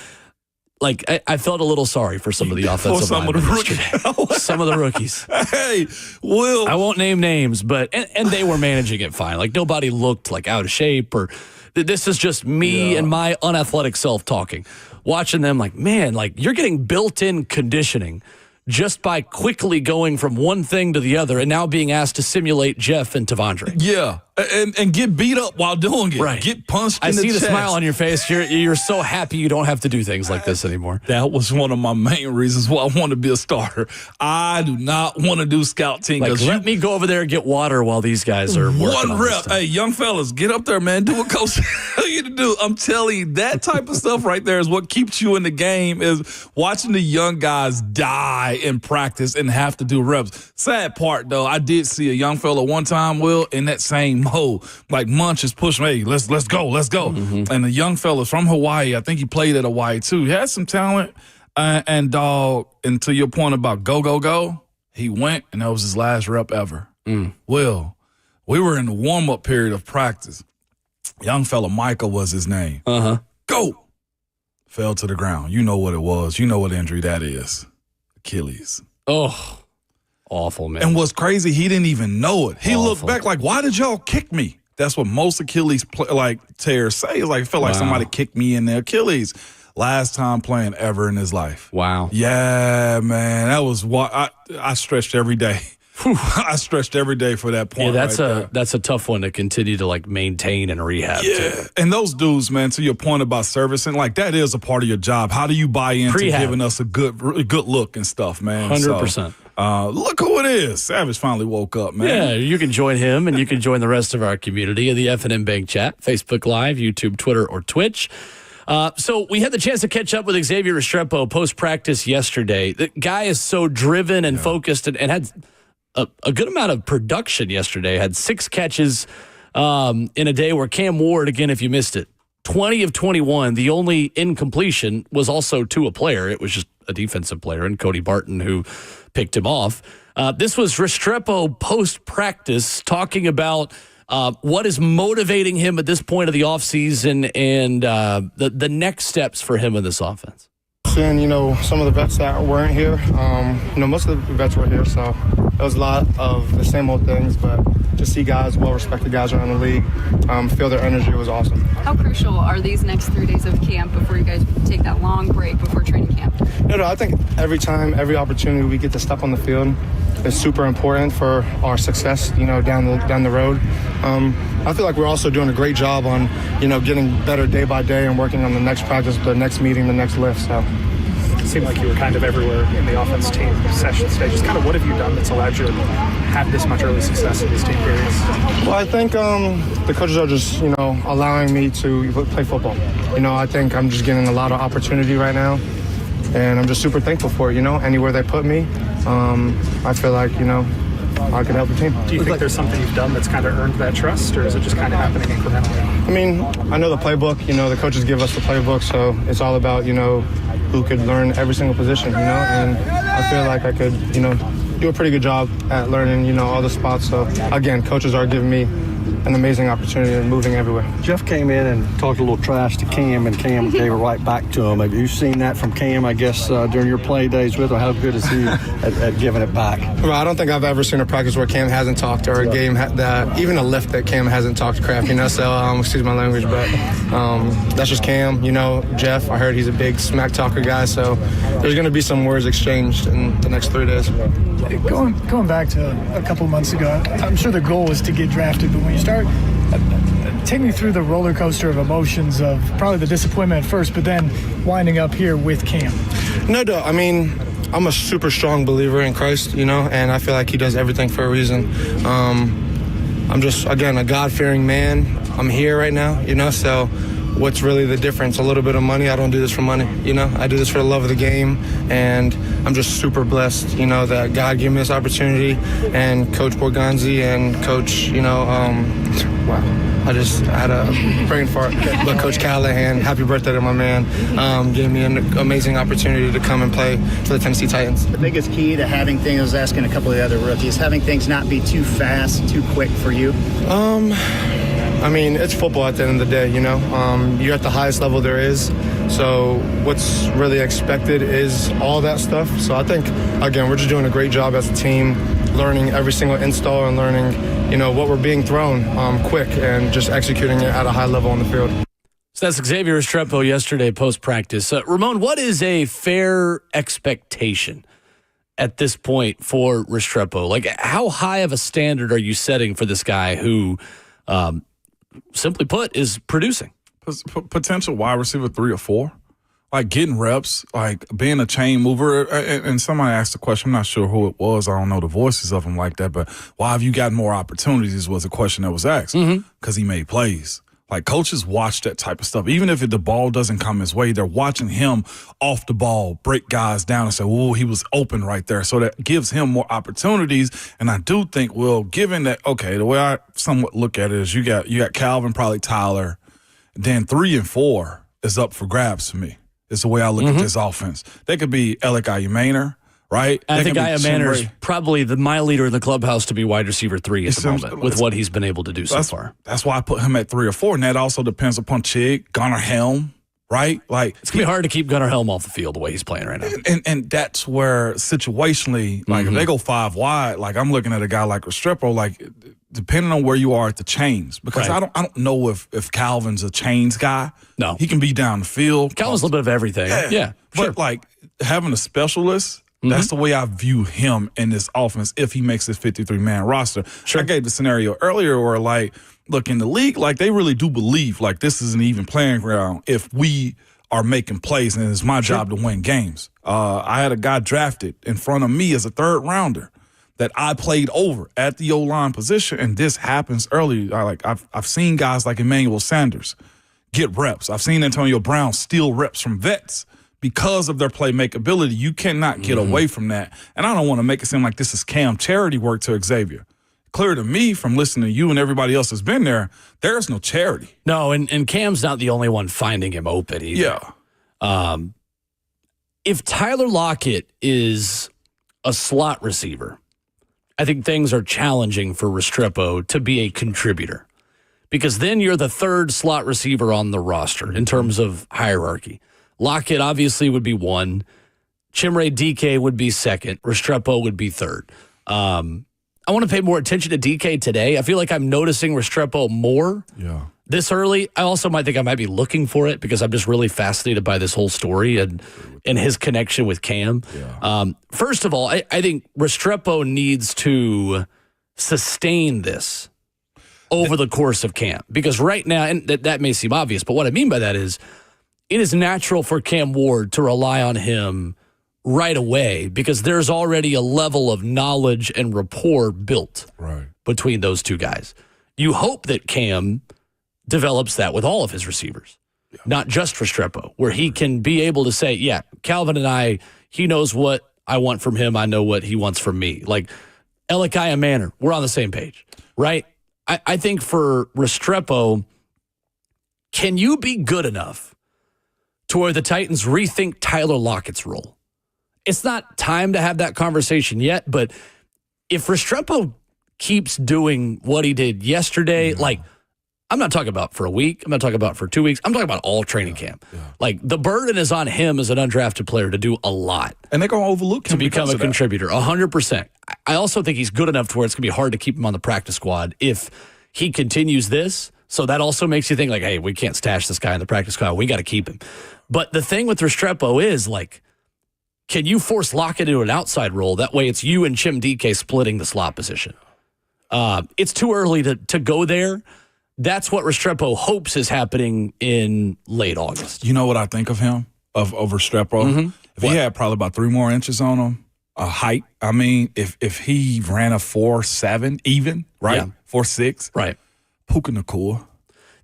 Like, I felt a little sorry for some of the offensive linemen yesterday. Some of the rookies. Hey, Will. I won't name names, but and they were managing it fine. Like, nobody looked, like, out of shape or this is just me and my unathletic self talking. Watching them like, man, like, you're getting built-in conditioning just by quickly going from one thing to the other and now being asked to simulate Jeff and Tavondre. Yeah, and get beat up while doing it. Right. Get punched in the I see chest. the smile on your face. You're so happy you don't have to do things like this anymore. That was one of my main reasons why I want to be a starter. I do not want to do scout team. Like, let me go over there and get water while these guys are working one on rep. this stuff. Hey, young fellas, get up there, man. Do what coach tell you to do. I'm telling you, that type of stuff right there is what keeps you in the game, is watching the young guys die in practice and have to do reps. Sad part, though, I did see a young fella one time, Will, in that same mode. Like, Munch is pushing, hey, let's go. Mm-hmm. And the young fella from Hawaii, I think he played at Hawaii too. He had some talent. And dog, and to your point about go, he went, and that was his last rep ever. Will, we were in the warm-up period of practice. Young fella, Michael was his name. Go. Fell to the ground. You know what it was. You know what injury that is. Achilles. Oh, awful, man. And what's crazy, he didn't even know it. He Awful. looked back like, why did y'all kick me? That's what most Achilles tears say. It's like, it felt like somebody kicked me in the Achilles. Last time playing ever in his life. Wow. Yeah, man. That was what I stretched every day. I stretched every day for that point. Yeah, that's a tough one to continue to like maintain and rehab. Yeah, too. And those dudes, man, to your point about servicing, like that is a part of your job. How do you buy into giving us a good look and stuff, man? 100%. Look who it is. Savage finally woke up, man. Yeah, you can join him and you can join the rest of our community in the F&M Bank chat, Facebook Live, YouTube, Twitter, or Twitch. So we had the chance to catch up with Xavier Restrepo post-practice yesterday. The guy is so driven and focused and had a good amount of production yesterday. Had 6 catches in a day where Cam Ward, again, if you missed it, 20 of 21. The only incompletion was also to a player. It was just a defensive player, and Cody Barton, who picked him off. This was Restrepo post-practice talking about what is motivating him at this point of the offseason and the next steps for him in this offense. Seeing, some of the vets that weren't here, most of the vets were here, so it was a lot of the same old things, but to see guys, well-respected guys around the league, feel their energy was awesome. How crucial are these next 3 days of camp before you guys take that long break before training camp? I think every opportunity we get to step on the field is super important for our success, down the road. I feel like we're also doing a great job on, getting better day by day and working on the next practice, the next meeting, the next lift. So it seemed like you were kind of everywhere in the offense team session today. Just kind of what have you done that's allowed you to have this much early success in these team periods? Well, I think the coaches are just, allowing me to play football. I think I'm just getting a lot of opportunity right now, and I'm just super thankful for it. Anywhere they put me, I feel like, I could help the team. Do you think there's something you've done that's kind of earned that trust, or is it just kind of happening incrementally? I mean, I know the playbook. The coaches give us the playbook, so it's all about, who could learn every single position, and I feel like I could, do a pretty good job at learning, all the spots. So, again, coaches are giving me an amazing opportunity and moving everywhere. Jeff came in and talked a little trash to Cam, and Cam gave it right back to him. Have you seen that from Cam, I guess, during your play days with him? How good is he at giving it back? Well, I don't think I've ever seen a practice where Cam hasn't talked, or a game that even a lift that Cam hasn't talked crap, so excuse my language, but that's just Cam. Jeff, I heard he's a big smack talker guy, so there's going to be some words exchanged in the next 3 days. Going back to a couple months ago, I'm sure the goal was to get drafted, but when you start, take me through the roller coaster of emotions of probably the disappointment at first, but then winding up here with Cam. No, I mean, I'm a super strong believer in Christ, and I feel like he does everything for a reason. I'm just, again, a God-fearing man. I'm here right now, so what's really the difference? A little bit of money. I don't do this for money, I do this for the love of the game, and I'm just super blessed, that God gave me this opportunity, and Coach Borgonzi and Coach, wow. I just had a brain fart. But Coach Callahan, happy birthday to my man, gave me an amazing opportunity to come and play for the Tennessee Titans. The biggest key to having things, I was asking a couple of the other rookies, having things not be too fast, too quick for you? I mean, it's football at the end of the day, You're at the highest level there is. So what's really expected is all that stuff. So I think, again, we're just doing a great job as a team, learning every single install and learning, what we're being thrown quick and just executing it at a high level on the field. So that's Xavier Restrepo yesterday post-practice. Ramon, what is a fair expectation at this point for Restrepo? Like, how high of a standard are you setting for this guy who, simply put, is producing? Potential wide receiver 3 or 4. Like getting reps, like being a chain mover. And somebody asked the question, I'm not sure who it was. I don't know the voices of them like that, but why have you gotten more opportunities was a question that was asked. Because he made plays. Like coaches watch that type of stuff. Even if the ball doesn't come his way, they're watching him off the ball, break guys down and say, oh, he was open right there. So that gives him more opportunities. And I do think, Will, given that, okay, the way I somewhat look at it is you got Calvin, probably Tyler, then 3 and 4 is up for grabs for me. It's the way I look at this offense. They could be Alec Ayumaner, right? I think Ayumaner is probably my leader in the clubhouse to be wide receiver 3 at the moment with what he's been able to do so far. That's why I put him at 3 or 4, and that also depends upon Chig, Gunnar Helm, right? Like it's gonna be hard to keep Gunnar Helm off the field the way he's playing right now. And that's where situationally, like if they go 5 wide, like I'm looking at a guy like Restrepo, like depending on where you are at the chains, because I don't know if Calvin's a chains guy. No, he can be down the field. Calvin's a little bit of everything. Yeah, but like having a specialist. That's the way I view him in this offense if he makes this 53-man roster. I gave the scenario earlier where, like, look, in the league, like, they really do believe, like, this is an even playing ground if we are making plays and it's my job to win games. I had a guy drafted in front of me as a 3rd rounder that I played over at the O-line position, and this happens early. I've seen guys like Emmanuel Sanders get reps. I've seen Antonio Brown steal reps from vets. Because of their playmakability, you cannot get away from that. And I don't want to make it seem like this is Cam charity work to Xavier. Clear to me from listening to you and everybody else that's been there, there's no charity. No, and Cam's not the only one finding him open either. Yeah. If Tyler Lockett is a slot receiver, I think things are challenging for Restrepo to be a contributor. Because then you're the 3rd slot receiver on the roster in terms of hierarchy. Lockett obviously would be 1. Chimere DK would be 2nd. Restrepo would be 3rd. I want to pay more attention to DK today. I feel like I'm noticing Restrepo more this early. I also might think I might be looking for it because I'm just really fascinated by this whole story and his connection with Cam. First of all, I think Restrepo needs to sustain this over the course of camp because right now, and that may seem obvious, but what I mean by that is it is natural for Cam Ward to rely on him right away because there's already a level of knowledge and rapport built between those two guys. You hope that Cam develops that with all of his receivers, not just Restrepo, where he can be able to say, yeah, Calvin and he knows what I want from him. I know what he wants from me. Like Elikiah Manor, we're on the same page, right? I think for Restrepo, can you be good enough to where the Titans rethink Tyler Lockett's role? It's not time to have that conversation yet, but if Restrepo keeps doing what he did yesterday, like, I'm not talking about for a week, I'm not talking about for 2 weeks, I'm talking about all training camp. Like, the burden is on him as an undrafted player to do a lot. And they're going to overlook him to become a contributor, 100%. I also think he's good enough to where it's going to be hard to keep him on the practice squad if he continues this. So that also makes you think, like, hey, we can't stash this guy in the practice squad. We got to keep him. But the thing with Restrepo is, like, can you force Lockett into an outside role? That way it's you and Chim DK splitting the slot position. It's too early to go there. That's what Restrepo hopes is happening in late August. You know what I think of him, of Restrepo? If he had probably about 3 more inches on him, height, I mean, if he ran a 4.7 even, right? 4.6. Right. Puka Nacua.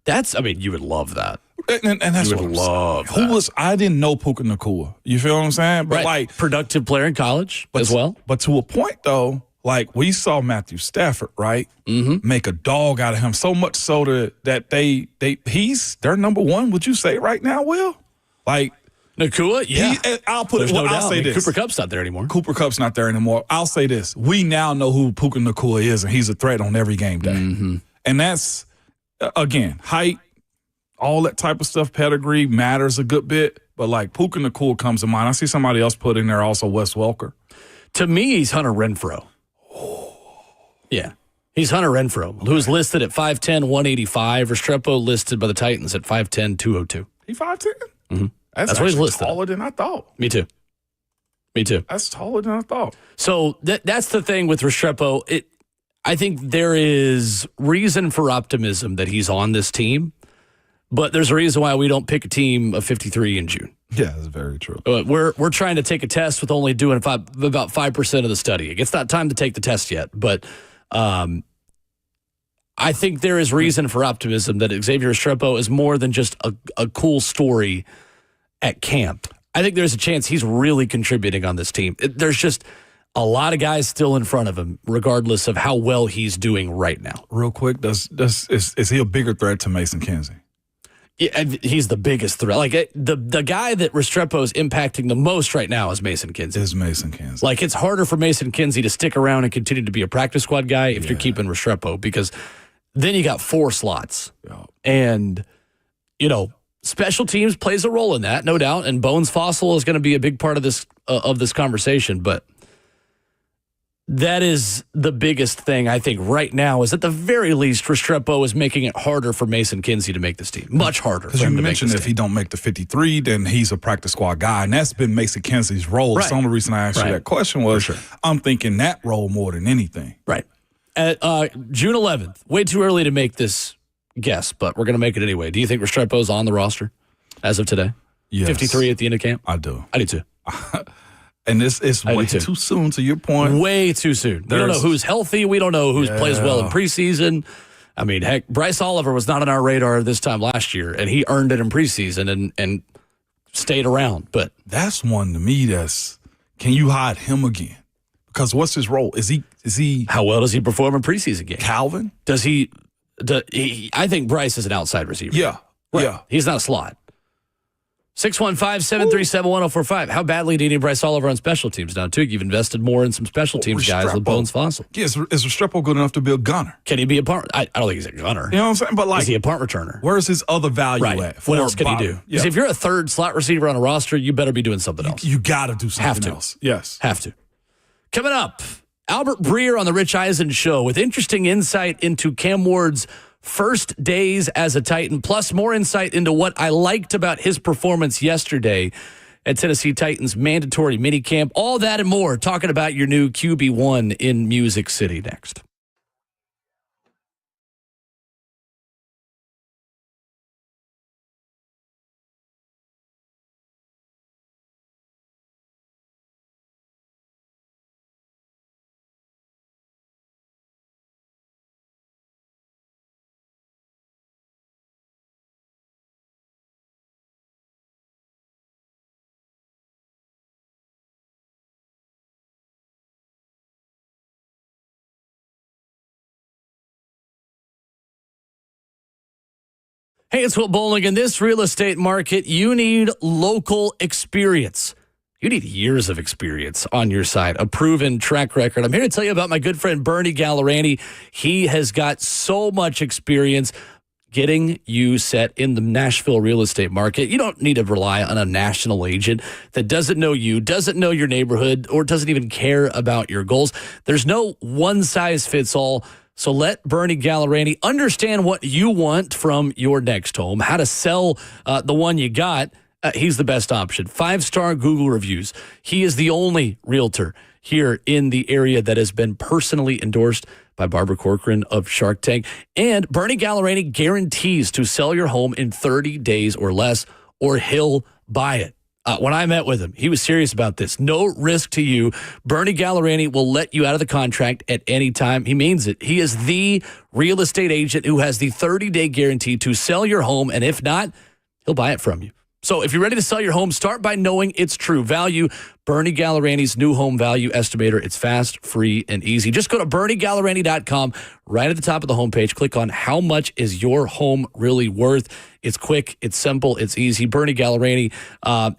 You would love that. And that's you what would I'm love saying. that. I didn't know Puka Nacua. You feel what I'm saying? But like productive player in college as well. But to a point though, like we saw Matthew Stafford, right? Make a dog out of him so much so that he's their number 1, would you say right now, Will? Like Nacua, yeah. I'll put it. No I'll say this. Cooper Kupp's not there anymore. Cooper Kupp's not there anymore. I'll say this. We now know who Puka Nacua is, and he's a threat on every game day. And that's, again, height, all that type of stuff, pedigree matters a good bit. But, like, Puka Nacua comes to mind. I see somebody else put in there also, Wes Welker. To me, he's Hunter Renfrow. Yeah. He's Hunter Renfrow, who's listed at 5'10", 185. Restrepo listed by the Titans at 5'10", 202. He 5'10"? That's what he's listed. Taller than I thought. Me too. Me too. That's taller than I thought. So that's the thing with Restrepo. I think there is reason for optimism that he's on this team, but there's a reason why we don't pick a team of 53 in June. Yeah, that's very true. We're trying to take a test with only doing about 5% of the study. It's not time to take the test yet, but I think there is reason for optimism that Xavier Restrepo is more than just a cool story at camp. I think there's a chance he's really contributing on this team. There's just a lot of guys still in front of him, regardless of how well he's doing right now. Real quick, is he a bigger threat to Mason Kinsey? Yeah, he's the biggest threat. Like the guy that Restrepo is impacting the most right now is Mason Kinsey. Like it's harder for Mason Kinsey to stick around and continue to be a practice squad guy if you're keeping Restrepo, because then you got 4 slots. Yeah. And, special teams plays a role in that, no doubt. And Bones Fossil is going to be a big part of this conversation. But that is the biggest thing, I think, right now, is at the very least, Restrepo is making it harder for Mason Kinsey to make this team. Much harder. Because you mentioned if he don't make the 53, then he's a practice squad guy. And that's been Mason Kinsey's role. Right. So the only reason I asked you that question was I'm thinking that role more than anything. Right. June 11th, way too early to make this guess, but we're going to make it anyway. Do you think Restrepo's on the roster as of today? Yes. 53 at the end of camp? I do. I do too. And this is way too soon, to your point. Way too soon. We don't know who's healthy. We don't know who plays well in preseason. I mean, heck, Bryce Oliver was not on our radar this time last year, and he earned it in preseason and stayed around. But that's one to me can you hide him again? Because what's his role? Is he how well does he perform in preseason games? Calvin? I think Bryce is an outside receiver. Yeah. Right. Yeah. He's not a slot. 615-737-1045. How badly do you need Bryce Oliver on special teams now, too? You've invested more in some special teams guys with Bones Fossil. Yeah, is Restrepo good enough to be a gunner? Can he be a punt? I don't think he's a gunner. You know what I'm saying? But is he a punt returner? Where's his other value at? What else can he do? Because if you're a third slot receiver on a roster, you better be doing something else. You got to do something else. Yes. Have to. Coming up, Albert Breer on the Rich Eisen Show with interesting insight into Cam Ward's first days as a Titan, plus more insight into what I liked about his performance yesterday at Tennessee Titans mandatory minicamp. All that and more, talking about your new QB1 in Music City next. Hey, it's Will Bowling. In this real estate market, you need local experience. You need years of experience on your side, a proven track record. I'm here to tell you about my good friend Bernie Gallerani. He has got so much experience getting you set in the Nashville real estate market. You don't need to rely on a national agent that doesn't know you, doesn't know your neighborhood, or doesn't even care about your goals. There's no one size fits all. So let Bernie Gallerani understand what you want from your next home, how to sell the one you got. He's the best option. 5-star Google reviews. He is the only realtor here in the area that has been personally endorsed by Barbara Corcoran of Shark Tank. And Bernie Gallerani guarantees to sell your home in 30 days or less, or he'll buy it. When I met with him, he was serious about this. No risk to you. Bernie Gallerani will let you out of the contract at any time. He means it. He is the real estate agent who has the 30-day guarantee to sell your home, and if not, he'll buy it from you. So if you're ready to sell your home, start by knowing its true value. Bernie Gallerani's new home value estimator. It's fast, free, and easy. Just go to BernieGallerani.com. Right at the top of the homepage, click on how much is your home really worth. It's quick, it's simple, it's easy. Bernie Gallerani,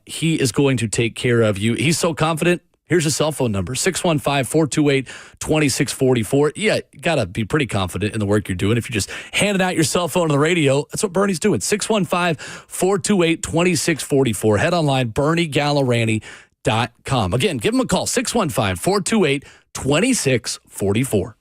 he is going to take care of you. He's so confident. Here's his cell phone number, 615-428-2644. Yeah, you got to be pretty confident in the work you're doing. If you're just handing out your cell phone on the radio, that's what Bernie's doing. 615-428-2644. Head online, BernieGallerani.com. Again, give him a call, 615-428-2644.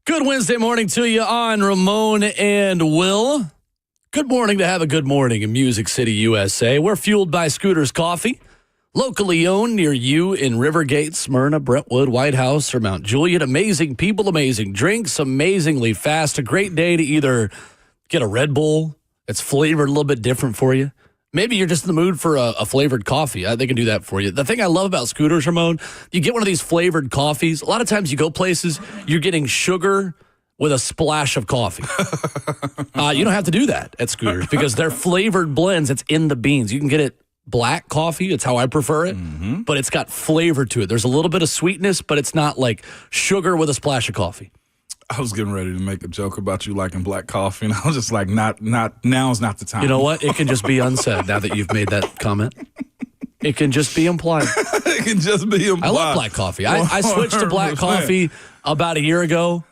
Good Wednesday morning to you on Ramon and Will. Good morning to have a good morning in Music City, USA. We're fueled by Scooter's Coffee, locally owned near you in Rivergate, Smyrna, Brentwood, White House, or Mount Juliet. Amazing people, amazing drinks, amazingly fast. A great day to either get a Red Bull that's flavored a little bit different for you. Maybe you're just in the mood for a flavored coffee. They can do that for you. The thing I love about Scooters, Ramon, you get one of these flavored coffees. A lot of times you go places, you're getting sugar with a splash of coffee. You don't have to do that at Scooters because they're flavored blends. It's in the beans. You can get it black coffee. It's how I prefer it. But it's got flavor to it. There's a little bit of sweetness, but it's not like sugar with a splash of coffee. I was getting ready to make a joke about you liking black coffee, and I was just like, now's not the time. You know what? It can just be unsaid now that you've made that comment. It can just be implied. It can just be implied. I love black coffee. I switched to black coffee about a year ago.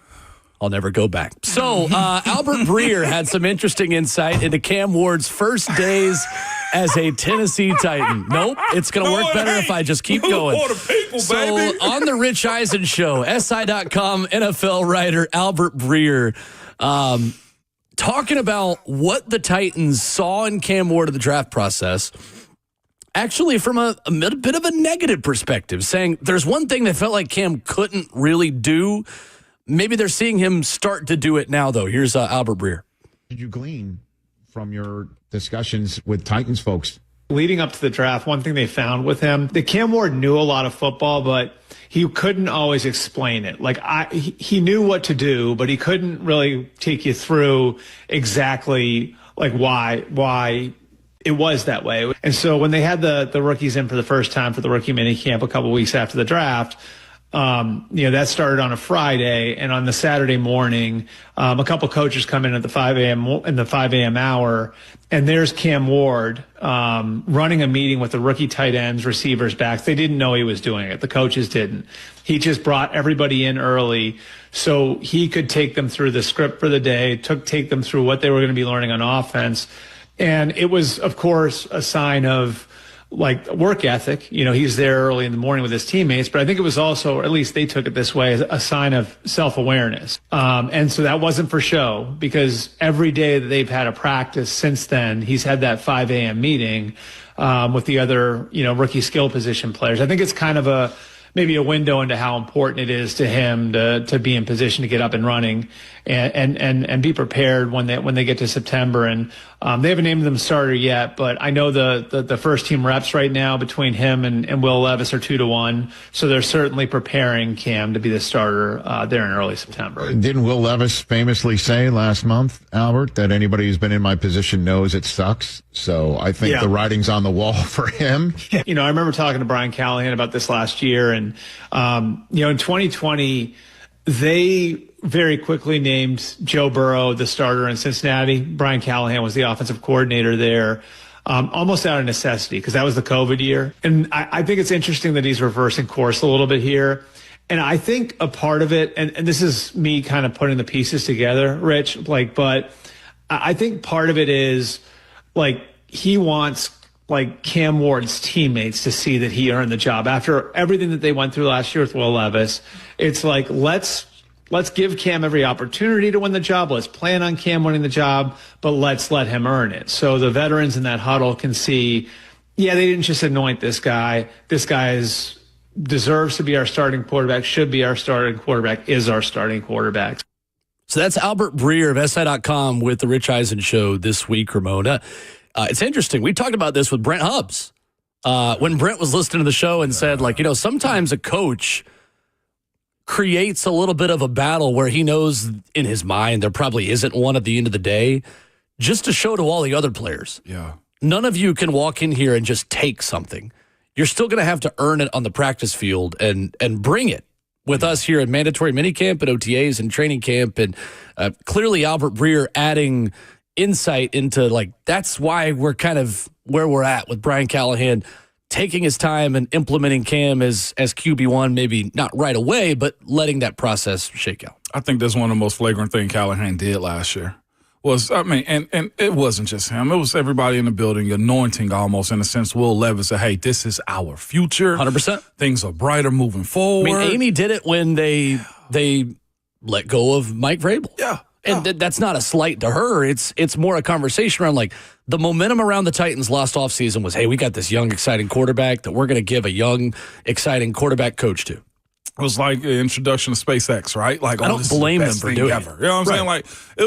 I'll never go back. So Albert Breer had some interesting insight into Cam Ward's first days as a Tennessee Titan. Nope, it's going to work better if I just keep going. On the Rich Eisen Show, SI.com NFL writer Albert Breer talking about what the Titans saw in Cam Ward in the draft process, actually from a bit of a negative perspective, saying there's one thing that felt like Cam couldn't really do. Maybe they're seeing him start to do it now, though. Here's Albert Breer. Did you glean from your discussions with Titans folks? Leading up to the draft, one thing they found with him, that Cam Ward knew a lot of football, but he couldn't always explain it. Like he knew what to do, but he couldn't really take you through exactly like why it was that way. And so when they had the rookies in for the first time for the rookie minicamp a couple weeks after the draft, that started on a Friday, and on the Saturday morning, a couple coaches come in at the 5 a.m. hour, and there's Cam Ward running a meeting with the rookie tight ends, receivers, backs. They didn't know he was doing it. The coaches didn't. He just brought everybody in early so he could take them through the script for the day, take them through what they were going to be learning on offense. And it was, of course, a sign of like work ethic. He's there early in the morning with his teammates, but I think it was also, or at least they took it this way, as a sign of self-awareness. And so that wasn't for show, because every day that they've had a practice since then, he's had that 5 a.m. meeting with the other, rookie skill position players. I think it's kind of maybe a window into how important it is to him to be in position to get up and running and be prepared when they get to September. And they haven't named them starter yet, but I know the first team reps right now between him and Will Levis are 2-1. So they're certainly preparing Cam to be the starter there in early September. Didn't Will Levis famously say last month, Albert, that anybody who's been in my position knows it sucks? So I think the writing's on the wall for him. I remember talking to Brian Callahan about this last year, and in 2020, they very quickly named Joe Burrow the starter in Cincinnati. Brian Callahan was the offensive coordinator there, almost out of necessity, because that was the COVID year. And I think it's interesting that he's reversing course a little bit here. And I think a part of it, and this is me kind of putting the pieces together, Rich, but I think part of it is he wants Cam Ward's teammates to see that he earned the job. After everything that they went through last year with Will Levis, it's like, let's give Cam every opportunity to win the job. Let's plan on Cam winning the job, but let's let him earn it. So the veterans in that huddle can see, they didn't just anoint this guy. This guy deserves to be our starting quarterback, should be our starting quarterback, is our starting quarterback. So that's Albert Breer of SI.com with the Rich Eisen Show this week, Ramona. It's interesting. We talked about this with Brent Hubbs when Brent was listening to the show and said, sometimes a coach creates a little bit of a battle where he knows in his mind there probably isn't one at the end of the day, just to show to all the other players. Yeah. None of you can walk in here and just take something. You're still going to have to earn it on the practice field and bring it with us here at mandatory minicamp and OTAs and training camp. And clearly Albert Breer adding insight into that's why we're kind of where we're at with Brian Callahan taking his time and implementing Cam as QB1, maybe not right away, but letting that process shake out. I think that's one of the most flagrant things Callahan did last year. And it wasn't just him. It was everybody in the building anointing almost, in a sense. Will Levis said, hey, this is our future. 100%. Things are brighter moving forward. Amy did it when they let go of Mike Vrabel. Yeah. And that's not a slight to her. It's more a conversation around like the momentum around the Titans last offseason was, hey, we got this young, exciting quarterback that we're going to give a young, exciting quarterback coach to. It was like the introduction to SpaceX, right? Like, I don't blame them for doing it. You know what I'm saying? Like,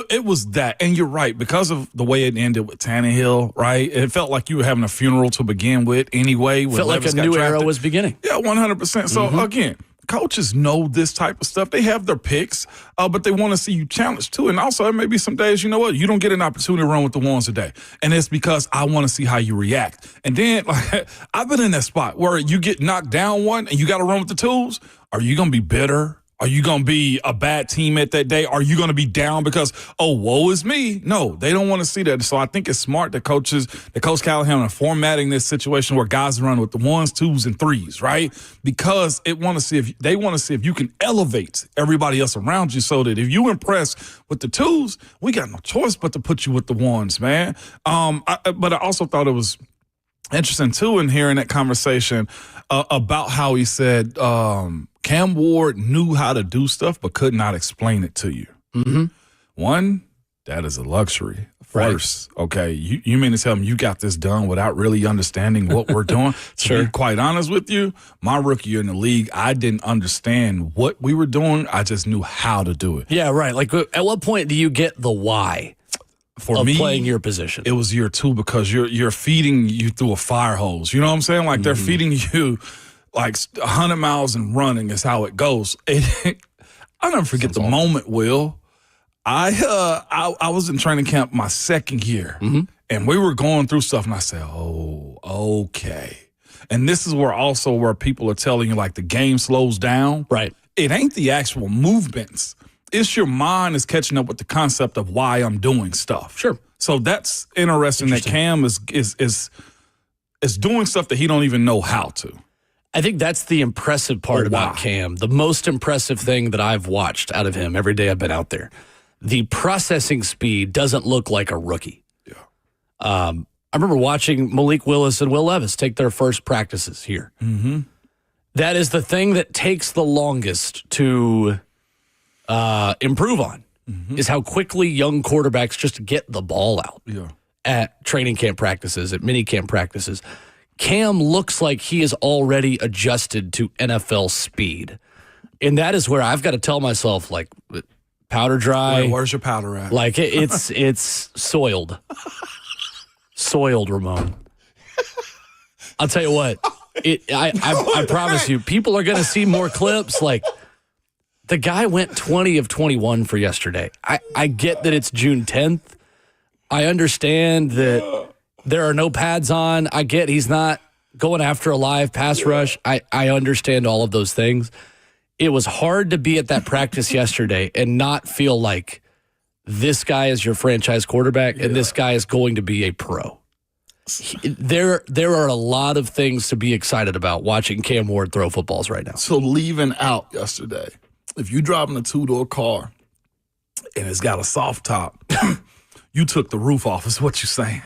it was that. And you're right. Because of the way it ended with Tannehill, right? It felt like you were having a funeral to begin with anyway. Felt like a new era was beginning. Yeah, 100%. So, again, coaches know this type of stuff. They have their picks, but they want to see you challenged too. And also, there may be some days, you know what, you don't get an opportunity to run with the ones today. And it's because I want to see how you react. And then, like, I've been in that spot where you get knocked down one and you got to run with the tools. Are you going to be bitter? Are you going to be a bad teammate that day? Are you going to be down because, oh, woe is me? No, they don't want to see that. So I think it's smart that Coach Callahan are formatting this situation where guys run with the ones, twos, and threes, right? Because they want to see if you can elevate everybody else around you so that if you impress with the twos, we got no choice but to put you with the ones, man. But I also thought it was interesting, too, in hearing that conversation about how he said Cam Ward knew how to do stuff but could not explain it to you. Mm-hmm. One, that is a luxury. First, okay, you mean to tell me you got this done without really understanding what we're doing? To be quite honest with you, my rookie year in the league, I didn't understand what we were doing. I just knew how to do it. Yeah, right. Like, at what point do you get the why? For me, playing your position, it was year 2 because you're feeding you through a fire hose. You know what I'm saying? Like they're feeding you like 100 miles and running is how it goes. I'll never forget the moment, Will. I was in training camp my second year, and we were going through stuff, and I said, "Oh, okay." And this is where people are telling you like the game slows down. Right. It ain't the actual movements. It's your mind is catching up with the concept of why I'm doing stuff. Sure. So that's interesting that Cam is doing stuff that he don't even know how to. I think that's the impressive part about Cam. The most impressive thing that I've watched out of him every day I've been out there. The processing speed doesn't look like a rookie. Yeah. I remember watching Malik Willis and Will Levis take their first practices here. Mm-hmm. That is the thing that takes the longest to improve on, is how quickly young quarterbacks just get the ball out at training camp practices, at minicamp practices. Cam looks like he is already adjusted to NFL speed. And that is where I've got to tell myself, like, powder dry. Where's your powder at? Like, it's soiled. Soiled, Ramon. I'll tell you what. I promise you, people are going to see more clips. Like, the guy went 20 of 21 for yesterday. I get that it's June 10th. I understand that there are no pads on. I get he's not going after a live pass rush. I understand all of those things. It was hard to be at that practice yesterday and not feel like this guy is your franchise quarterback and this guy is going to be a pro. There are a lot of things to be excited about watching Cam Ward throw footballs right now. So leaving out yesterday, if you driving a 2-door car and it's got a soft top, you took the roof off is what you're saying.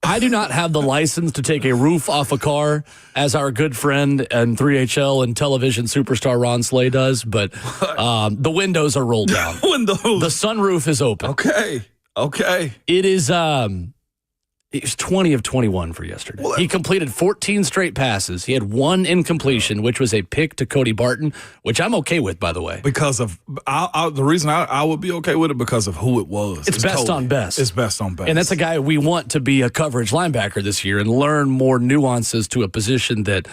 I do not have the license to take a roof off a car as our good friend and 3HL and television superstar Ron Slay does, but the windows are rolled down. The sunroof is open. Okay. It is He was 20 of 21 for yesterday. He completed 14 straight passes. He had one incompletion, which was a pick to Cody Barton, which I'm okay with, by the way. Because of the reason I would be okay with it because of who it was. It's best Cody. On best. It's best on best. And that's a guy we want to be a coverage linebacker this year and learn more nuances to a position that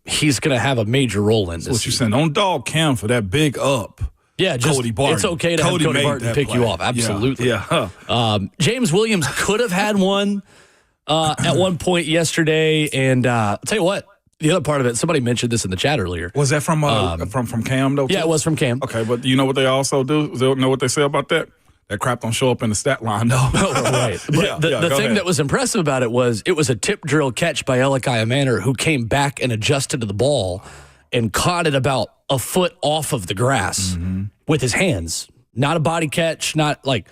he's going to have a major role in. That's what you're saying. Don't dog Cam for that big up. Yeah, just Cody Barton. It's okay to have Cody Barton pick you off. Absolutely. Yeah. James Williams could have had one at one point yesterday, and I'll tell you what. The other part of it, somebody mentioned this in the chat earlier. Was that from Cam though? Too? Yeah, it was from Cam. Okay, but you know what they also do? They know what they say about that? That crap don't show up in the stat line though. Oh, right. But the thing that was impressive about it was a tip drill catch by Elikiah Manor, who came back and adjusted to the ball and caught it about a foot off of the grass with his hands. Not a body catch, not like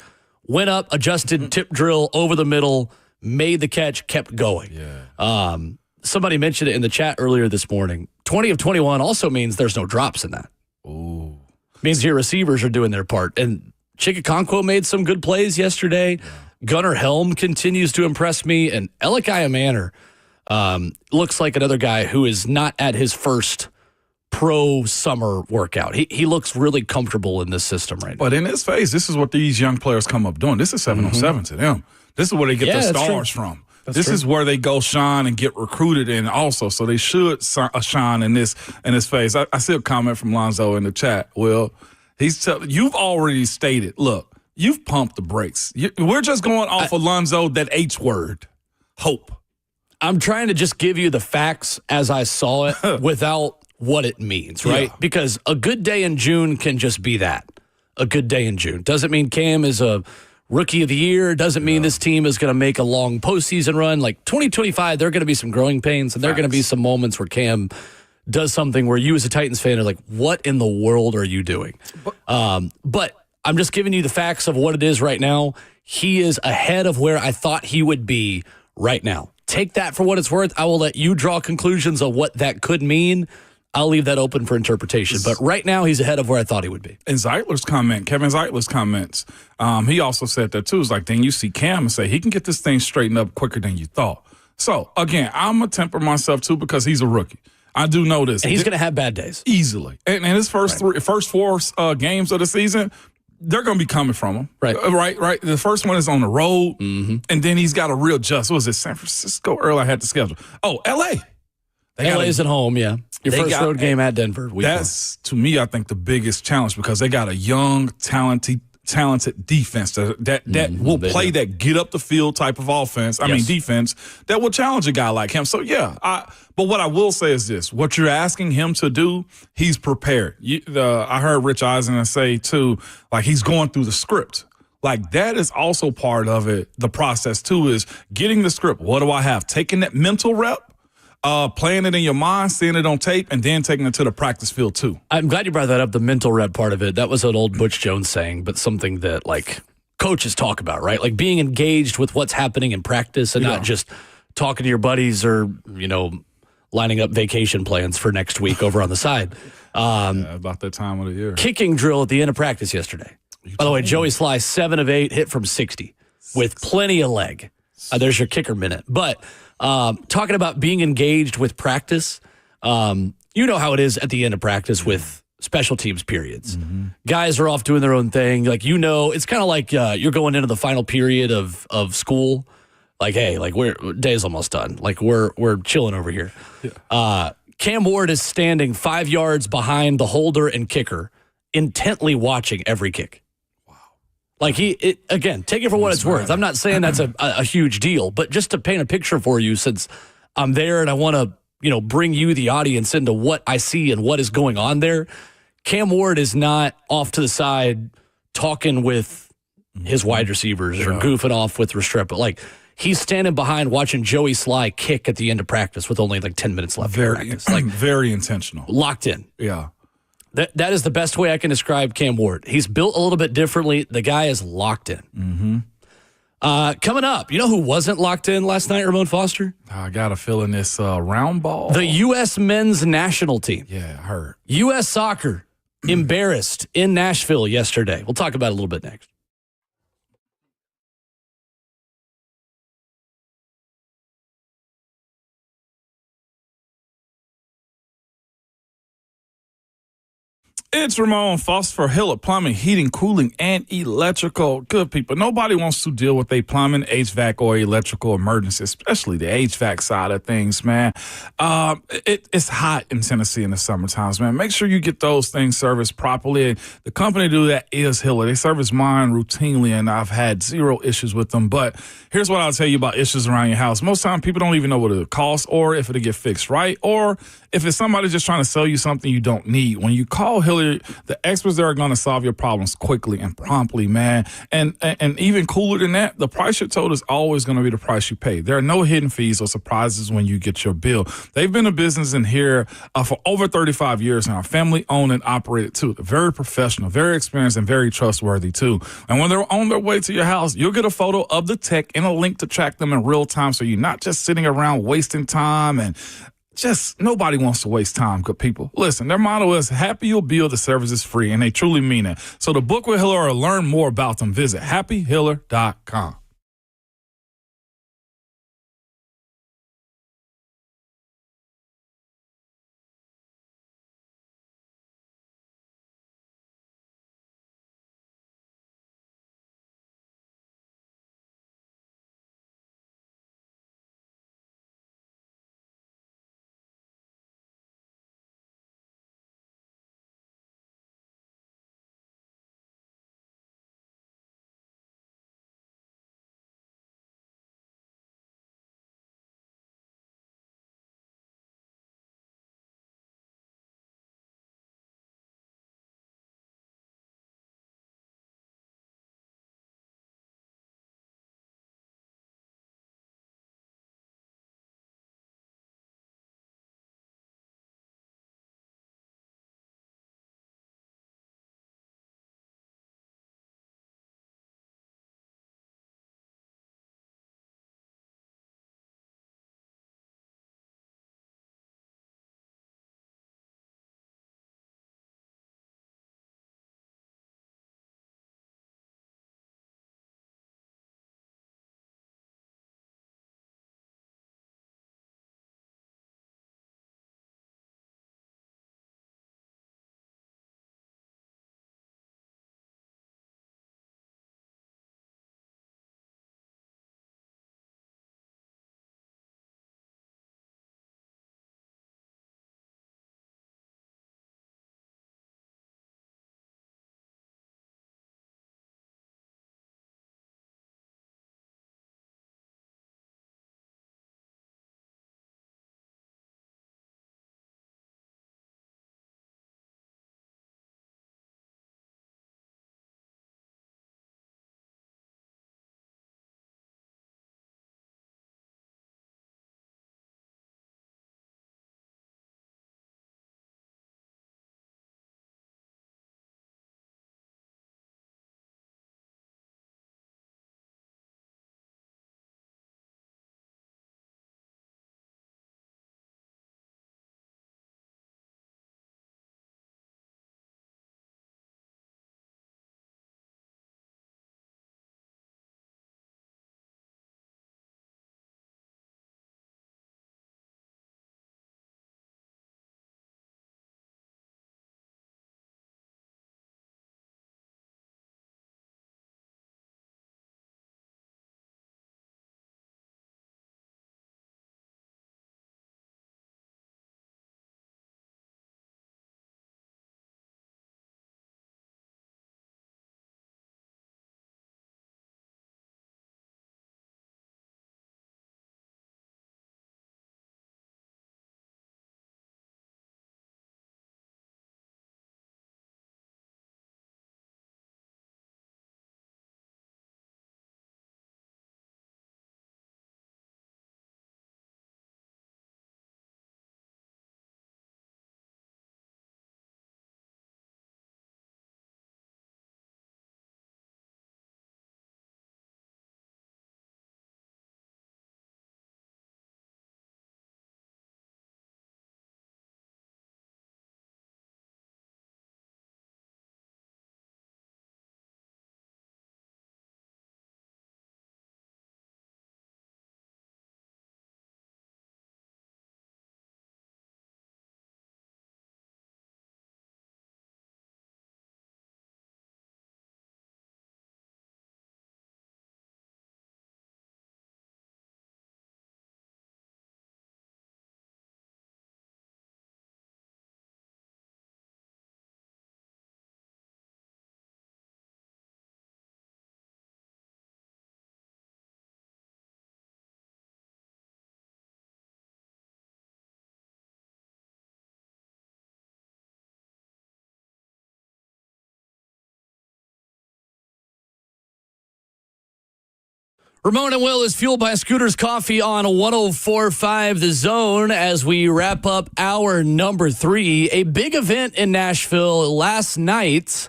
went up, adjusted, tip drill over the middle, made the catch, kept going. Yeah. Somebody mentioned it in the chat earlier this morning. 20 of 21 also means there's no drops in that. Ooh. Means your receivers are doing their part. And Chikakonkwo made some good plays yesterday. Gunnar Helm continues to impress me. And Elikiah Manor looks like another guy who is not at his first pro summer workout. He looks really comfortable in this system right now. But in his phase, this is what these young players come up doing. This is 7-on-7 to them. This is where they get their stars from. This is where they go shine and get recruited in also. So they should shine in this phase. I see a comment from Lonzo in the chat. Will, you've already stated, look, you've pumped the brakes. We're just going off of Lonzo, that H word, hope. I'm trying to just give you the facts as I saw it without what it means, right? Yeah. Because a good day in June can just be that. A good day in June. Doesn't mean Cam is a rookie of the year. Doesn't mean this team is going to make a long postseason run. Like 2025, there are going to be some growing pains, and there are going to be some moments where Cam does something where you as a Titans fan are like, what in the world are you doing? But I'm just giving you the facts of what it is right now. He is ahead of where I thought he would be right now. Take that for what it's worth. I will let you draw conclusions of what that could mean. I'll leave that open for interpretation. But right now, he's ahead of where I thought he would be. And Zeitler's comment, Kevin Zeitler's comments, he also said that too. It's like, then you see Cam and say, he can get this thing straightened up quicker than you thought. So, again, I'm going to temper myself too because he's a rookie. I do know this. And he's going to have bad days. Easily. And his first four games of the season, they're going to be coming from him. Right. The first one is on the road, and then he's got a real adjust. What was it, San Francisco? Earlier I had the schedule. Oh, L.A. LA's at home, yeah. Your first road game at Denver. That's, to me, I think, the biggest challenge because they got a young, talented defense that will play that get up the field type of offense. Defense that will challenge a guy like him. So, yeah. But what I will say is this. What you're asking him to do, he's prepared. I heard Rich Eisen say, too, like he's going through the script. Like that is also part of it. The process, too, is getting the script. What do I have? Taking that mental rep. Playing it in your mind, seeing it on tape, and then taking it to the practice field, too. I'm glad you brought that up, the mental rep part of it. That was an old Butch Jones saying, but something that, like, coaches talk about, right? Like, being engaged with what's happening in practice and not just talking to your buddies or, lining up vacation plans for next week over on the side. About that time of the year. Kicking drill at the end of practice yesterday. By the way, Joey Sly, 7 of 8, hit from 60 with plenty of leg. There's your kicker minute. But talking about being engaged with practice, you know how it is at the end of practice with special teams periods. Mm-hmm. Guys are off doing their own thing. Like, it's kind of like you're going into the final period of school. Like, hey, like day's almost done. Like we're chilling over here. Yeah. Cam Ward is standing 5 yards behind the holder and kicker, intently watching every kick. Like again, take it for what it's worth. I'm not saying that's a huge deal, but just to paint a picture for you, since I'm there and I want to, bring you, the audience, into what I see and what is going on there. Cam Ward is not off to the side talking with his wide receivers or goofing off with Restrepo. Like, he's standing behind watching Joey Sly kick at the end of practice with only like 10 minutes left. Like very intentional. Locked in. Yeah. That is the best way I can describe Cam Ward. He's built a little bit differently. The guy is locked in. Mm-hmm. Coming up, you know who wasn't locked in last night, Ramon Foster? I got a feeling this round ball. The U.S. men's national team. Yeah, I heard. U.S. soccer embarrassed in Nashville yesterday. We'll talk about it a little bit next. It's Ramon Foster for Hillard Plumbing, Heating, Cooling, and Electrical. Good people. Nobody wants to deal with a plumbing, HVAC, or electrical emergency, especially the HVAC side of things, man. It's hot in Tennessee in the summer times, man. Make sure you get those things serviced properly. The company to do that is Hillard. They service mine routinely, and I've had zero issues with them. But here's what I'll tell you about issues around your house. Most time, people don't even know what it costs or if it'll get fixed right, or if it's somebody just trying to sell you something you don't need. When you call Hillard, the experts there are going to solve your problems quickly and promptly, man. And even cooler than that, the price you're told is always going to be the price you pay. There are no hidden fees or surprises when you get your bill. They've been in business in here for over 35 years now. Family owned and operated too. They're very professional, very experienced, and very trustworthy too. And when they're on their way to your house, you'll get a photo of the tech and a link to track them in real time, so you're not just sitting around wasting time and just nobody wants to waste time, good people. Listen, their motto is happy you'll build, the service is free, and they truly mean it. So to book with Hiller or learn more about them, visit happyhiller.com. Ramon and Will is fueled by Scooter's Coffee on 104.5 The Zone as we wrap up hour number 3. A big event in Nashville last night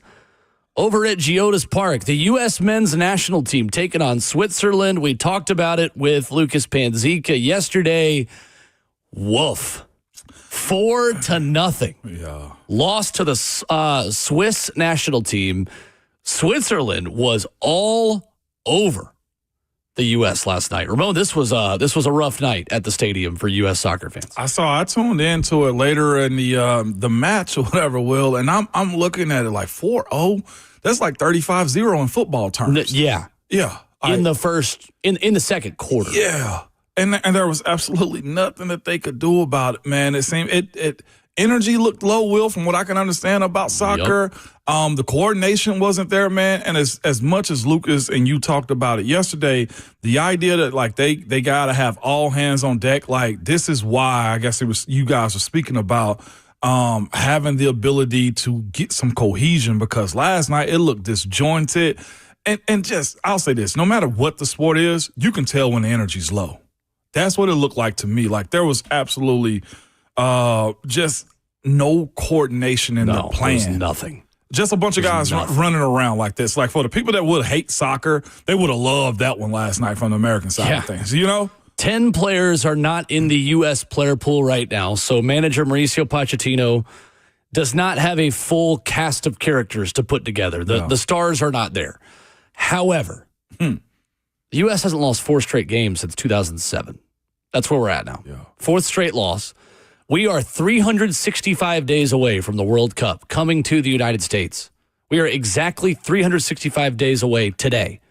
over at Geodis Park. The U.S. men's national team taking on Switzerland. We talked about it with Lucas Panzica yesterday. Woof. 4-0. Yeah. Lost to the Swiss national team. Switzerland was all over the U.S. last night. Ramon, this was a rough night at the stadium for U.S. soccer fans. I tuned into it later in the match or whatever, Will, and I'm looking at it like 4-0. That's like 35-0 in football terms. Yeah. In the second quarter. Yeah. And there was absolutely nothing that they could do about it, man. It seemed energy looked low, Will, from what I can understand about soccer. Yep. The coordination wasn't there, man. And as much as Lucas and you talked about it yesterday, the idea that like they got to have all hands on deck, like this is why I guess it was you guys were speaking about having the ability to get some cohesion, because last night it looked disjointed. And just, I'll say this, no matter what the sport is, you can tell when the energy's low. That's what it looked like to me. Like there was absolutely just no coordination in the plan. There was nothing. Just a bunch of guys running around like this. Like for the people that would hate soccer, they would have loved that one last night from the American side of things, 10 players are not in the U.S. player pool right now, so manager Mauricio Pochettino does not have a full cast of characters to put together. The stars are not there. However, the U.S. hasn't lost 4 straight games since 2007. That's where we're at now. Yeah. 4th straight loss. We are 365 days away from the World Cup coming to the United States. We are exactly 365 days away today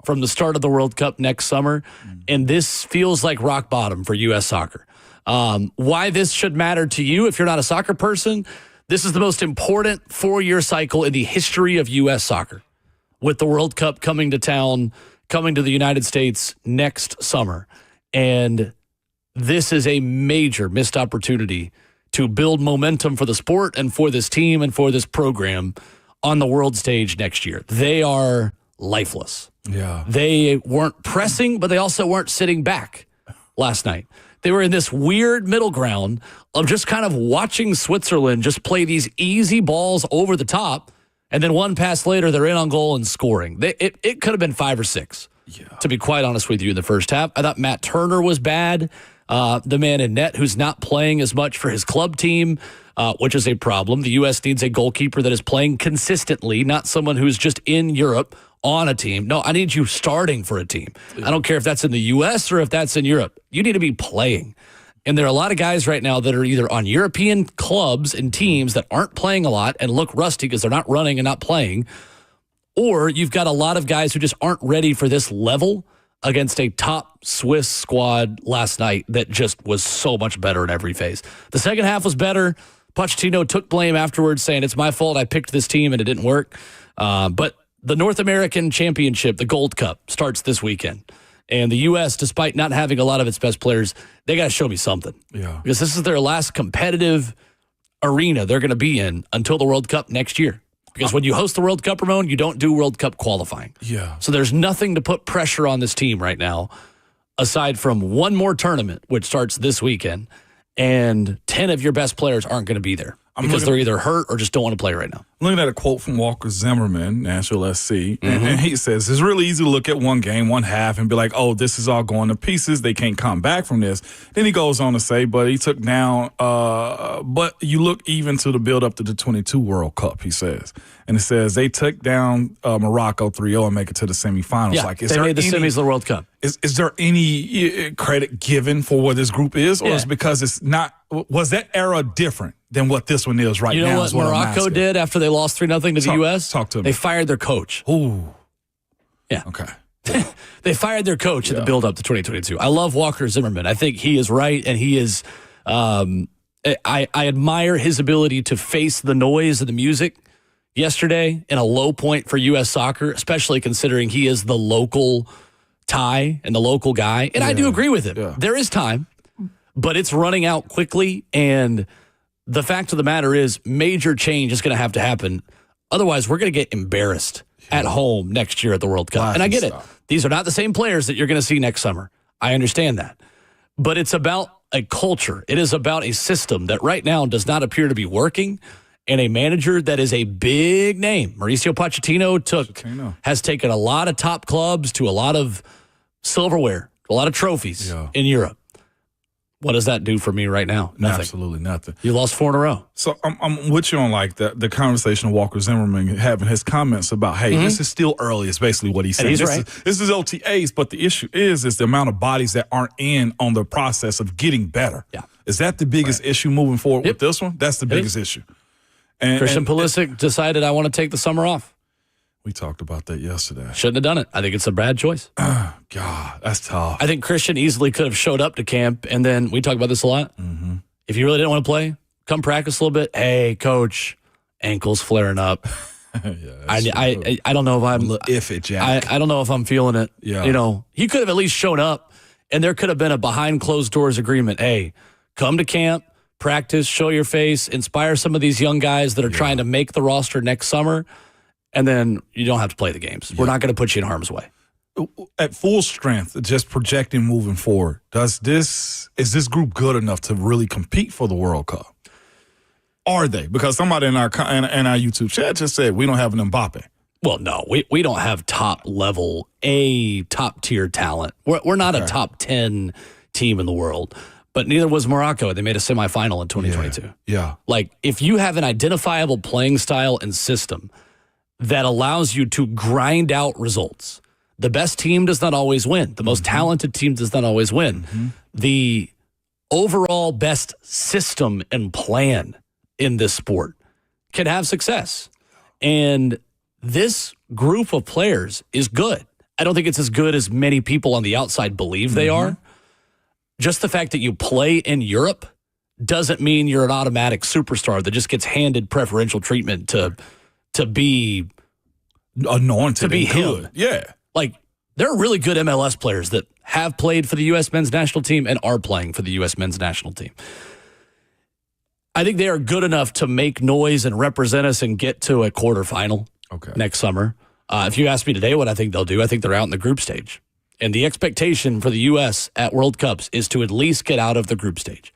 from the start of the World Cup next summer, and this feels like rock bottom for U.S. soccer. Why this should matter to you if you're not a soccer person, this is the most important 4-year cycle in the history of U.S. soccer, with the World Cup coming to town, coming to the United States next summer. And this is a major missed opportunity to build momentum for the sport and for this team and for this program on the world stage next year. They are lifeless. Yeah. They weren't pressing, but they also weren't sitting back last night. They were in this weird middle ground of just kind of watching Switzerland just play these easy balls over the top, and then one pass later, they're in on goal and scoring. It could have been 5 or 6, to be quite honest with you, in the first half. I thought Matt Turner was bad, the man in net who's not playing as much for his club team, which is a problem. The U.S. needs a goalkeeper that is playing consistently, not someone who's just in Europe on a team. No, I need you starting for a team. I don't care if that's in the U.S. or if that's in Europe. You need to be playing. And there are a lot of guys right now that are either on European clubs and teams that aren't playing a lot and look rusty because they're not running and not playing, or you've got a lot of guys who just aren't ready for this level against a top Swiss squad last night that just was so much better in every phase. The second half was better. Pochettino took blame afterwards, saying it's my fault. I picked this team and it didn't work. But the North American Championship, the Gold Cup, starts this weekend. And the U.S., despite not having a lot of its best players, they got to show me something. Yeah. Because this is their last competitive arena they're going to be in until the World Cup next year. Because when you host the World Cup, Ramon, you don't do World Cup qualifying. Yeah. So there's nothing to put pressure on this team right now, aside from one more tournament, which starts this weekend, and 10 of your best players aren't going to be there because they're either hurt or just don't want to play right now. I'm looking at a quote from Walker Zimmerman, Nashville SC, and he says, it's really easy to look at one game, one half, and be like, oh, this is all going to pieces. They can't come back from this. Then he goes on to say, but he took down, but you look even to the build up to the 22 World Cup, he says. And it says they took down Morocco 3-0 and make it to the semifinals. Yeah, like, they made the semis of the World Cup. Is there any credit given for what this group is? Or is it because it's not, was that era different than what this one is right now? You know what Morocco did after they lost 3-0 to the U.S.? Talk to me. They fired their coach. Ooh. Yeah. Okay. They fired their coach at the build-up to 2022. I love Walker Zimmerman. I think he is right, and he is I admire his ability to face the noise of the music yesterday in a low point for U.S. soccer, especially considering he is the local tie and the local guy. And I do agree with him. Yeah. There is time, but it's running out quickly, and the fact of the matter is major change is going to have to happen. Otherwise, we're going to get embarrassed at home next year at the World Cup. And I get it. These are not the same players that you're going to see next summer. I understand that. But it's about a culture. It is about a system that right now does not appear to be working, and a manager that is a big name. Mauricio Pochettino has taken a lot of top clubs to a lot of silverware, a lot of trophies in Europe. What does that do for me right now? Nothing. Absolutely nothing. You lost 4 in a row. So I'm with you on like the conversation of Walker Zimmerman having his comments about, hey, this is still early. It's basically what he's saying. And he's right. This is OTAs, but the issue is the amount of bodies that aren't in on the process of getting better. Yeah. Is that the biggest issue moving forward with this one? That's the biggest issue. And Christian Pulisic decided I want to take the summer off. We talked about that yesterday. Shouldn't have done it. I think it's a bad choice. God, that's tough. I think Christian easily could have showed up to camp, and then we talk about this a lot. Mm-hmm. If you really didn't want to play, come practice a little bit. Hey, coach, ankles flaring up. I don't know if I'm Jack. I don't know if I'm feeling it. Yeah. You know, he could have at least shown up, and there could have been a behind closed doors agreement. Hey, come to camp, practice, show your face, inspire some of these young guys that are trying to make the roster next summer. And then you don't have to play the games. We're not going to put you in harm's way. At full strength, just projecting moving forward, is this group good enough to really compete for the World Cup? Are they? Because somebody in our YouTube chat just said we don't have an Mbappe. Well, no, we don't have top tier talent. We're not a top 10 team in the world. But neither was Morocco. They made a semifinal in 2022. Yeah. Like, if you have an identifiable playing style and system that allows you to grind out results. The best team does not always win. The most talented team does not always win. The overall best system and plan in this sport can have success. And this group of players is good. I don't think it's as good as many people on the outside believe they are. Just the fact that you play in Europe doesn't mean you're an automatic superstar that just gets handed preferential treatment to be anointed, to be him. Good. Yeah. Like, there are really good MLS players that have played for the U.S. men's national team and are playing for the U.S. men's national team. I think they are good enough to make noise and represent us and get to a quarterfinal next summer. If you ask me today what I think they'll do, I think they're out in the group stage. And the expectation for the U.S. at World Cups is to at least get out of the group stage.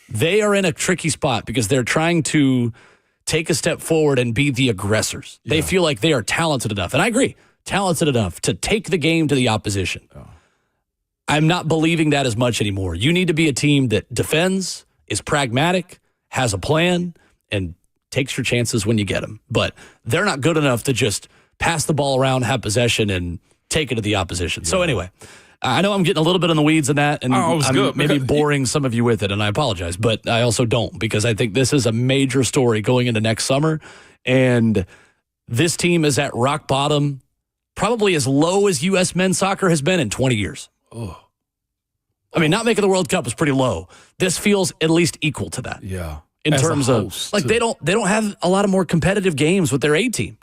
They are in a tricky spot because they're trying to take a step forward and be the aggressors. They feel like they are talented enough, and I agree, talented enough to take the game to the opposition. I'm not believing that as much anymore. You need to be a team that defends, is pragmatic, has a plan, and takes your chances when you get them. But they're not good enough to just pass the ball around, have possession, and take it to the opposition. So anyway, I know I'm getting a little bit on the weeds in that, and I'm maybe boring some of you with it, and I apologize, but I also don't, because I think this is a major story going into next summer, and this team is at rock bottom, probably as low as U.S. men's soccer has been in 20 years. I mean, not making the World Cup was pretty low. This feels at least equal to that. Yeah. In terms of, like, they don't have a lot of more competitive games with their A team.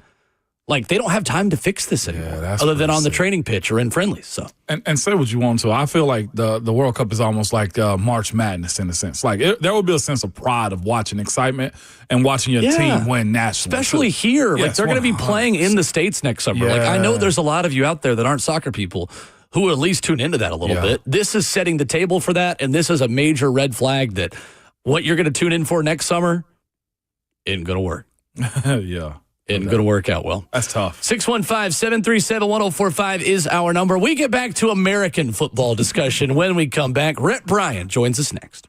Like, they don't have time to fix this anymore, other than on the training pitch or in friendlies. So, and say what you want to. I feel like the World Cup is almost like March Madness in a sense. Like, there will be a sense of pride of watching excitement and watching your team win nationally. Especially here. Like, they're going to be playing in the States next summer. Like, I know there's a lot of you out there that aren't soccer people who will at least tune into that a little bit. This is setting the table for that, and this is a major red flag that what you're going to tune in for next summer isn't going to work. Isn't going to work out well. That's tough. 615-737-1045 is our number. We get back to American football discussion when we come back. Rhett Bryan joins us next.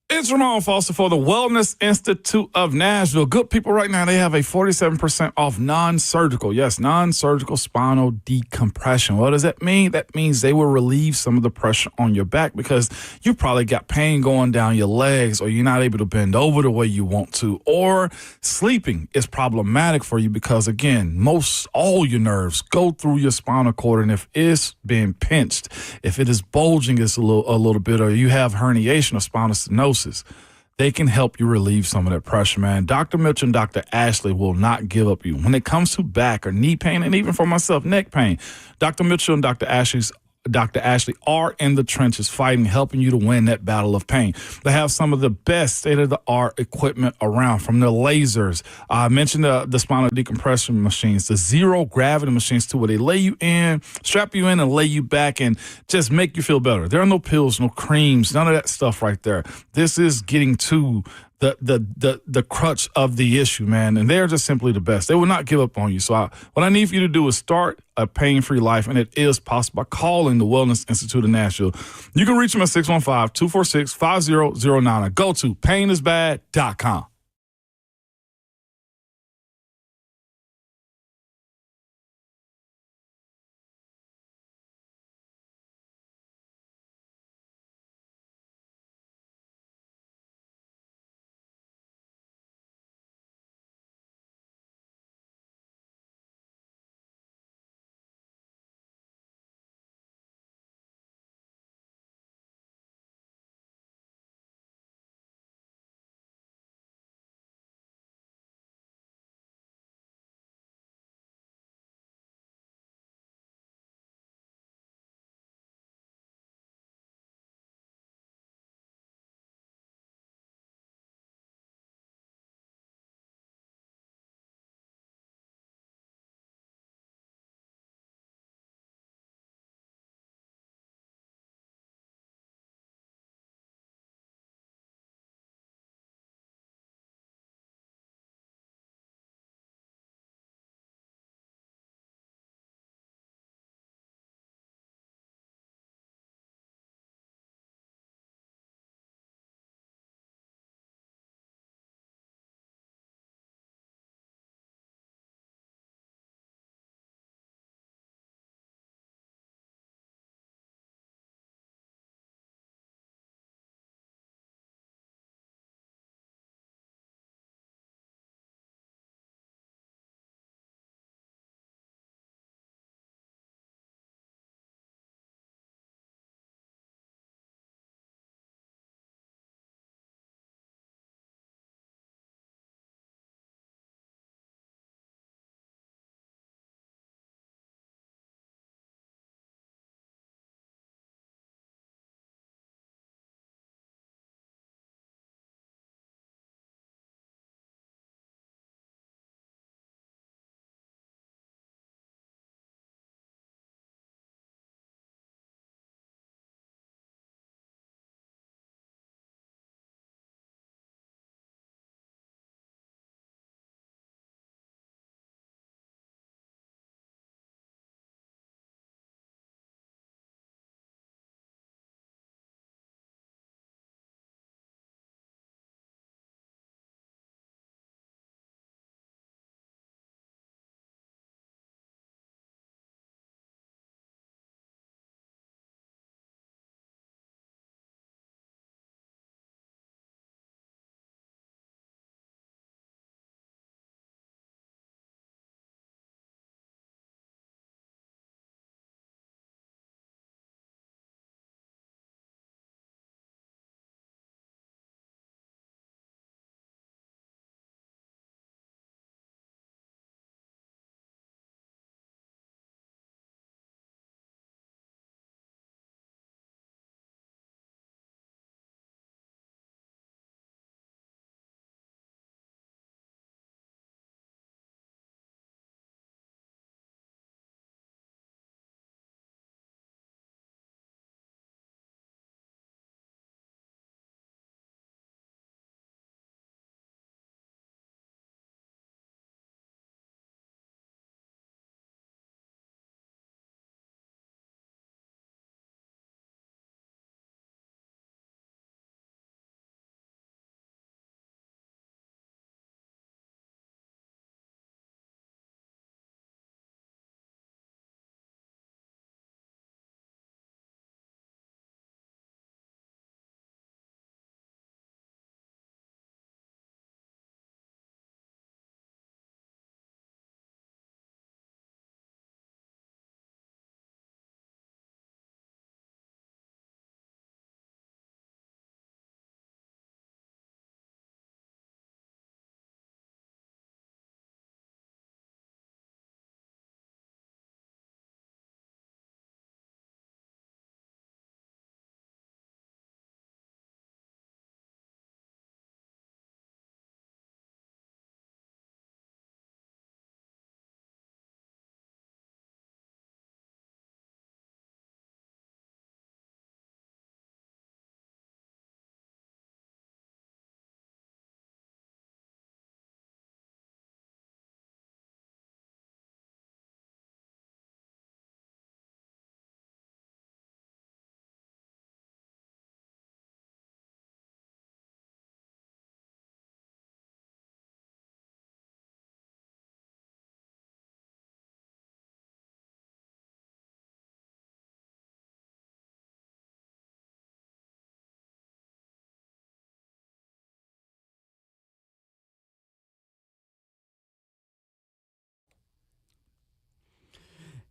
It's Ramon Foster for the Wellness Institute of Nashville. Good people right now, they have a 47% off non-surgical, non-surgical spinal decompression. What does that mean? That means they will relieve some of the pressure on your back because you probably got pain going down your legs, or you're not able to bend over the way you want to, or sleeping is problematic for you because, again, all your nerves go through your spinal cord, and if it's being pinched, if it is bulging a little bit, or you have herniation or spinal stenosis, they can help you relieve some of that pressure, man. Dr. Mitchell and Dr. Ashley will not give up you. When it comes to back or knee pain, and even for myself, neck pain, Dr. Mitchell and Dr. Ashley Dr. Ashley are in the trenches fighting, helping you to win that battle of pain. They have some of the best state-of-the-art equipment around, from the lasers. I mentioned the spinal decompression machines, the zero-gravity machines too, where they lay you in, strap you in, and lay you back and just make you feel better. There are no pills, no creams, none of that stuff right there. This is getting to the crutch of the issue, man, and they're just simply the best. They will not give up on you. So what I need for you to do is start a pain-free life, and it is possible by calling the Wellness Institute of Nashville. You can reach them at 615-246-5009 or go to painisbad.com.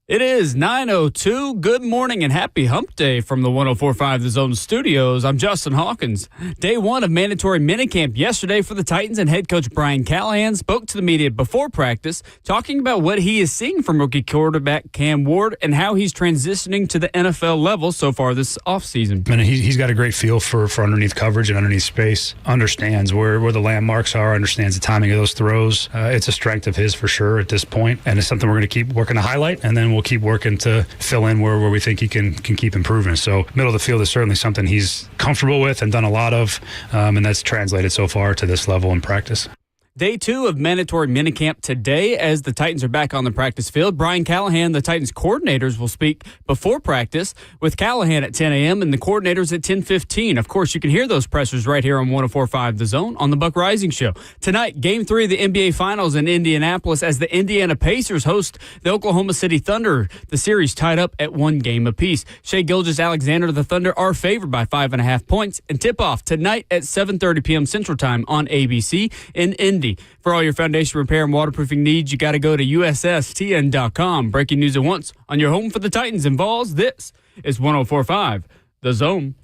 It is 9:02. Good morning and happy hump day from the 104.5 The Zone studios. I'm Justin Hawkins. Day one of mandatory minicamp yesterday for the Titans, and head coach Brian Callahan spoke to the media before practice, talking about what he is seeing from rookie quarterback Cam Ward and how he's transitioning to the NFL level so far this offseason. And he's got a great feel for underneath coverage and underneath space, understands where the landmarks are, understands the timing of those throws. It's a strength of his for sure at this point, and it's something we're going to keep working to highlight, and then we'll keep working to fill in where we think he can keep improving. So middle of the field is certainly something he's comfortable with and done a lot of, and that's translated so far to this level in practice. Day two of mandatory minicamp today as the Titans are back on the practice field. Brian Callahan, the Titans coordinators, will speak before practice with Callahan at 10 a.m. and the coordinators at 10:15. Of course, you can hear those pressers right here on 104.5 The Zone on the Buck Rising Show. Tonight, Game 3 of the NBA Finals in Indianapolis as the Indiana Pacers host the Oklahoma City Thunder. The series tied up at 1 game apiece. Shai Gilgeous-Alexander, the Thunder, are favored by 5.5 points. And tip-off tonight at 7:30 p.m. Central Time on ABC in Indy. For all your foundation repair and waterproofing needs, you got to go to USSTN.com. Breaking news at once on your home for the Titans and Vols. This is 104.5 The Zone.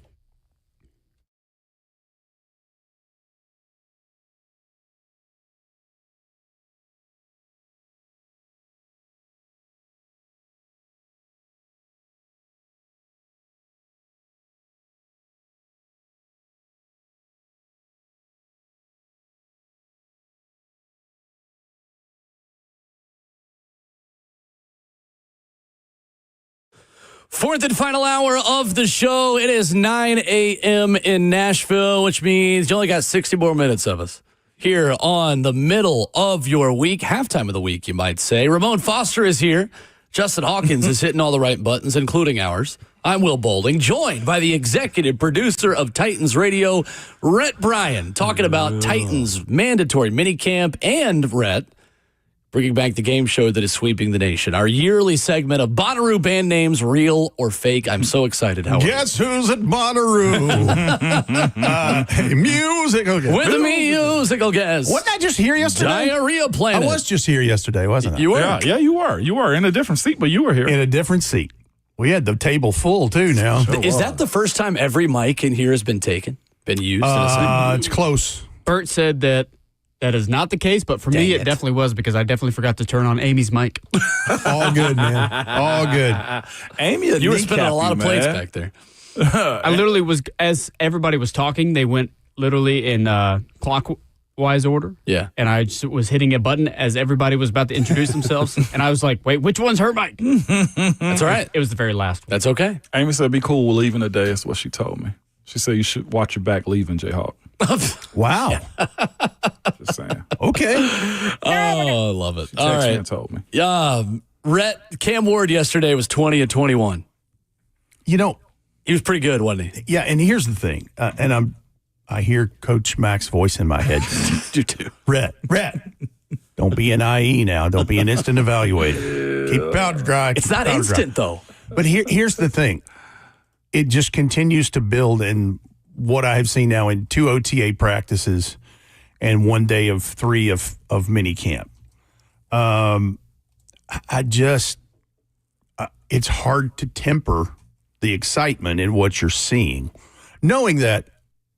Fourth and final hour of the show. It is 9 a.m. in Nashville, which means you only got 60 more minutes of us here on the middle of your week, halftime of the week, you might say. Ramon Foster is here. Justin Hawkins is hitting all the right buttons, including ours. I'm Will Boulding, joined by the executive producer of Titans Radio, Rhett Bryan, talking about Titans mandatory minicamp, and Rhett bringing back the game show that is sweeping the nation. Our yearly segment of Bonnaroo band names, real or fake. I'm so excited. Guess who's at Bonnaroo? Musical guest. With a musical guest. Wasn't I just here yesterday? Diarrhea Planet. I was just here yesterday, wasn't I? You were? Yeah, you were. You were in a different seat, but you were here. In a different seat. We had the table full, too, now. Is that the first time every mic in here has been taken? Been used? It's close. Bert said that is not the case, but for me, it definitely was, because I definitely forgot to turn on Amy's mic. All good, man. All good. Amy, you were spinning a lot of plates back there. I literally was, as everybody was talking, they went literally in clockwise order. Yeah. And I just was hitting a button as everybody was about to introduce themselves. And I was like, wait, which one's her mic? That's all right. It was the very last one. That's okay. Amy said, be cool, we're leaving today. That's what she told me. She said you should watch your back leaving, Jayhawk. Wow. Just saying. Okay. Oh, I love it. She All texted me right. and told me. Yeah. Rhett, Cam Ward yesterday was 20 of 21. You know, he was pretty good, wasn't he? Yeah, and here's the thing. And I hear Coach Mack's voice in my head. You too. Rhett, don't be an IE now. Don't be an instant evaluator. Keep powder dry. It's not instant, though. But here's the thing. It just continues to build in what I have seen now in 2 OTA practices and 1 day of 3 of minicamp. It's hard to temper the excitement in what you're seeing, knowing that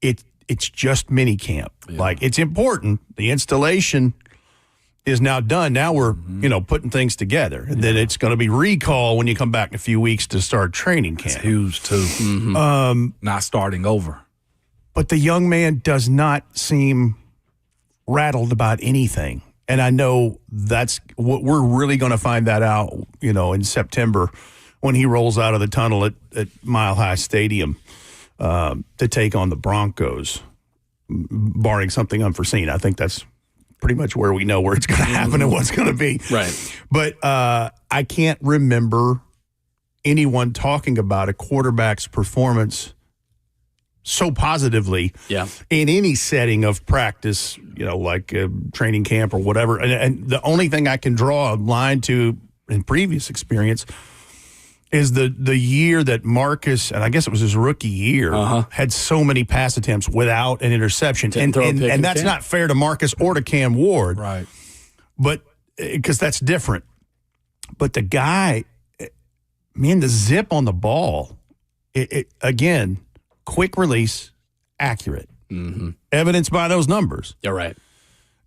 it's just minicamp. Yeah. Like, it's important. The installation is now done. Now we're, putting things together. And then it's going to be recall when you come back in a few weeks to start training camp. It's huge, too. Mm-hmm. Not starting over. But the young man does not seem rattled about anything. And I know that's what we're really going to find that out, in September when he rolls out of the tunnel at Mile High Stadium to take on the Broncos, barring something unforeseen. I think that's pretty much where we know where it's going to happen and what's going to be. Right. But I can't remember anyone talking about a quarterback's performance so positively in any setting of practice, like training camp or whatever. And the only thing I can draw a line to in previous experience is the year that Marcus, and I guess it was his rookie year, had so many pass attempts without an interception. And that's not fair to Marcus or to Cam Ward. Right. But because that's different. But the guy, man, the zip on the ball, again, quick release, accurate. Mm-hmm. Evidenced by those numbers. You're right.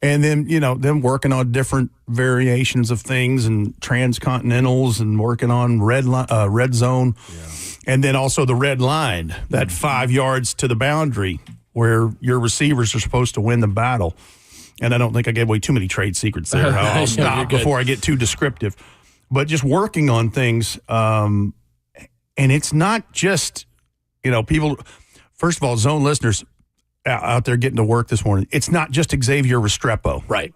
And then, them working on different variations of things and transcontinentals and working on red zone. Yeah. And then also the red line, that 5 yards to the boundary where your receivers are supposed to win the battle. And I don't think I gave away too many trade secrets there. I'll stop before I get too descriptive. But just working on things. And it's not just, people, first of all, zone listeners out there getting to work this morning, it's not just Xavier Restrepo. Right.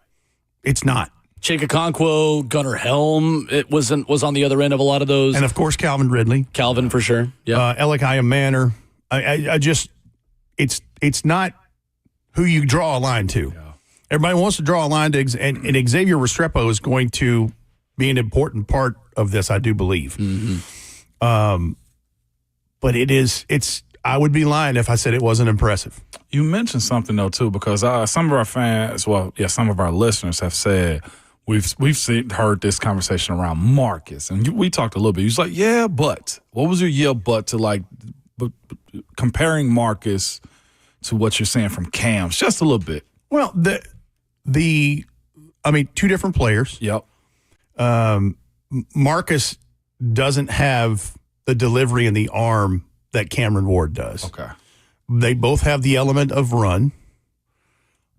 It's not. Chika Okonkwo, Gunnar Helm, it was on the other end of a lot of those. And, of course, Calvin Ridley. Calvin, for sure. Yeah. Elikiah Manor. I just, it's not who you draw a line to. Yeah. Everybody wants to draw a line to, and Xavier Restrepo is going to be an important part of this, I do believe. Mm-hmm. But I would be lying if I said it wasn't impressive. You mentioned something, though, too, because some of our fans, some of our listeners have said, we've heard this conversation around Marcus, and we talked a little bit. He was like, yeah, but. What was your but to, comparing Marcus to what you're saying from Cam's just a little bit? Well, two different players. Yep. Marcus doesn't have the delivery and the arm that Cameron Ward does. Okay. They both have the element of run.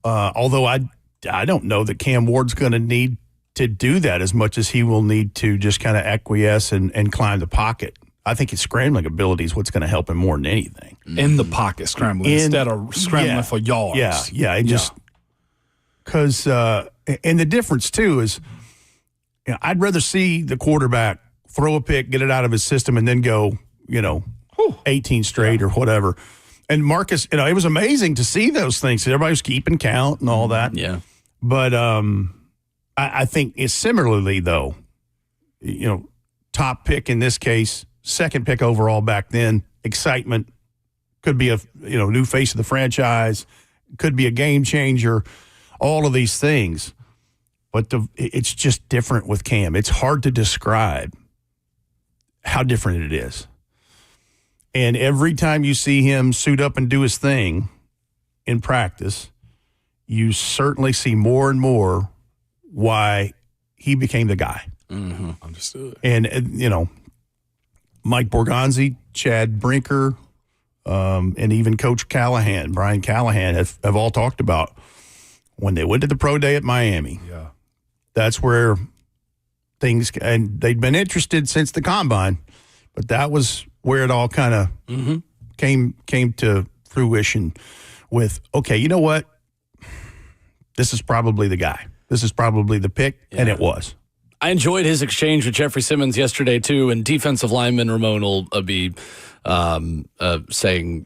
Although I don't know that Cam Ward's going to need to do that as much as he will need to just kind of acquiesce and climb the pocket. I think his scrambling ability is what's going to help him more than anything. In the pocket scrambling instead of scrambling for yards. Yeah. Because and the difference, too, is I'd rather see the quarterback throw a pick, get it out of his system, and then go, 18 straight or whatever. And Marcus, it was amazing to see those things. Everybody was keeping count and all that. Yeah. But I think it's similarly, though, top pick in this case, second pick overall back then, excitement, could be a new face of the franchise, could be a game changer, all of these things. But it's just different with Cam. It's hard to describe how different it is. And every time you see him suit up and do his thing in practice, you certainly see more and more why he became the guy. Mm-hmm. Understood. And, Mike Borgonzi, Chad Brinker, and even Coach Callahan, Brian Callahan, have all talked about when they went to the pro day at Miami. Yeah. That's where things, and they'd been interested since the combine, but that was where it all kind of came to fruition with, okay, you know what? This is probably the guy. This is probably the pick, and it was. I enjoyed his exchange with Jeffrey Simmons yesterday, too, and defensive lineman Ramon will be saying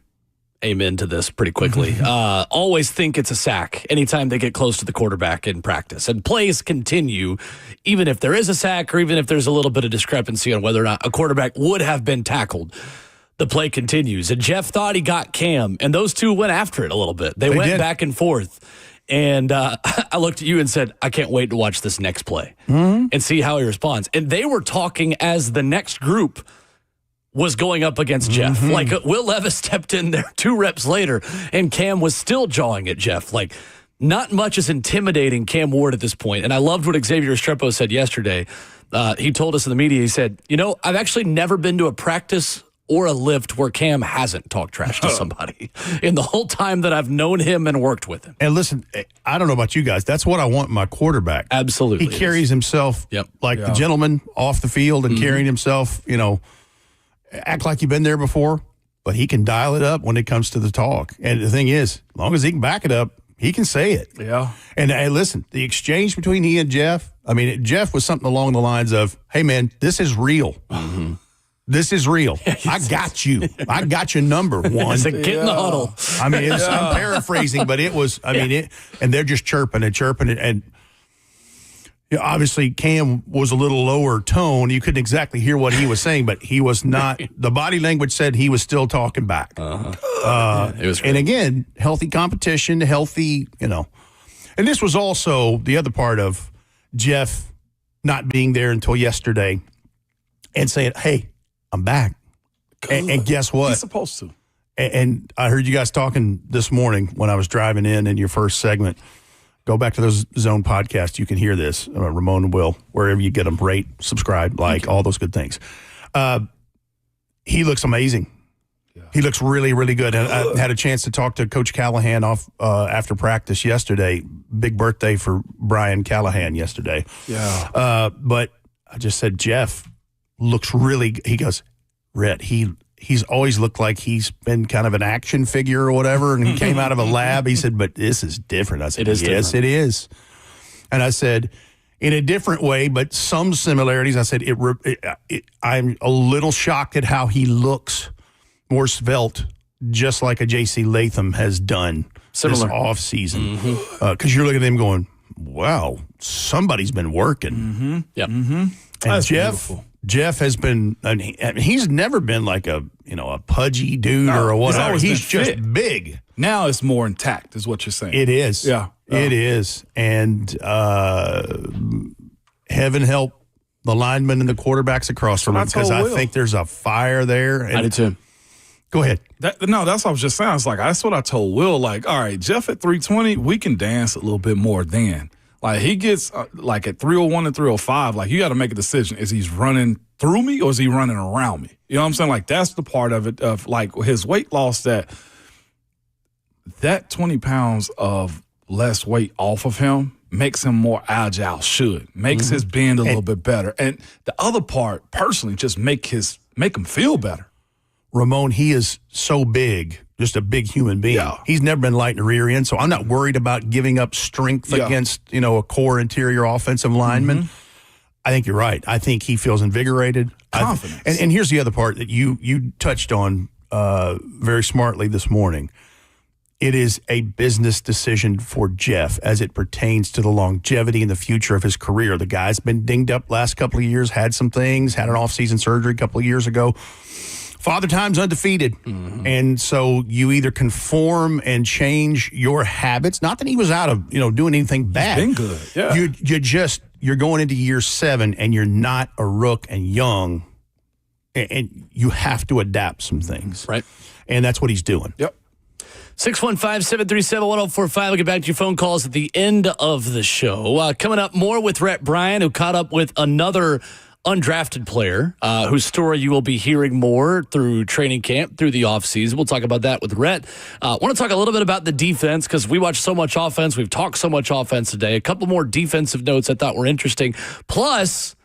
amen to this pretty quickly. Always think it's a sack anytime they get close to the quarterback in practice. And plays continue, even if there is a sack or even if there's a little bit of discrepancy on whether or not a quarterback would have been tackled. The play continues. And Jeff thought he got Cam, and those two went after it a little bit. They went back and forth. And I looked at you and said, I can't wait to watch this next play and see how he responds. And they were talking as the next group was going up against Jeff. Like, Will Levis stepped in there 2 reps later, and Cam was still jawing at Jeff. Like, not much is intimidating Cam Ward at this point. And I loved what Xavier Restrepo said yesterday. He told us in the media, he said, I've actually never been to a practice or a lift where Cam hasn't talked trash to somebody in the whole time that I've known him and worked with him. And listen, I don't know about you guys. That's what I want in my quarterback. Absolutely. He carries himself like the gentleman off the field and carrying himself, act like you've been there before, but he can dial it up when it comes to the talk. And the thing is, as long as he can back it up, he can say it. Yeah. And hey, listen, the exchange between he and Jeff, Jeff was something along the lines of, hey, man, this is real. This is real. I got you. I got your number, one. Get in the huddle. I'm paraphrasing, but it was, and they're just chirping and chirping it. And obviously Cam was a little lower tone. You couldn't exactly hear what he was saying, but he was not, the body language said he was still talking back. It was great. And again, healthy competition, healthy, And this was also the other part of Jeff not being there until yesterday and saying, hey, I'm back. And guess what? He's supposed to. And I heard you guys talking this morning when I was driving in your first segment. Go back to those Zone podcasts. You can hear this. Ramon Will, wherever you get them, rate, subscribe, like, all those good things. He looks amazing. Yeah. He looks really, really good. And I had a chance to talk to Coach Callahan after practice yesterday. Big birthday for Brian Callahan yesterday. Yeah. But I just said, Jeff looks really – he goes, Rhett, he's always looked like he's been kind of an action figure or whatever, and he came out of a lab. He said, but this is different. I said, yes, different. It is. And I said, in a different way, but some similarities. I said, I'm a little shocked at how he looks more svelte, just like a J.C. Latham has done this offseason. Because you're looking at him going, wow, somebody's been working. Mm-hmm. Yep. Mm-hmm. And Jeff has been, he's never been like a pudgy dude or a whatever. He's just big. Now it's more intact, is what you're saying. It is. Yeah. It is. And heaven help the linemen and the quarterbacks across from him, because I think there's a fire there. And I do too. Go ahead. That's what I was just saying. I was like, that's what I told Will. Like, all right, Jeff at 320, we can dance a little bit more then. Like, he gets, like, at 301 and 305, like, you got to make a decision. Is he running through me or is he running around me? You know what I'm saying? Like, that's the part of it, of, like, his weight loss, that 20 pounds of less weight off of him makes him more agile, makes his bend a little bit better. And the other part, personally, just make him feel better. Ramon, he is so big, just a big human being. Yeah. He's never been light in the rear end, so I'm not worried about giving up strength against, a core interior offensive lineman. Mm-hmm. I think you're right. I think he feels invigorated. Confidence. And here's the other part that you touched on very smartly this morning. It is a business decision for Jeff as it pertains to the longevity and the future of his career. The guy's been dinged up last couple of years, had some things, had an off-season surgery a couple of years ago. Father Time's undefeated. Mm-hmm. And so you either conform and change your habits. Not that he was out of, doing anything bad. He's been good. Yeah. You're going into year 7 and you're not a rook and young. And you have to adapt some things. Right. And that's what he's doing. Yep. 615-737-1045. We'll get back to your phone calls at the end of the show. Coming up, more with Rhett Bryan, who caught up with another undrafted player whose story you will be hearing more through training camp, through the offseason. We'll talk about that with Rhett. I want to talk a little bit about the defense, because we watch so much offense. We've talked so much offense today. A couple more defensive notes I thought were interesting. Plus,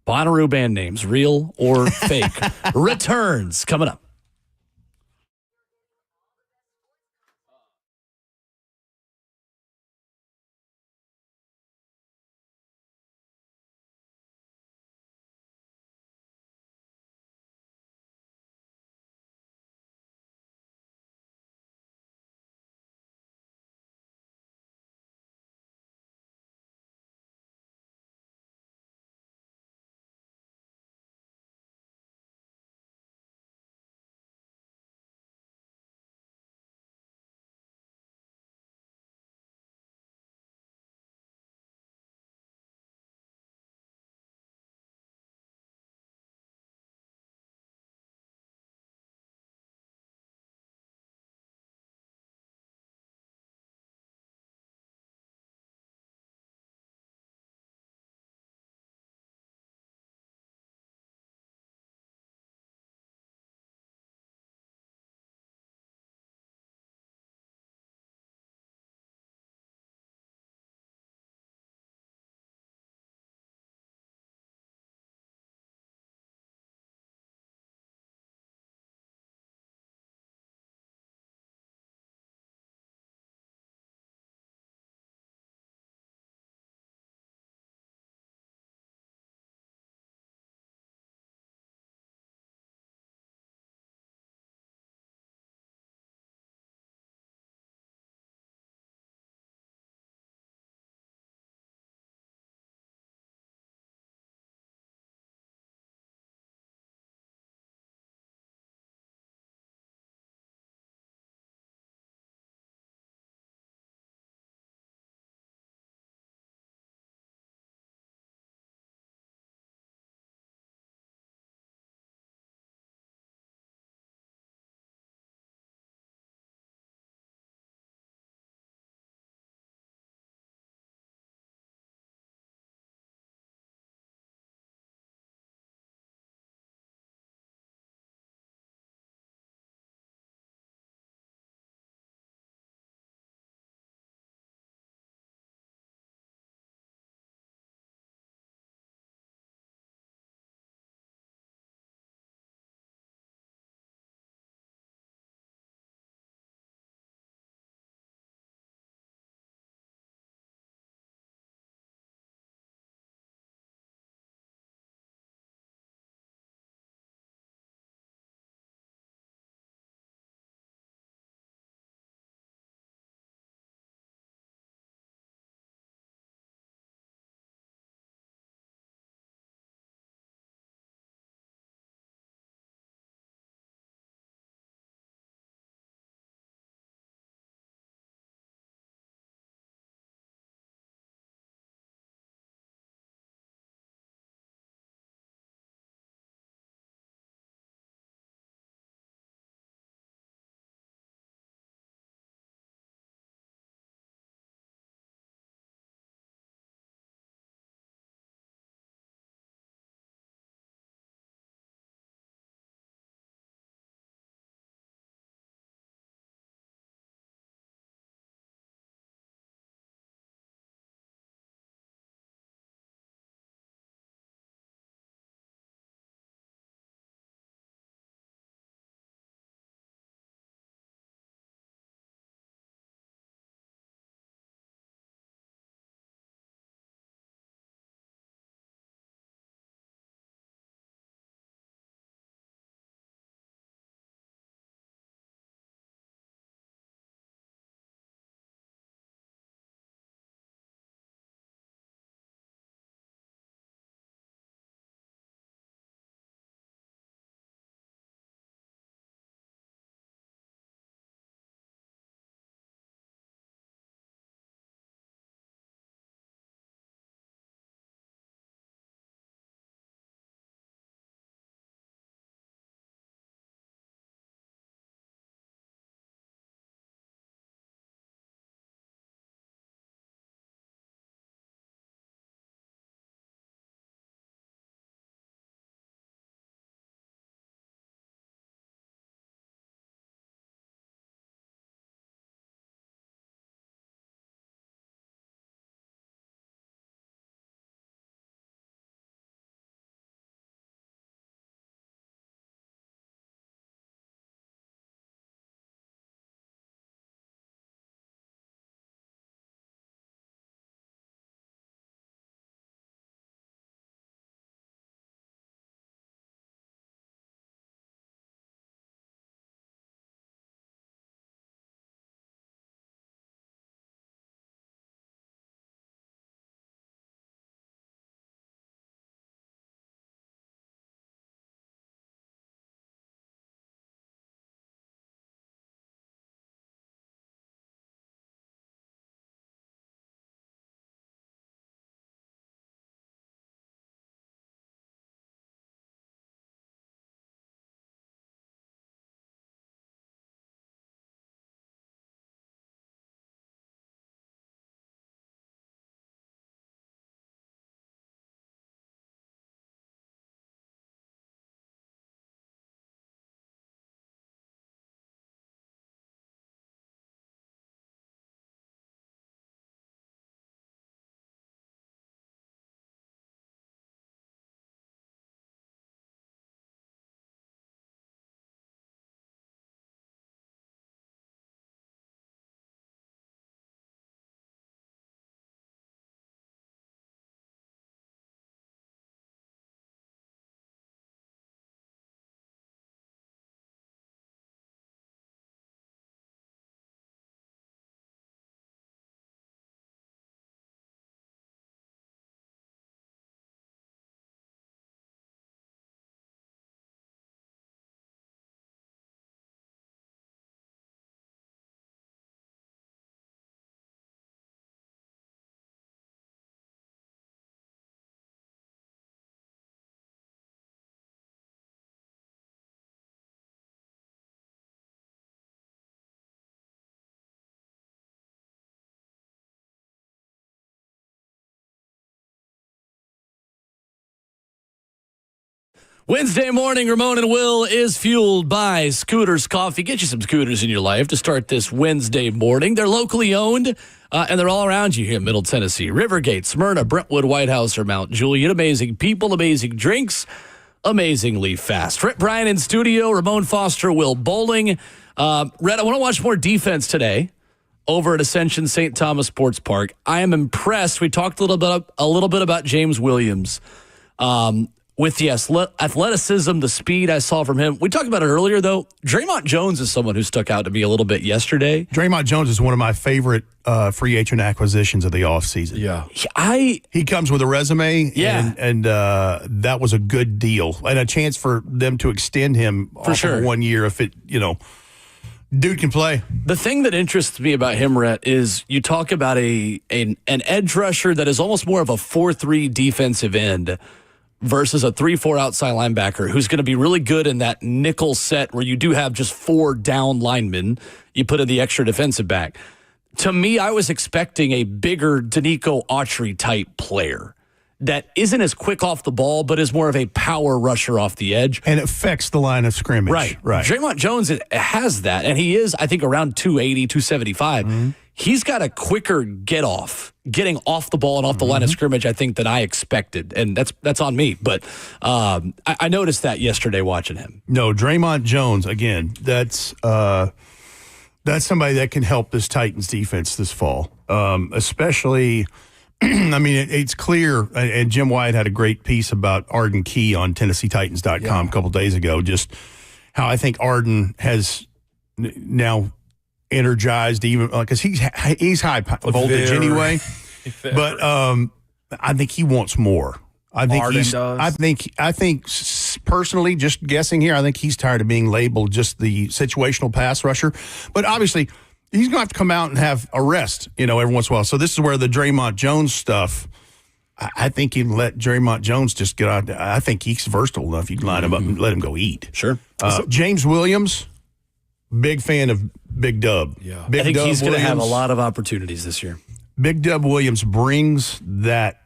Bonnaroo band names, real or fake, returns coming up. Wednesday morning, Ramon and Will is fueled by Scooters Coffee. Get you some Scooters in your life to start this Wednesday morning. They're locally owned, and they're all around you here in Middle Tennessee. Rivergate, Smyrna, Brentwood, White House, or Mount Juliet. Amazing people, amazing drinks, amazingly fast. Rhett Bryan in studio, Ramon Foster, Will Bowling. Rhett, I want to watch more defense today over at Ascension St. Thomas Sports Park. I am impressed. We talked a little bit about James Williams. With the athleticism, the speed I saw from him. We talked about it earlier, though. Draymond Jones is someone who stuck out to me a little bit yesterday. Draymond Jones is one of my favorite free agent acquisitions of the offseason. Yeah. He comes with a resume, and that was a good deal. And a chance for them to extend him for sure. 1 year if it, dude can play. The thing that interests me about him, Rhett, is you talk about an edge rusher that is almost more of a 4-3 defensive end versus a 3-4 outside linebacker who's going to be really good in that nickel set where you do have just 4 down linemen. You put in the extra defensive back. To me, I was expecting a bigger Danico Autry type player that isn't as quick off the ball, but is more of a power rusher off the edge. And affects the line of scrimmage. Right. Right. Draymond Jones has that, and he is, I think, around 280, 275. Mm-hmm. He's got a quicker getting off the ball and off the line of scrimmage, I think, than I expected. And that's on me. But I noticed that yesterday watching him. No, Draymond Jones, again, that's somebody that can help this Titans defense this fall. Especially, I mean, it's clear, and Jim Wyatt had a great piece about Arden Key on TennesseeTitans.com a couple days ago, just how I think Arden has now energized even because he's high voltage anyway, but I think he wants more. I think personally, just guessing here, I think he's tired of being labeled just the situational pass rusher. But obviously, he's going to have to come out and have a rest, every once in a while. So this is where the Draymond Jones stuff. I think you can let Draymond Jones just get out. I think he's versatile enough. You can line him up and let him go eat. Sure. James Williams. Big fan of Big Dub. Yeah. I think he's going to have a lot of opportunities this year. Big Dub Williams brings that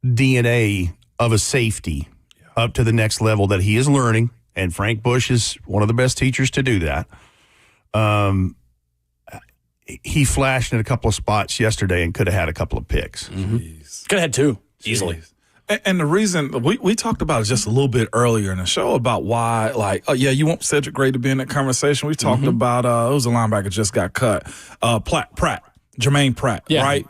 DNA of a safety up to the next level that he is learning, and Frank Bush is one of the best teachers to do that. He flashed in a couple of spots yesterday and could have had a couple of picks. Mm-hmm. Could have had 2 easily. And the reason we talked about it just a little bit earlier in the show about why, you want Cedric Gray to be in that conversation. We talked about it was a linebacker just got cut, Jermaine Pratt, right?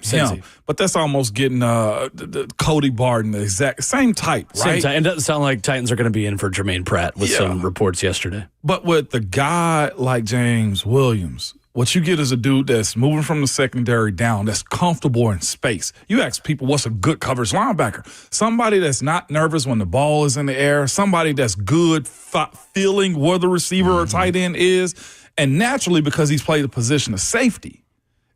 But that's almost getting the Cody Barton, the exact same type, right? And it doesn't sound like Titans are going to be in for Jermaine Pratt with some reports yesterday. But with the guy like James Williams, what you get is a dude that's moving from the secondary down, that's comfortable in space. You ask people what's a good coverage linebacker. Somebody that's not nervous when the ball is in the air, somebody that's good feeling where the receiver or tight end is, and naturally because he's played the position of safety.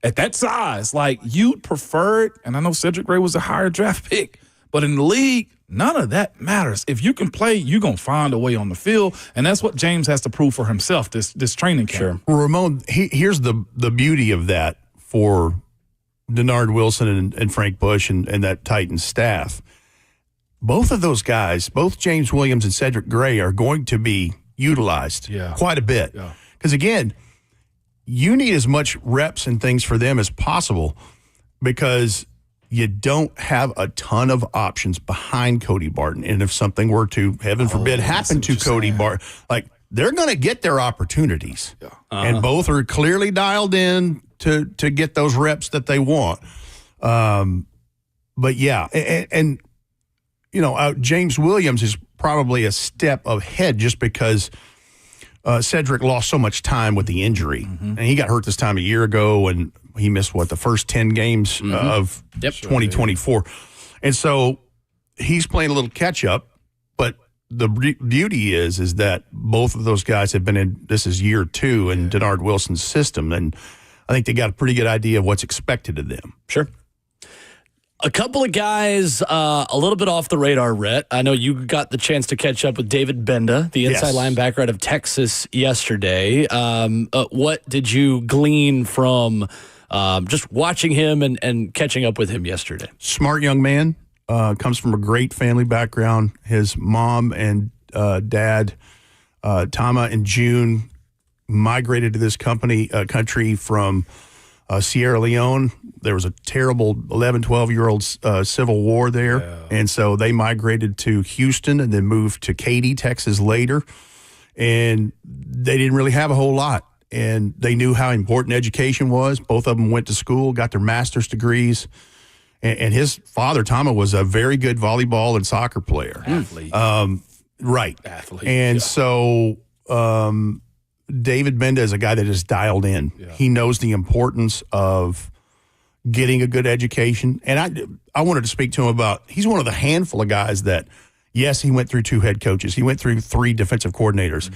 At that size, you'd prefer it, and I know Cedric Gray was a higher draft pick, but in the league, none of that matters. If you can play, you're going to find a way on the field, and that's what James has to prove for himself this training camp. Sure. Ramon, here's the beauty of that for Denard Wilson and Frank Bush and that Titans staff. Both of those guys, both James Williams and Cedric Gray, are going to be utilized quite a bit. Because, again, you need as much reps and things for them as possible because – you don't have a ton of options behind Cody Barton. And if something were to, heaven forbid, happen to Cody Barton, they're going to get their opportunities. Yeah. And both are clearly dialed in to get those reps that they want. But, James Williams is probably a step ahead just because Cedric lost so much time with the injury. And he got hurt this time a year ago, and he missed, the first 10 games of 2024. And so he's playing a little catch-up, but the beauty is that both of those guys have been in, this is year 2 in Denard Wilson's system, and I think they got a pretty good idea of what's expected of them. Sure. A couple of guys a little bit off the radar, Rhett. I know you got the chance to catch up with David Benda, the inside linebacker out of Texas yesterday. What did you glean from just watching him and catching up with him yesterday? Smart young man, comes from a great family background. His mom and dad, Tama and June, migrated to this country from Sierra Leone. There was a terrible 11, 12-year-old civil war there. Yeah. And so they migrated to Houston and then moved to Katy, Texas later. And they didn't really have a whole lot. And they knew how important education was. Both of them went to school, got their master's degrees. And his father, Tama, was a very good volleyball and soccer player. Athlete. Right. Athlete. And so David Benda is a guy that is dialed in. Yeah. He knows the importance of getting a good education. And I wanted to speak to him about, he's one of the handful of guys that, yes, he went through 2 head coaches. He went through 3 defensive coordinators.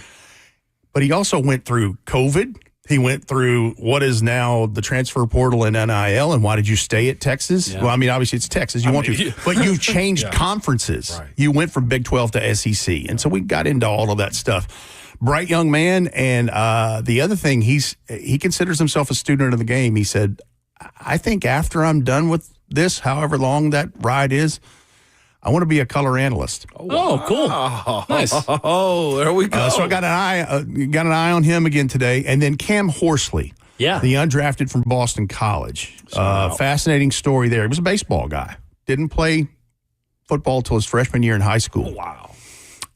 But he also went through COVID. He went through what is now the transfer portal and NIL. And why did you stay at Texas? Yeah. Well, I mean, obviously it's Texas. You want to. But you changed conferences. Right. You went from Big 12 to SEC. And so we got into all of that stuff. Bright young man, and the other thing, he considers himself a student of the game. He said, I think after I'm done with this, however long that ride is, I want to be a color analyst. Oh, cool. Nice. Oh, there we go. So I got an eye on him again today. And then Cam Horsley, the undrafted from Boston College. Fascinating story there. He was a baseball guy. Didn't play football till his freshman year in high school. Oh, wow.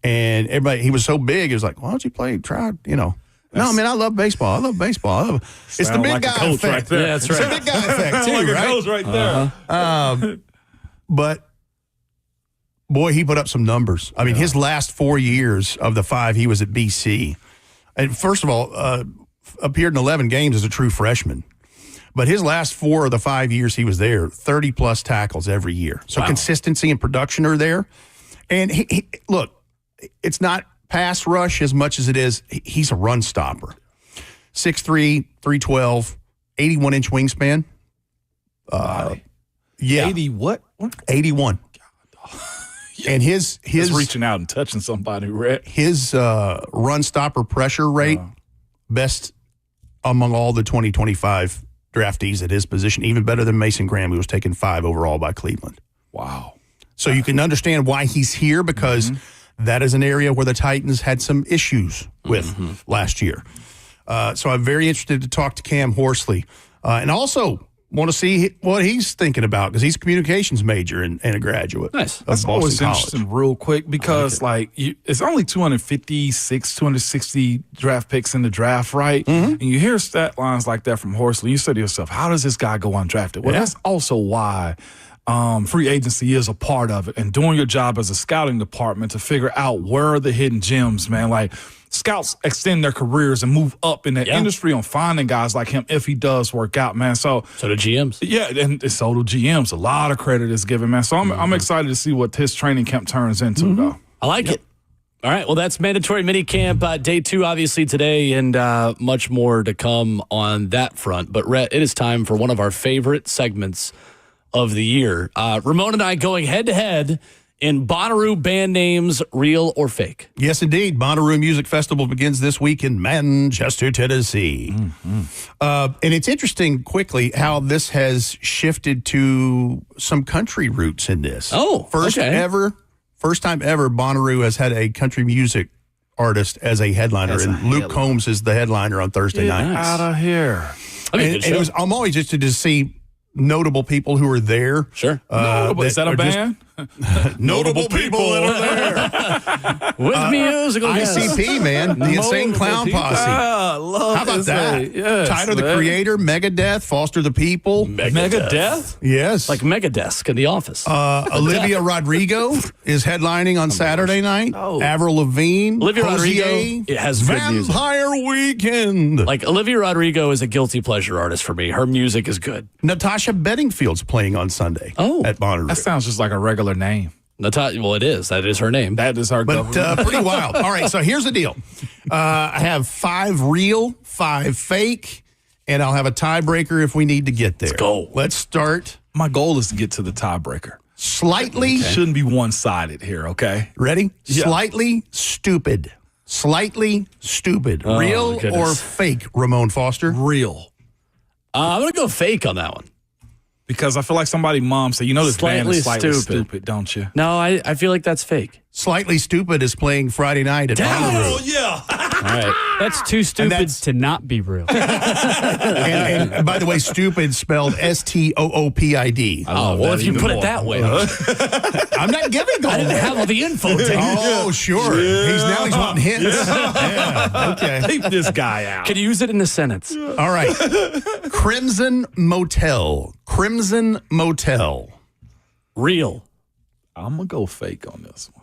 And everybody, he was so big, he was like, why don't you try, No, man, I love baseball. It's the big like guy coach effect. Right there. Yeah, that's right. It's the big guy effect, too, like right? a coach right there. But, boy, he put up some numbers. I mean, his last 4 years of the 5 he was at BC. And first of all, appeared in 11 games as a true freshman. But his last 4 of the 5 years he was there, 30-plus tackles every year. So consistency and production are there. And, he look, it's not pass rush as much as it is, he's a run stopper. 6'3", 312, 81-inch wingspan. 80 what? 81. And his That's reaching out and touching somebody, Rhett. His run stopper pressure rate, best among all the 2025 draftees at his position, even better than Mason Graham, who was taken 5 overall by Cleveland. Wow. So you can understand why he's here, because that is an area where the Titans had some issues with last year. So I'm very interested to talk to Cam Horsley. And also want to see what he's thinking about, because he's a communications major and a graduate. Nice. That's always College. interesting real quick, because it's only 256, 260 draft picks in the draft, right? And you hear stat lines like that from Horsley. You say to yourself, how does this guy go undrafted? Well, that's also why free agency is a part of it, and doing your job as a scouting department to figure out where are the hidden gems, man. Like, scouts extend their careers and move up in the industry on finding guys like him if he does work out, man. So do GMs. Yeah, and so do GMs. A lot of credit is given, man. So I'm excited to see what his training camp turns into, though. I like it. All right, well, that's mandatory minicamp day 2, obviously, today, and much more to come on that front. But, Rhett, it is time for one of our favorite segments of the year. Ramon and I going head-to-head in Bonnaroo band names, real or fake. Yes, indeed. Bonnaroo Music Festival begins this week in Manchester, Tennessee. And it's interesting quickly how this has shifted to some country roots in this. First time ever, Bonnaroo has had a country music artist as a headliner, and Luke Combs is the headliner on Thursday night. Out of here. I'm always interested to see notable people who are there. Sure. Is that a band? Notable people that are there. With musical ICP, man. The Insane Clown Posse. How about that? Yes, Tyler, the Creator, Megadeth, Foster the People. Megadeth? Yes. Like Megadesk in The Office. Olivia Rodrigo is headlining on Saturday night. Avril Lavigne. Olivia Rodrigo has good music. Vampire Weekend. Like, Olivia Rodrigo is a guilty pleasure artist for me. Her music is good. Natasha Bedingfield's playing on Sunday at Bonnaroo. That sounds just like a regular name. Well, it is. That is her name. That is her government. Pretty wild. All right, so here's the deal. I have 5 real, 5 fake, and I'll have a tiebreaker if we need to get there. Let's go. Let's start. My goal is to get to the tiebreaker. Slightly. Shouldn't be one-sided here, okay? Ready? Yeah. Slightly stupid. Slightly stupid. Oh, real or fake, Ramon Foster? Real. I'm going to go fake on that one. Because I feel like somebody mom said, this band is slightly Slightly stupid, don't you? No, I feel like that's fake. Slightly Stupid is playing Friday night at Bonnaroo. Yeah. All right. That's too stupid to not be real. and by the way, stupid spelled STOOPID. Oh, well, if you put it that way. I'm not giving all I didn't have all the info. Oh, sure. Yeah. He's wanting hints. Yeah. Okay. Keep this guy out. Can you use it in a sentence? All right. Crimson Motel. Crimson Motel. Real. I'm going to go fake on this one.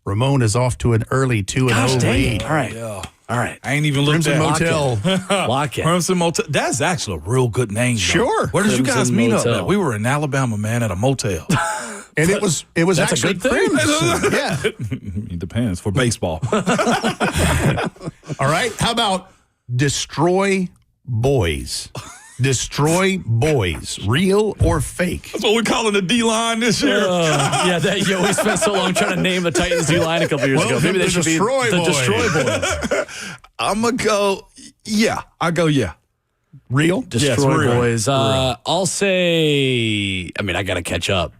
Ramon is off to an early 2-0 lead. All right. Yeah. All right. I ain't even looked Crimson at Motel. Lock it. Crimson Motel. That's actually a real good name. Though. Sure. Where did you guys Crimson meet up Motel. at? We were in Alabama, man, at a motel. And it was That's a actually good thing. crimson. Yeah. It depends for baseball. All right. How about Destroy Boys? Destroy Boys. Real or fake? That's what we're calling the D-line this year. You always spent so long trying to name the Titans D-line a couple years ago. Maybe they should be the Destroy Boys. I'm going to go, yeah. I go, yeah. Real? Destroy real. Boys. I'll say, I got to catch up.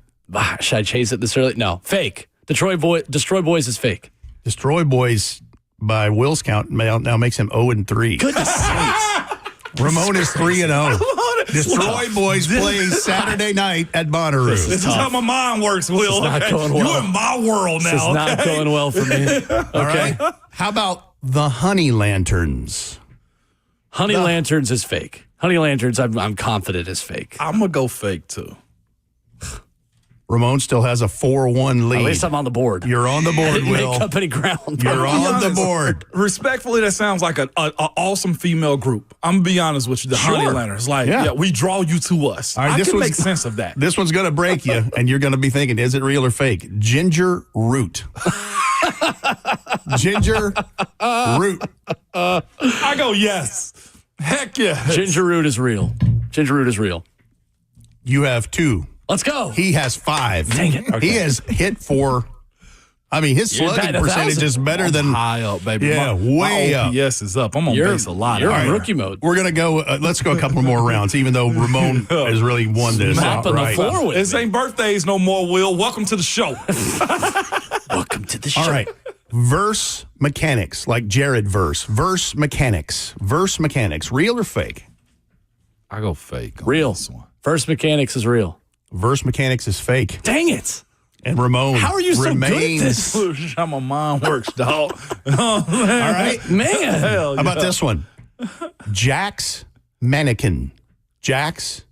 Should I chase it this early? No. Fake. Destroy Boys is fake. Destroy Boys, by Will's count, now makes him 0-3. Goodness sakes. Ramon is 3-0. Destroy Boys play Saturday night at Bonnaroo. This is how my mind works, Will. This is not going well. You're in my world now. This is not going well for me. Okay. All right. How about the Honey Lanterns? Honey Lanterns is fake. Honey Lanterns, I'm confident is fake. I'm going to go fake, too. Ramon still has a 4-1 lead. At least I'm on the board. You're on the board, Will. Make up any ground. You're on the board. Respectfully, that sounds like an awesome female group. I'm going to be honest with you. The Honey Lanterns. Like, we draw you to us. All right, I can make sense of that. This one's going to break you, and you're going to be thinking, is it real or fake? Ginger Root. Ginger Root. I go yes. Heck yeah. Ginger Root is real. Ginger Root is real. You have 2. Let's go. He has 5. Dang it. Okay. He has hit for, his slugging percentage is better than. High up, baby. Yeah, way up. Yes, is up. I'm on base a lot. You're higher. in rookie mode. We're going to go, let's go a couple more rounds, even though Ramon has really won this. Mopping the floor with This me. ain't birthdays no more, Will. Welcome to the show. Welcome to the show. All right. Verse mechanics, like Jared Verse. Verse mechanics. Verse mechanics. Real or fake? I go fake. Real. First Mechanics is real. Verse mechanics is fake. Dang it. And Ramon How are you so remains. good at this? How my mind works, dog. All right. Man. Hell How about this one? Jack's Mannequin. Jack's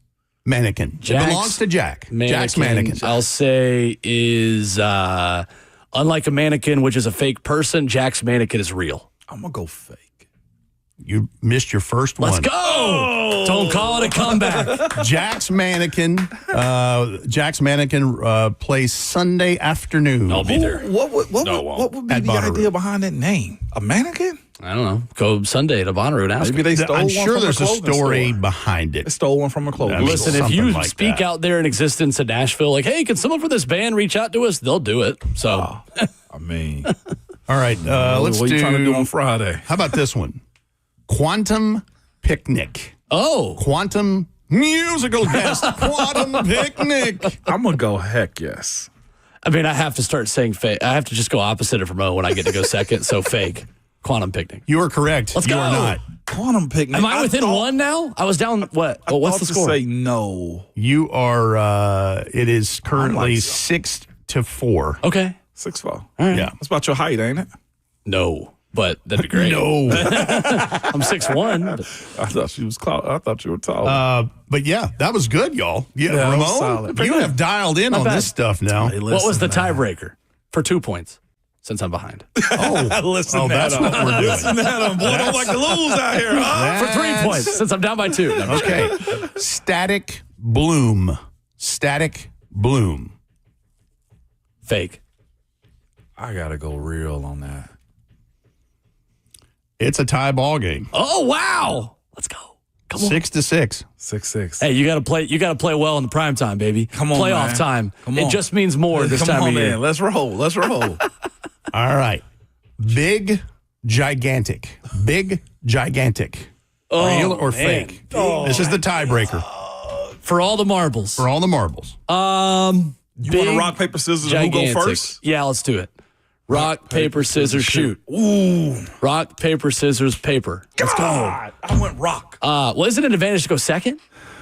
Mannequin. It belongs to Jack. Jack's Mannequin. I'll say is unlike a mannequin, which is a fake person, Jack's Mannequin is real. I'm going to go fake. You missed your first one. Let's go. Oh. Don't call it a comeback. Jack's Mannequin. Jack's Mannequin plays Sunday afternoon. I'll be there. What would be At the Bonnaroo. idea behind that name? A mannequin? I don't know. Go Sunday to Bonnaroo and ask Maybe them. they stole I'm one sure from there's a clothing story store. behind They it. stole one from a clothing Listen, store. if you like speak that. out there in existence in Nashville, like, hey, can someone for this band reach out to us? They'll do it. So, I mean, All right, let's what do. are you trying to do on Friday? How about this one? Quantum Picnic. Quantum musical guest. Quantum Picnic. I'm going to go heck yes. I mean, I have to start saying fake. I have to just go opposite of Ramon when I get to go second. So fake. Quantum Picnic. You are correct. Let's you go. are not. Quantum Picnic. Am I within one now? I was down. What? Well, what's the to score? say no. You are. It is currently like so. 6-4. Okay. 6'4". All right. Yeah. That's about your height, ain't it? No, but that'd be great. No. I'm 6'1". I thought she was I thought you were tall. But yeah, that was good, y'all. Yeah, Yeah, that was Ramon, solid. you have dialed in on bad. this stuff now. Hey, What was the listen, man. tiebreaker for 2 points? Since I'm behind. Listen, that's at him. what we're doing. Listen at him. Boy, don't like to lose out here, huh? For 3 points, since I'm down by 2. No, I'm just kidding. Okay. Static Bloom. Static Bloom. Fake. I got to go real on that. It's a tie ball game. Oh wow! Let's go. Come on. 6-6. 6'6". Hey, you gotta play. You gotta play well in the prime time, baby. Come on, playoff man. time. Come It on. just means more this Come time on, of year. man. Let's roll. Let's roll. All right. Big, gigantic. Big, gigantic. Real or man. fake? This is the tiebreaker. For all the marbles. For all the marbles. You want to rock, paper, scissors, and who go first? Yeah, let's do it. Rock, paper, scissors, shoot. Ooh. Rock, paper, scissors, paper. Let's go. I went rock. Well, isn't it an advantage to go second?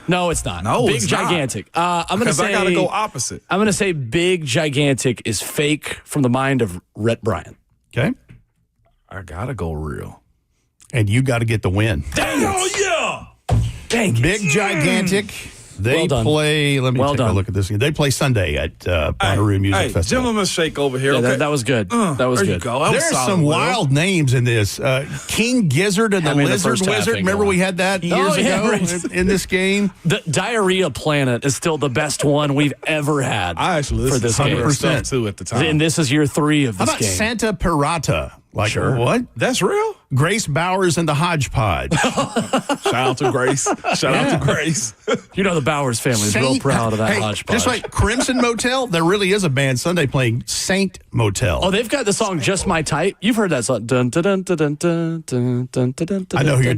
No, it's not. No, big it's gigantic. not. I'm going to say I got to go opposite. I'm going to say big gigantic is fake from the mind of Rhett Bryan. Okay. I got to go real. And you got to get the win. Dang it. yeah. Dang it. Big gigantic. They play. Let me take a look at this. They play Sunday at Bonnaroo Music Festival. Gentleman's shake over here. Yeah, Okay. that was good. That was there good. You go. There's some wild names in this. King Gizzard and the Lizard Wizard. Remember we had that years ago in this game? The Diarrhea Planet is still the best one we've ever had. I actually listened to 100% too at the time. And this is year 3 of this How about game. Santa Pirata? Like, what? That's real? Grace Bowers and the Hodgepodge. Shout out to Grace. Shout out to Grace. You know the Bowers family is real proud of that hodgepodge. Just like Crimson Motel, there really is a band Sunday playing Saint Motel. Oh, they've got the song "Just My Type." You've heard that song? Dun, dun, dun, dun, dun, dun, dun, dun,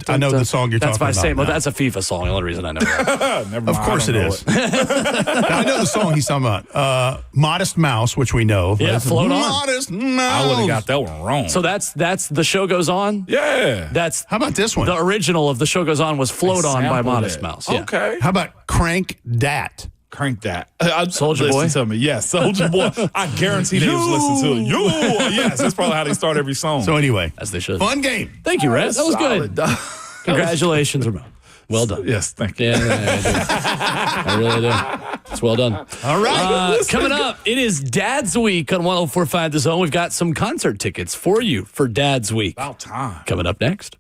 I know the song you're that's talking by about. Saint. Now. That's a FIFA song. The only reason I know that. Never mind, of course it is. Now, I know the song he's talking about. Modest Mouse, which we know. Yeah, Float On. Modest Mouse. I would have got that one wrong. So that's The Show Goes On. Yeah. That's how about this one? The original of The Show Goes On was Float On by Modest Mouse. Yeah. Okay. How about Crank Dat? Crank that. Soulja Boy? Listen to me. Yes, Soulja Boy. I guarantee they was listening to it. Yes, that's probably how they start every song. So anyway, as they should. Fun game. Thank you, Rhett. That was good. Congratulations, Ramon. Well done. Yes, thank you. Yeah, I really do. It's well done. All right. Coming up, it is Dad's Week on 104.5 The Zone. We've got some concert tickets for you for Dad's Week. About time. Coming up next.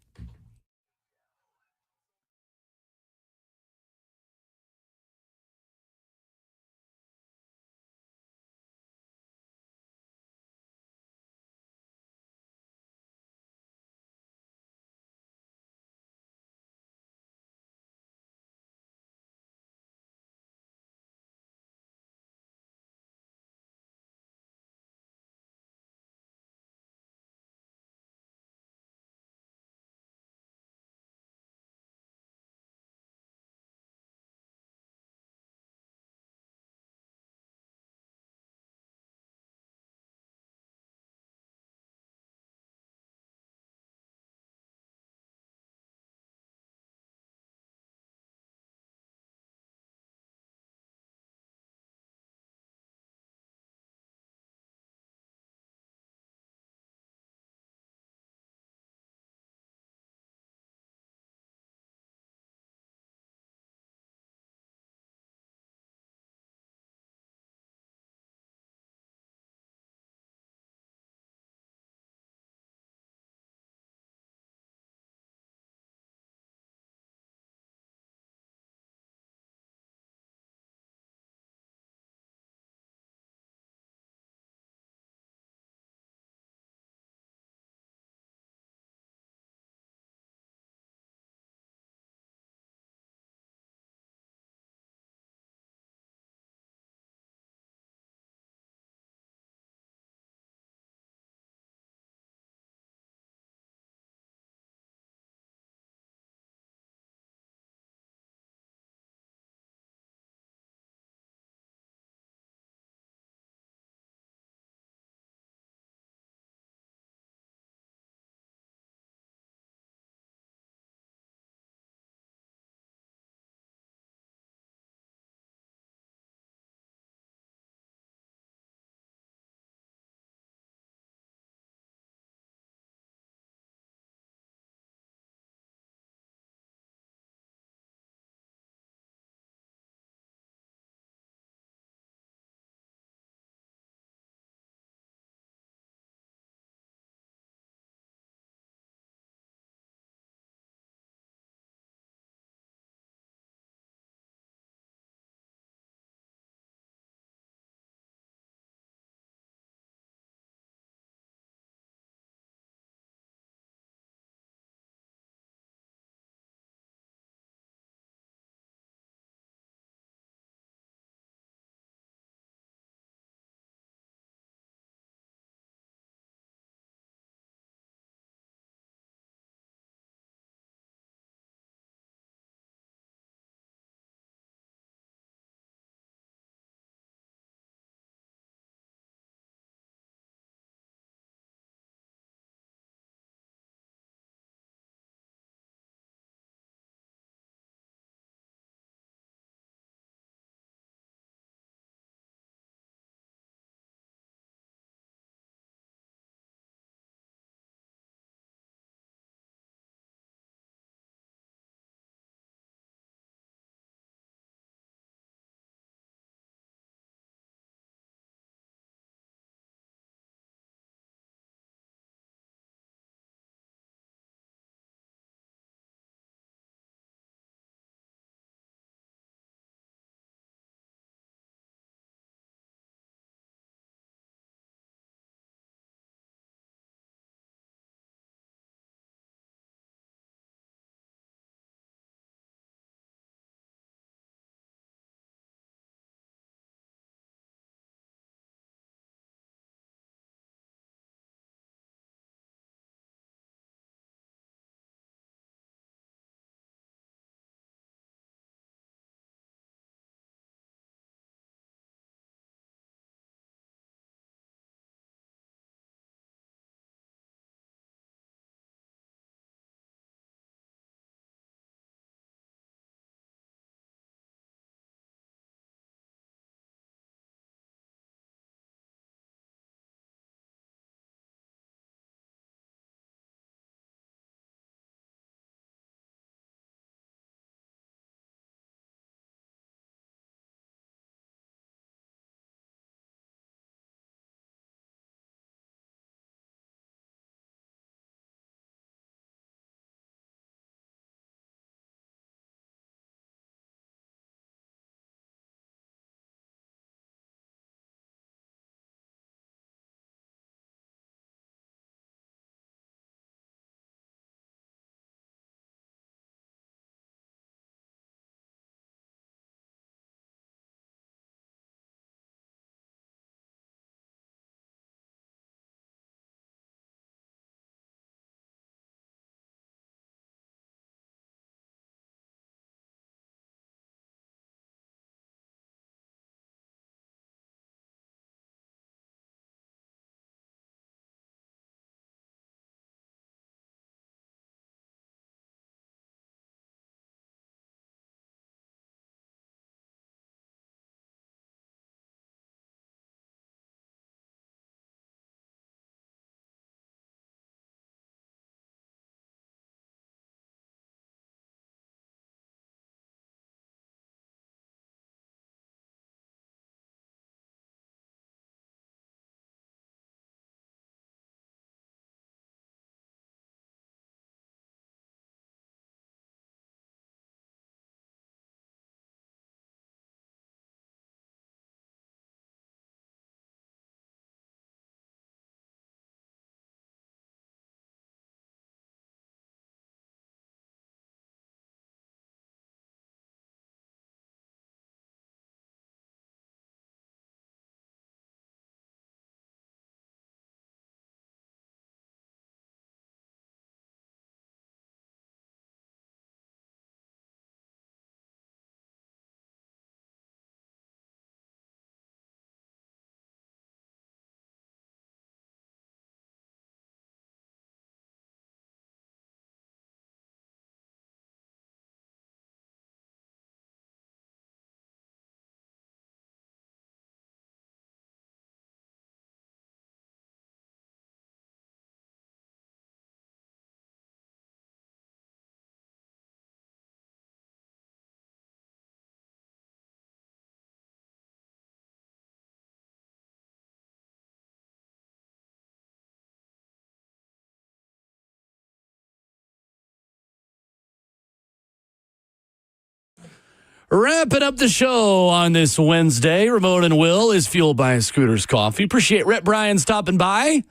Wrapping up the show on this Wednesday, Ramon and Will is fueled by Scooter's Coffee. Appreciate Rhett Bryan stopping by.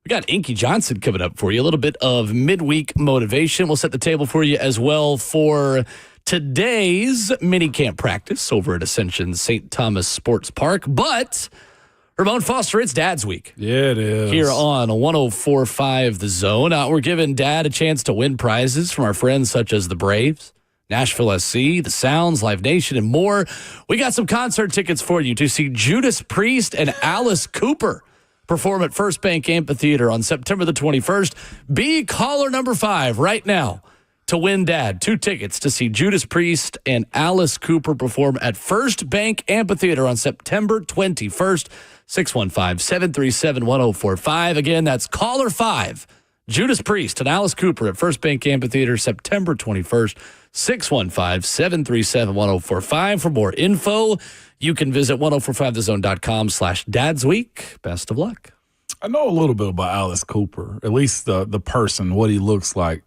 We got Inky Johnson coming up for you. A little bit of midweek motivation. We'll set the table for you as well for today's minicamp practice over at Ascension St. Thomas Sports Park. But, Ramon Foster, it's Dad's Week. Yeah, it is. Here on 104.5 The Zone. We're giving Dad a chance to win prizes from our friends such as the Braves, Nashville SC, the Sounds, Live Nation, and more. We got some concert tickets for you to see Judas Priest and Alice Cooper perform at First Bank Amphitheater on September the 21st. Be caller number 5 right now to win Dad 2 tickets to see Judas Priest and Alice Cooper perform at First Bank Amphitheater on September 21st. 615-737-1045. Again, that's caller 5. Judas Priest and Alice Cooper at First Bank Amphitheater, September 21st. 615-737-1045. For more info, you can visit 1045thezone.com/dadsweek. Best of luck. I know a little bit about Alice Cooper, at least the person, what he looks like.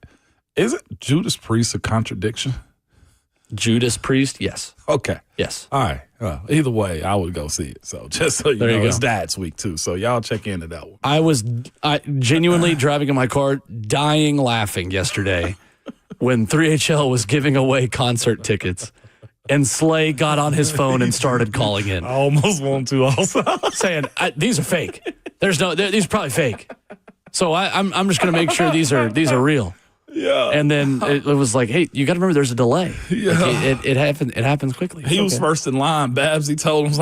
Isn't Judas Priest a contradiction? Judas Priest, yes. Okay. Yes. All right. Either way, I would go see it. So just so you know, it's Dad's Week too. So y'all check into that one. I was genuinely driving in my car, dying laughing yesterday when 3HL was giving away concert tickets. And Slay got on his phone and started calling in. I almost want to also. Saying, these are fake. These are probably fake. So I'm just going to make sure these are real. Yeah. And then it was like, hey, you got to remember there's a delay. Yeah. Like it happens quickly. He was first in line. Babsy told him,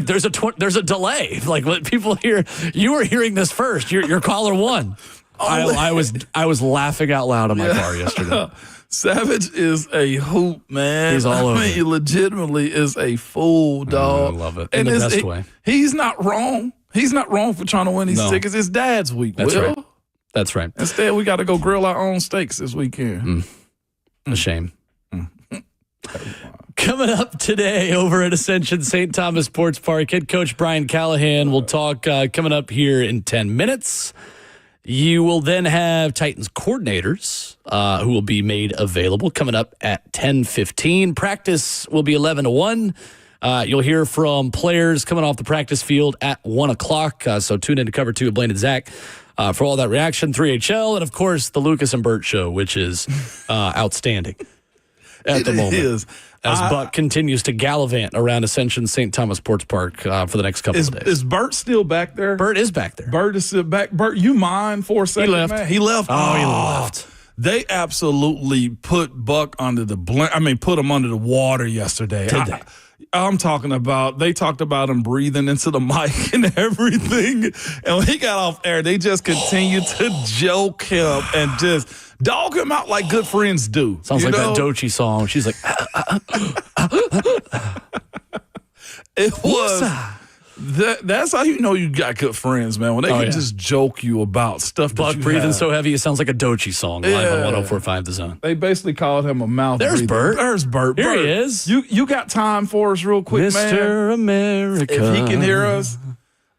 there's a delay. Like what people hear, you were hearing this first. You're caller 1. I was laughing out loud in my car yesterday. Savage is a hoop, man. He's all over. I mean, he legitimately is a fool, dog. I love it. In the best way. He's not wrong. He's not wrong for trying to win these tickets. It's Dad's Week. That's right. That's right. Instead, we got to go grill our own steaks this weekend. A shame. Coming up today over at Ascension St. Thomas Sports Park, head coach Brian Callahan will talk coming up here in 10 minutes. You will then have Titans coordinators who will be made available coming up at 10:15. Practice will be 11 to 1. You'll hear from players coming off the practice field at 1 o'clock. So tune in to Cover 2 with Blaine and Zach for all that reaction. 3HL, and of course, the Lucas and Bert Show, which is outstanding at the moment. Is. As Buck continues to gallivant around Ascension St. Thomas Sports Park for the next couple of days. Is Bert still back there? Bert is back there. Bert is still back. Bert, you mind for a second, He left. man? He left. Oh, he left. They absolutely put Buck under the put him under the water yesterday. I'm talking about, they talked about him breathing into the mic and everything. And when he got off air, they just continued to joke him and just dog him out like good friends do. Sounds like that Doechii song. She's like, it was. That's how you know you got good friends, man. When they can just joke you about stuff. Buck breathing so heavy, it sounds like a Doechii song. Live on 104.5 The Zone. They basically called him a mouth There's breather. Bert. There's Bert. Here Bert, he is. You got time for us real quick, man? Mr. America. If he can hear us.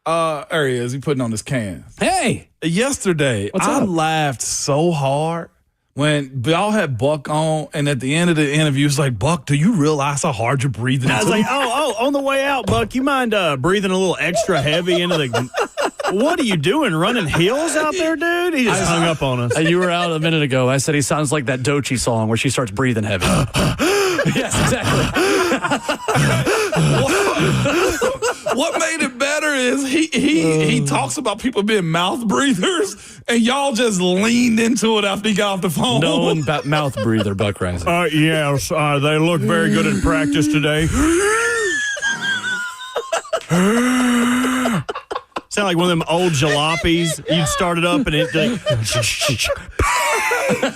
There he is. He putting on his can. Hey. Yesterday, I laughed so hard when y'all had Buck on, and at the end of the interview, it's like, Buck, do you realize how hard you're breathing? I was like, on the way out, Buck, you mind breathing a little extra heavy into the... What are you doing, running hills out there, dude? He just hung up on us. You were out a minute ago. I said he sounds like that Doechii song where she starts breathing heavy. Yes, exactly. What made it better is he talks about people being mouth breathers, and y'all just leaned into it after he got off the phone. Known mouth breather, Buck Rising. Yes, they look very good in practice today. Sound like one of them old jalopies. You'd start it up and it like...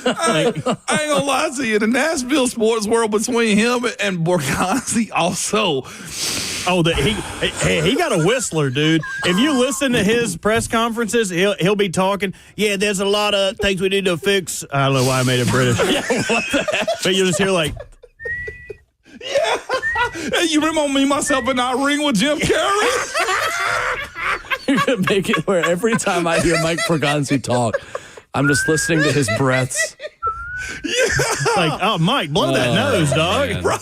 I ain't gonna lie to you. The Nashville sports world between him and Borgazzi also. Oh, he got a whistler, dude. If you listen to his press conferences, he'll be talking. Yeah, there's a lot of things we need to fix. I don't know why I made it British. Yeah, what the heck? But you'll just hear like... Yeah. Hey, you remember me, myself, and I ring with Jim Carrey? You're going to make it where every time I hear Mike Borgazzi talk, I'm just listening to his breaths. Yeah. Like, oh, Mike, blow that nose, dog. Man. Bro,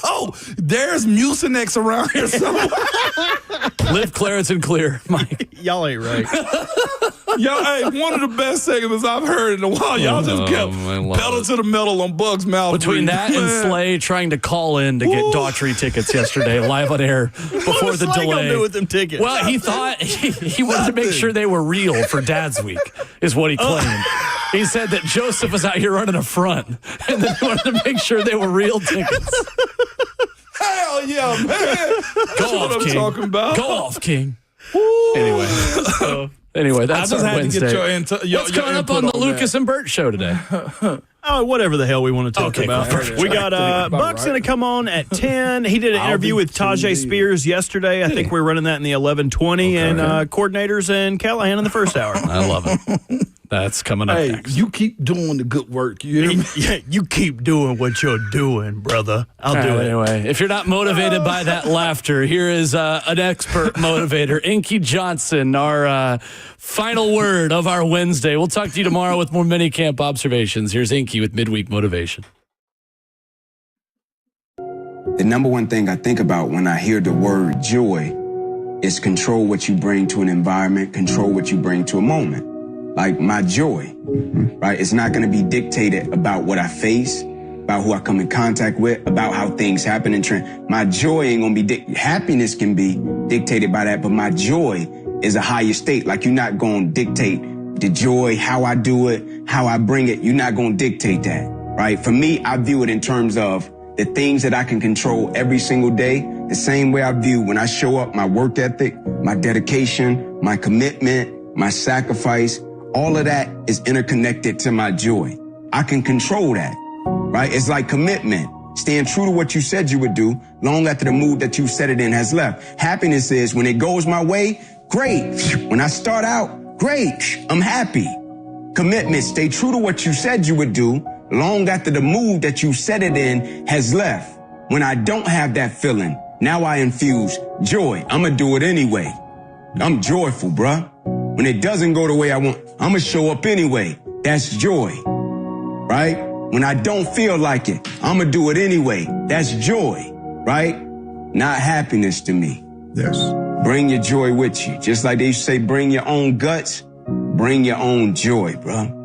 there's Mucinex around here somewhere. Live Clarence and Clear, Mike. Y'all ain't right. Yo, hey, one of the best segments I've heard in a while. Y'all just kept pedal to the metal on Bug's mouth. Between that and Slay trying to call in to get Daughtry tickets yesterday, live on air before the delay. What gonna do with them tickets? Well, he thought he wanted to make sure they were real for Dad's Week, is what he claimed. He said that Joseph was out here running a front, and then he wanted to make sure they were real tickets. Hell yeah, man. That's what I'm talking about. Go off, King. Anyway, that's our Wednesday. What's coming up on the Lucas and Bert show today? Oh, whatever the hell we want to talk about. We got Buck's going to come on at 10. He did an interview with Tajay Spears yesterday. I think we're running that in the 11:20, and coordinators and Callahan in the first hour. I love it. That's coming up next. You keep doing the good work. You hear me? Yeah, you keep doing what you're doing, brother. I'll do it. Anyway, if you're not motivated by that laughter, here is an expert motivator, Inky Johnson, our final word of our Wednesday. We'll talk to you tomorrow with more minicamp observations. Here's Inky with Midweek Motivation. The number one thing I think about when I hear the word joy is control what you bring to an environment, control what you bring to a moment. Like my joy, right? It's not going to be dictated about what I face, about who I come in contact with, about how things happen and trend. My joy ain't going to be, happiness can be dictated by that, but my joy is a higher state. Like you're not going to dictate the joy, how I do it, how I bring it. You're not going to dictate that, right? For me, I view it in terms of the things that I can control every single day, the same way I view when I show up, my work ethic, my dedication, my commitment, my sacrifice. All of that is interconnected to my joy. I can control that, right? It's like commitment. Staying true to what you said you would do long after the mood that you set it in has left. Happiness is when it goes my way, great. When I start out, great. I'm happy. Commitment, stay true to what you said you would do long after the mood that you set it in has left. When I don't have that feeling, now I infuse joy. I'm gonna do it anyway. I'm joyful, bruh. When it doesn't go the way I want, I'm gonna show up anyway. That's joy, right? When I don't feel like it, I'm gonna do it anyway. That's joy, right? Not happiness to me. Yes. Bring your joy with you. Just like they used to say, bring your own guts, bring your own joy, bro.